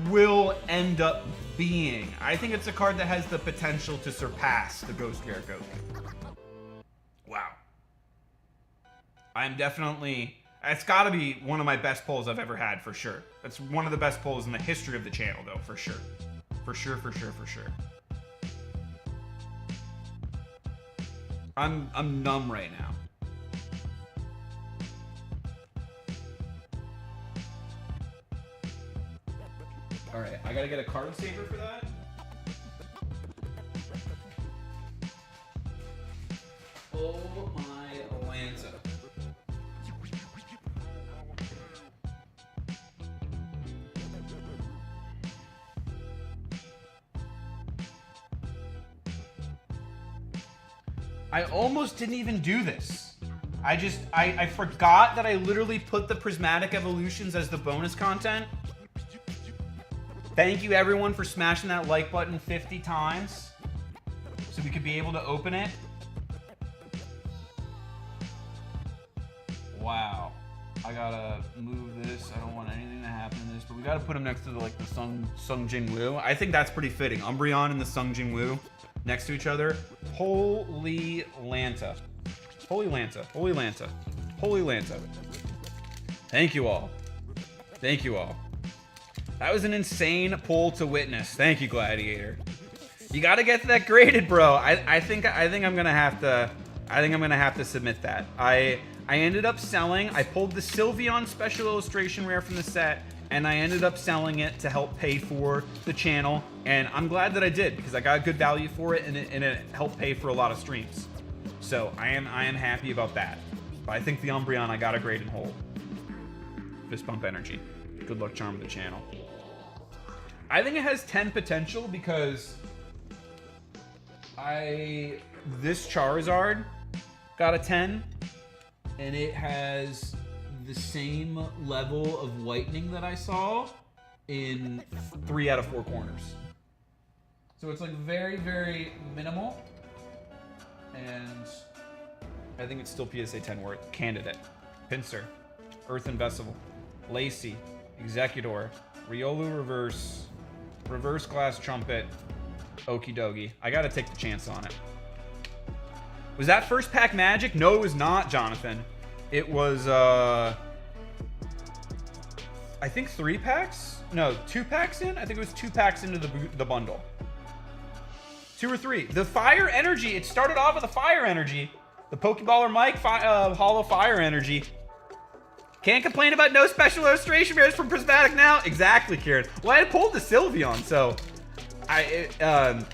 will end up being. I think it's a card that has the potential to surpass the Ghost Rare Goku. Wow. I'm definitely... It's got to be one of my best pulls I've ever had, for sure. It's one of the best pulls in the history of the channel, though, for sure. For sure, for sure, for sure. I'm numb right now. All right, I gotta get a card saver for that. Oh my Lanza. I almost didn't even do this. I forgot that I literally put the Prismatic Evolutions as the bonus content. Thank you everyone for smashing that like button 50 times so we could be able to open it. Wow. I gotta move this. I don't want anything to happen to this, but we gotta put them next to the Sung Jin Woo. I think that's pretty fitting. UMBREON and the Sung Jin Woo next to each other. Holy Lanta. Holy Lanta. Holy Lanta. Holy Lanta. Thank you all. Thank you all. That was an insane pull to witness. Thank you, Gladiator. You gotta get that graded, bro. I think I'm gonna have to submit that. I ended up selling. I pulled the Sylveon Special Illustration Rare from the set, and I ended up selling it to help pay for the channel. And I'm glad that I did, because I got good value for it, and it helped pay for a lot of streams. So I am happy about that. But I think the UMBREON I got a grade and hold. Fist bump energy. Good luck charm of the channel. I think it has 10 potential because this Charizard got a 10, and it has the same level of whitening that I saw in 3 out of 4 corners. So it's like very, very minimal, and I think it's still PSA 10 worth. Candidate, Pinsir, Earthen Vessel, Lacey, Executor, Riolu Reverse, Reverse Glass Trumpet, Okie dokie. I gotta take the chance on it. Was that first pack magic? No, it was not, Jonathan. It was, I think 3 packs? No, 2 packs in? I think it was 2 packs into the bundle. 2 or 3. The Fire Energy, it started off with a Fire Energy. The Pokeballer Mike Hollow Fire Energy. Can't complain about no special illustration rares from Prismatic now. Exactly, Kieran. Well, I had pulled the Sylveon, so I'm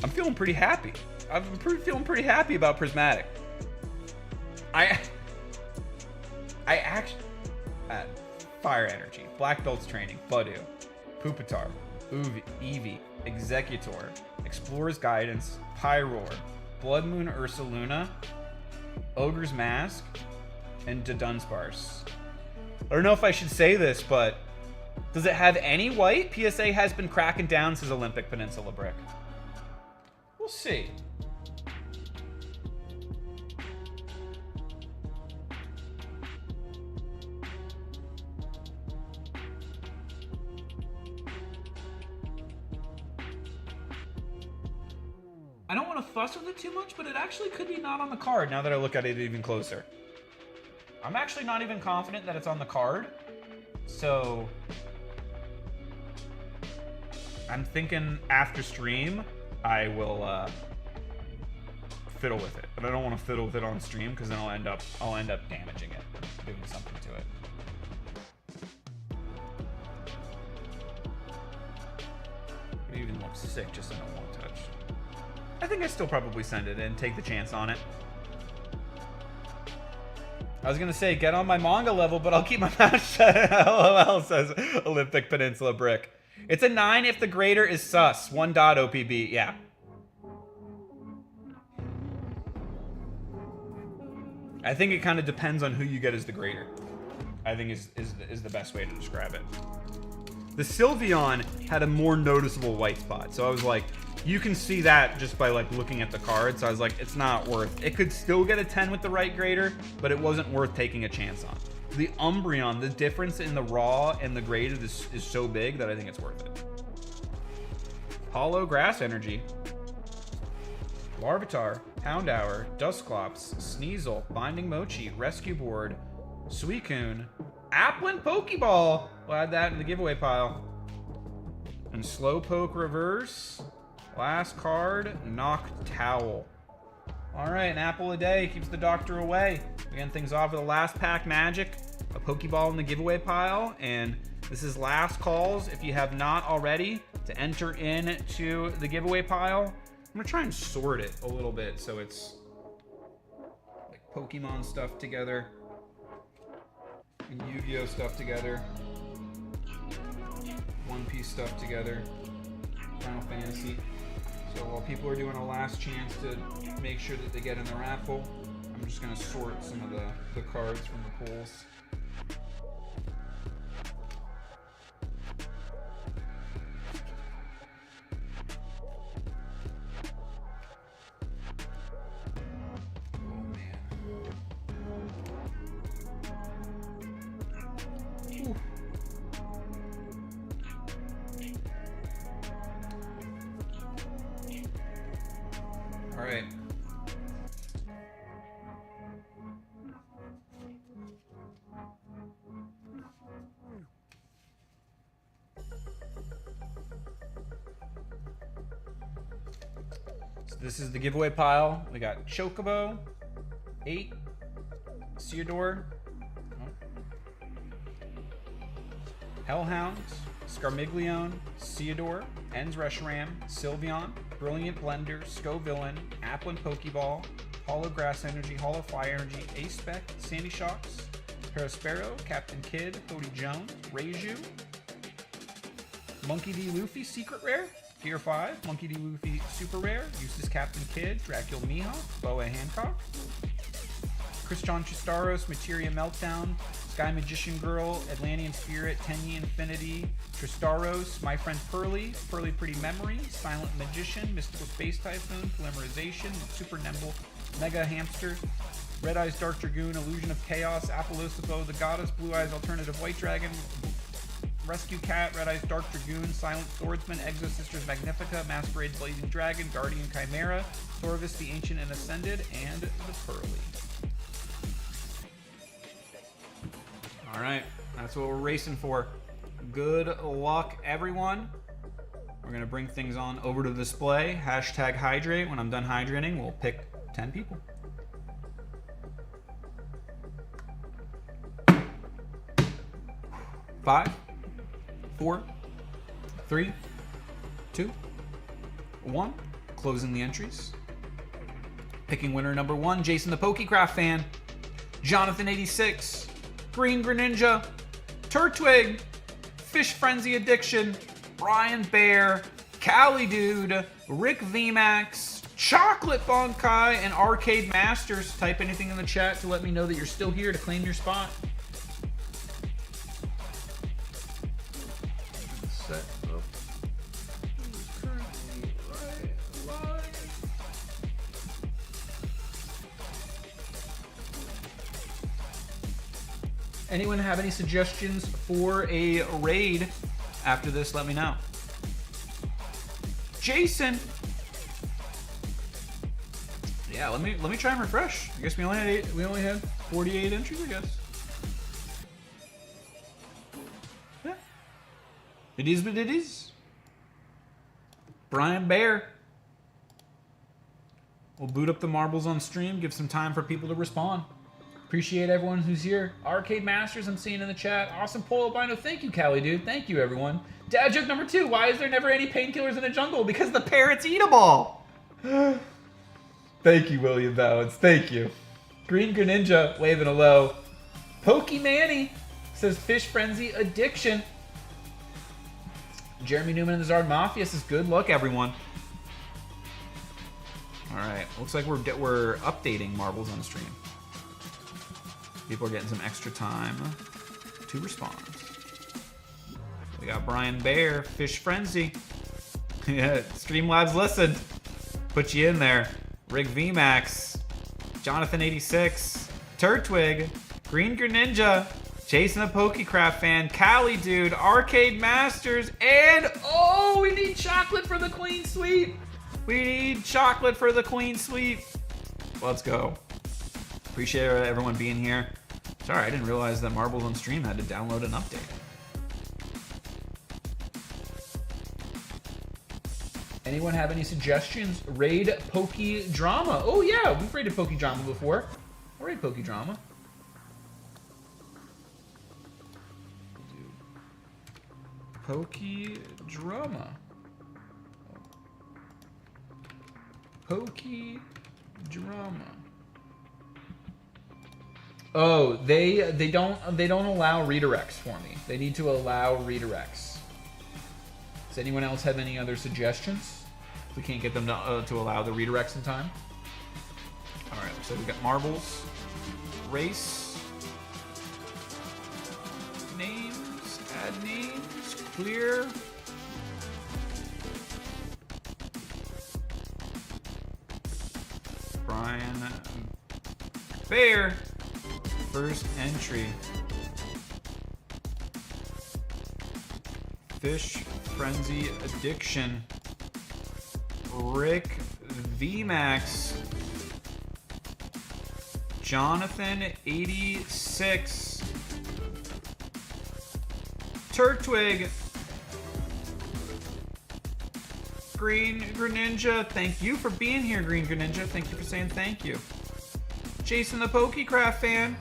feeling pretty happy. I'm feeling pretty happy about Prismatic. I actually Fire Energy, Black Belt's Training, Budu, Pupitar, Eevee, Executor, Explorer's Guidance, Pyroar, Blood Moon Ursaluna, Ogre's Mask, and Dunsparce. I don't know if I should say this, but does it have any white? PSA has been cracking down, says Olympic Peninsula Brick. We'll see. I don't want to fuss with it too much, but it actually could be not on the card now that I look at it even closer. I'm actually not even confident that it's on the card. So I'm thinking after stream, I will fiddle with it, but I don't want to fiddle with it on stream because then I'll end up damaging it, doing something to it. It even looks sick just in a one touch. I think I still probably send it and take the chance on it. I was gonna say get on my manga level, but I'll keep my mouth shut. LOL, says Olympic Peninsula Brick. It's a 9 if the grader is sus. 1 dot OPB. Yeah. I think it kind of depends on who you get as the grader. I think is the best way to describe it. The Sylveon had a more noticeable white spot, so I was like, you can see that just by like looking at the card. So I was like, it's not worth. It could still get a 10 with the right grader, but it wasn't worth taking a chance on. The Umbreon, the difference in the raw and the graded is so big that I think it's worth it. Hollow Grass Energy, Larvitar, Houndour, Dusclops, Sneasel, Binding Mochi, Rescue Board, Suicune, Applin Pokeball. We'll add that in the giveaway pile. And Slowpoke Reverse. Last card, Noctowl. All right, an apple a day keeps the doctor away. We're getting things off with the last pack magic, a Pokeball in the giveaway pile, and this is last calls if you have not already to enter into the giveaway pile. I'm gonna try and sort it a little bit so it's like Pokemon stuff together and Yu-Gi-Oh stuff together, One Piece stuff together, Final Fantasy. So while people are doing a last chance to make sure that they get in the raffle, I'm just gonna sort some of the cards from the pools. All right. So this is the giveaway pile. We got Chocobo, 8, Theodore, Hellhound, Scarmiglione, Theodore, Ends Reshiram, Sylveon, Brilliant Blender, Scovillain, Applin Pokeball, Hollow Grass Energy, Hollow Fire Energy, A-Spec, Sandy Shocks, Paraspero, Captain Kidd, Cody Jones, Reiju, Monkey D. Luffy, Secret Rare, Gear 5, Monkey D. Luffy, Super Rare, Eustace Captain Kidd, Dracula Mihawk, Boa Hancock, Christian Chistaros, Materia Meltdown, Sky Magician Girl, Atlantean Spirit, Tenyi Infinity, Tristaros, My Friend Pearly, Pearly Pretty Memory, Silent Magician, Mystical Space Typhoon, Polymerization, Super Nimble, Mega Hamster, Red Eyes Dark Dragoon, Illusion of Chaos, Apolosipo, The Goddess, Blue Eyes Alternative White Dragon, Rescue Cat, Red Eyes Dark Dragoon, Silent Swordsman, Exo Sisters Magnifica, Masquerade Blazing Dragon, Guardian Chimera, Thorvis the Ancient and Ascended, and the Pearly. All right, that's what we're racing for. Good luck, everyone. We're gonna bring things on over to the display. Hashtag hydrate. When I'm done hydrating, we'll pick 10 people. Five, 4, 3, 2, 1. Closing the entries. Picking winner number 1, Jason the Pokecraft fan, Jonathan86, Green Greninja, Turtwig, Fish Frenzy Addiction, Brian Bear, Cali Dude, Rick VMAX, Chocolate Bonkai, and Arcade Masters. Type anything in the chat to let me know that you're still here to claim your spot. Set up. Currently live. Anyone have any suggestions for a raid after this? Let me know. Jason. Yeah, let me try and refresh. I guess we only had 48 entries, I guess. Yeah. It is what it is. Brian Bear. We'll boot up the marbles on stream, give some time for people to respond. Appreciate everyone who's here. Arcade Masters, I'm seeing in the chat. Awesome poll, Albino. Thank you, Callie, dude. Thank you, everyone. Dad joke number 2. Why is there never any painkillers in the jungle? Because the parrots eat them all. Thank you, William Valens. Thank you. Green Greninja, waving a low. Pokey Manny says Fish Frenzy Addiction. Jeremy Newman and the Zard Mafia says good luck, everyone. All right, looks like we're updating marbles on stream. People are getting some extra time to respond. We got Brian Bear, Fish Frenzy. Yeah, Streamlabs listened. Put you in there. Rig VMAX, Jonathan86, Turtwig, Green Greninja, Jason the Pokecraft fan, Callie Dude, Arcade Masters, and oh, we need chocolate for the Queen Sweep. We need chocolate for the Queen Sweep. Let's go. Appreciate everyone being here. Sorry, I didn't realize that Marbles on Stream had to download an update. Anyone have any suggestions? Raid Poke Drama. Oh yeah, we've raided Poke Drama before. I'll raid Poke Drama. Poke Drama. Poke Drama. Oh, they don't allow redirects for me. They need to allow redirects. Does anyone else have any other suggestions? If we can't get them to allow the redirects in time. All right, so we got marbles, race, names, add names, clear. Brian Bear, first entry. Fish Frenzy Addiction. Rick VMAX. Jonathan 86. Turtwig. Green Greninja. Thank you for being here, Green Greninja. Thank you for saying thank you. Jason the Pokecraft fan.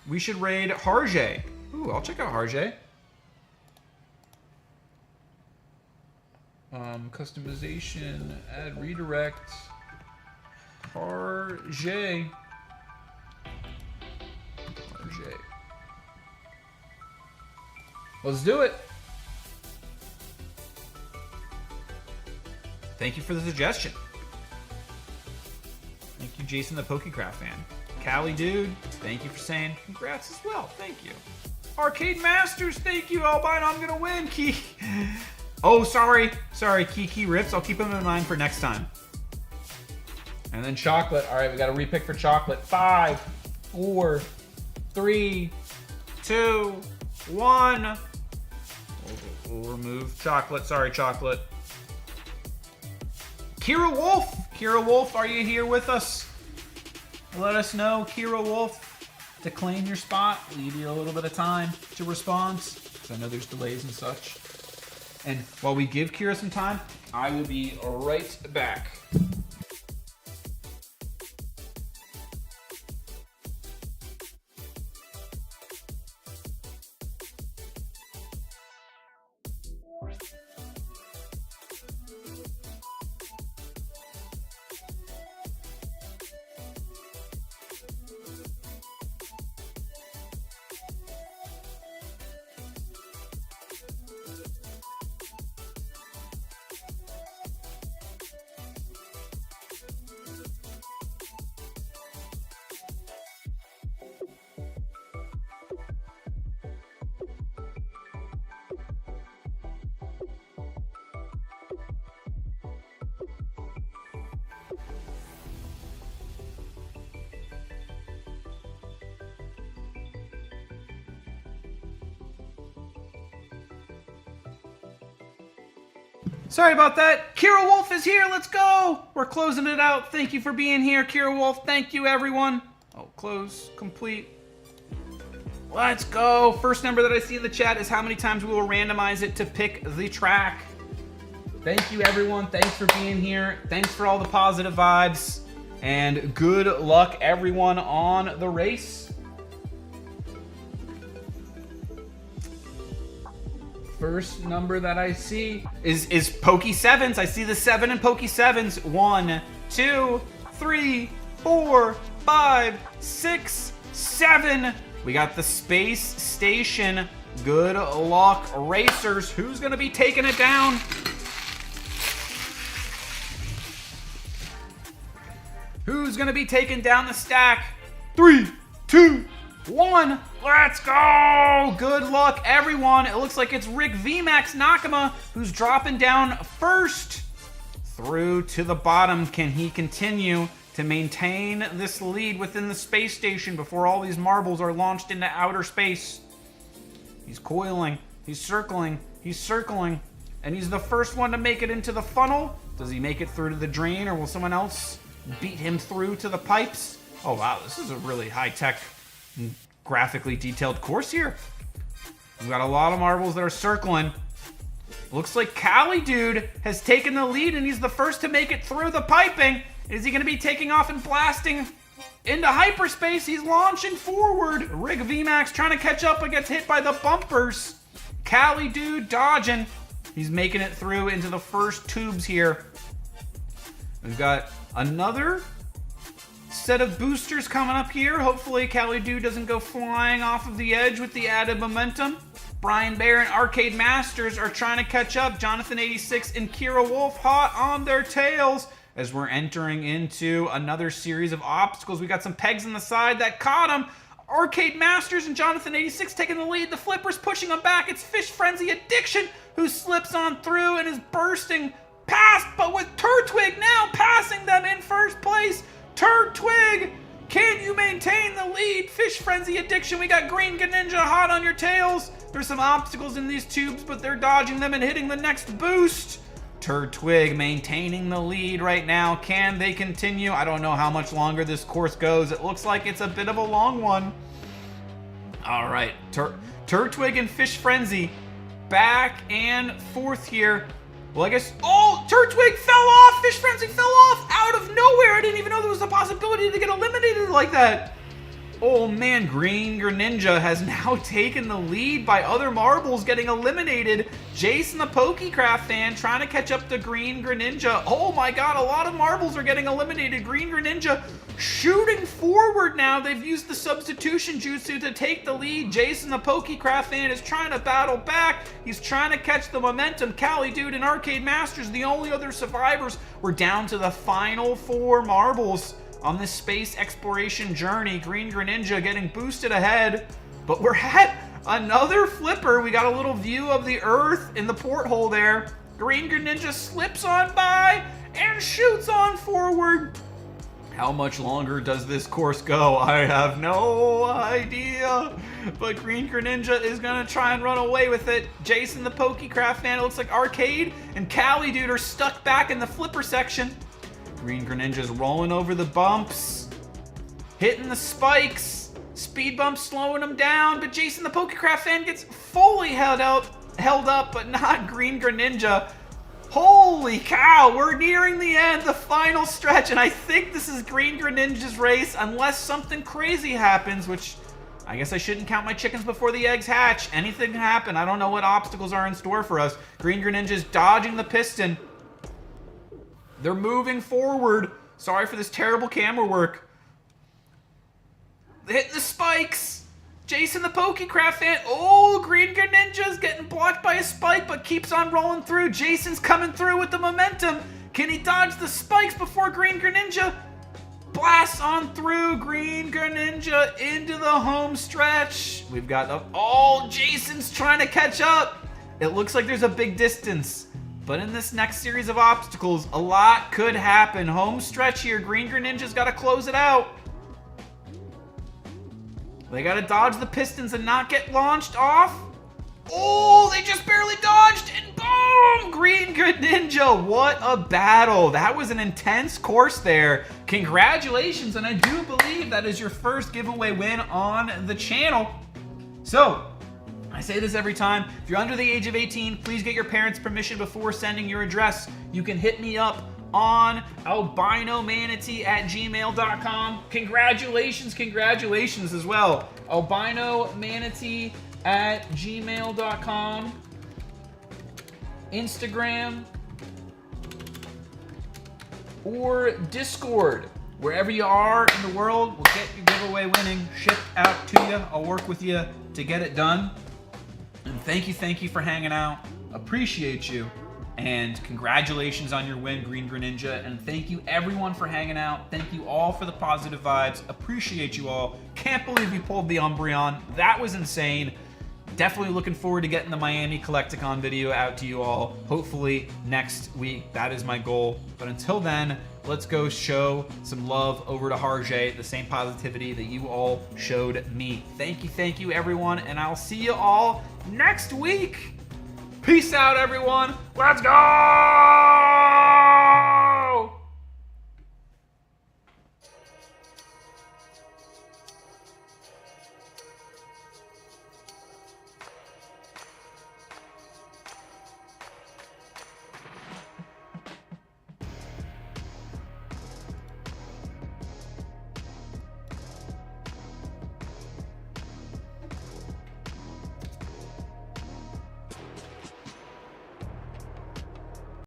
We should raid Harjay. Ooh, I'll check out Harjay. Customization, add redirect, Harjay. Let's do it. Thank you for the suggestion. Thank you, Jason the Pokecraft fan. Callie Dude, thank you for saying congrats as well. Thank you. Arcade Masters, thank you, Albino. I'm gonna win, Key. Oh, sorry, Kiki Rips. I'll keep them in mind for next time. And then chocolate. All right, we got to repick for chocolate. 5, 4, 3, 2, 1. We'll remove chocolate. Sorry, chocolate. Kira Wolf, are you here with us? Let us know, Kira Wolf, to claim your spot. We'll give you a little bit of time to respond, because I know there's delays and such. And while we give Kira some time, I will be right back. Sorry about that. Kira Wolf is here. Let's go. We're closing it out. Thank you for being here, Kira Wolf. Thank you, everyone. Oh, close. Complete. Let's go. First number that I see in the chat is how many times we will randomize it to pick the track. Thank you, everyone. Thanks for being here. Thanks for all the positive vibes. And good luck, everyone, on the race. First number that I see is Pokey Sevens. I see the 7 in Pokey Sevens. 1, 2, 3, 4, 5, 6, 7. We got the Space Station. Good luck, racers. Who's gonna be taking it down? Who's gonna be taking down the stack? 3, 2, 1. Let's go! Good luck, everyone. It looks like it's Rick VMAX Nakama who's dropping down first. Through to the bottom. Can he continue to maintain this lead within the space station before all these marbles are launched into outer space? He's coiling, he's circling, and he's the first one to make it into the funnel. Does he make it through to the drain, or will someone else beat him through to the pipes? Oh wow, this is a really high-tech, graphically detailed course here. We've got a lot of marbles that are circling. Looks like Cali Dude has taken the lead, and he's the first to make it through the piping. Is he going to be taking off and blasting into hyperspace? He's launching forward. Rig VMAX trying to catch up, but gets hit by the bumpers. Cali Dude dodging. He's making it through into the first tubes here. We've got another set of boosters coming up here. Hopefully Cali Dude doesn't go flying off of the edge with the added momentum. Brian Bear and Arcade Masters are trying to catch up. Jonathan 86 and Kira Wolf hot on their tails as we're entering into another series of obstacles. We got some pegs on the side that caught him. Arcade Masters and Jonathan 86 taking the lead. The Flippers pushing him back. It's Fish Frenzy Addiction who slips on through and is bursting past, but with Turtwig now passing them in first place. Turtwig, can you maintain the lead? Fish Frenzy Addiction, we got Green Ninja hot on your tails. There's some obstacles in these tubes, but they're dodging them and hitting the next boost. Turtwig maintaining the lead right now. Can they continue? I don't know how much longer this course goes. It looks like it's a bit of a long one. All right, Turtwig and Fish Frenzy back and forth here. Well, I guess, oh, Turtwig fell off. Fish Frenzy fell off out of nowhere. I didn't even know there was a possibility to get eliminated like that. Oh man, Green Greninja has now taken the lead by other marbles getting eliminated. Jason the Pokecraft fan trying to catch up to Green Greninja. Oh my god, a lot of marbles are getting eliminated. Green Greninja shooting forward now. They've used the substitution jutsu to take the lead. Jason the Pokecraft fan is trying to battle back. He's trying to catch the momentum. Cali Dude and Arcade Masters, the only other survivors. We're down to the final 4 marbles on this space exploration journey. Green Greninja getting boosted ahead, but we're at another flipper. We got a little view of the Earth in the porthole there. Green Greninja slips on by and shoots on forward. How much longer does this course go? I have no idea, but Green Greninja is gonna try and run away with it. Jason the Pokecraft fan, it looks like Arcade and Cali Dude are stuck back in the flipper section. Green Greninja's rolling over the bumps, hitting the spikes. Speed bumps slowing him down, but Jason the Pokecraft fan gets fully held up, but not Green Greninja. Holy cow, we're nearing the end, the final stretch, and I think this is Green Greninja's race unless something crazy happens, which I guess I shouldn't count my chickens before the eggs hatch. Anything can happen. I don't know what obstacles are in store for us. Green Greninja's dodging the piston. They're moving forward. Sorry for this terrible camera work. They hit the spikes. Jason the Pokecraft fan. Oh, Green Greninja's getting blocked by a spike, but keeps on rolling through. Jason's coming through with the momentum. Can he dodge the spikes before Green Greninja blasts on through? Green Greninja into the home stretch. We've got, oh, Jason's trying to catch up. It looks like there's a big distance. But in this next series of obstacles, a lot could happen. Home stretch here. Green Greninja's got to close it out. They got to dodge the pistons and not get launched off. Oh, they just barely dodged, and boom! Green Greninja, what a battle. That was an intense course there. Congratulations, and I do believe that is your first giveaway win on the channel. So, I say this every time. If you're under the age of 18, please get your parents' permission before sending your address. You can hit me up on AlbinoManatee@gmail.com. Congratulations as well. AlbinoManatee@gmail.com. Instagram or Discord. Wherever you are in the world, we'll get your giveaway winning shipped out to you. I'll work with you to get it done. And thank you for hanging out. Appreciate you. And congratulations on your win, Green Greninja. And thank you everyone for hanging out. Thank you all for the positive vibes. Appreciate you all. Can't believe we pulled the UMBREON. That was insane. Definitely looking forward to getting the Miami Collecticon video out to you all. Hopefully next week. That is my goal. But until then, let's go show some love over to Harjay, the same positivity that you all showed me. Thank you everyone, and I'll see you all next week. Peace out, everyone. Let's go!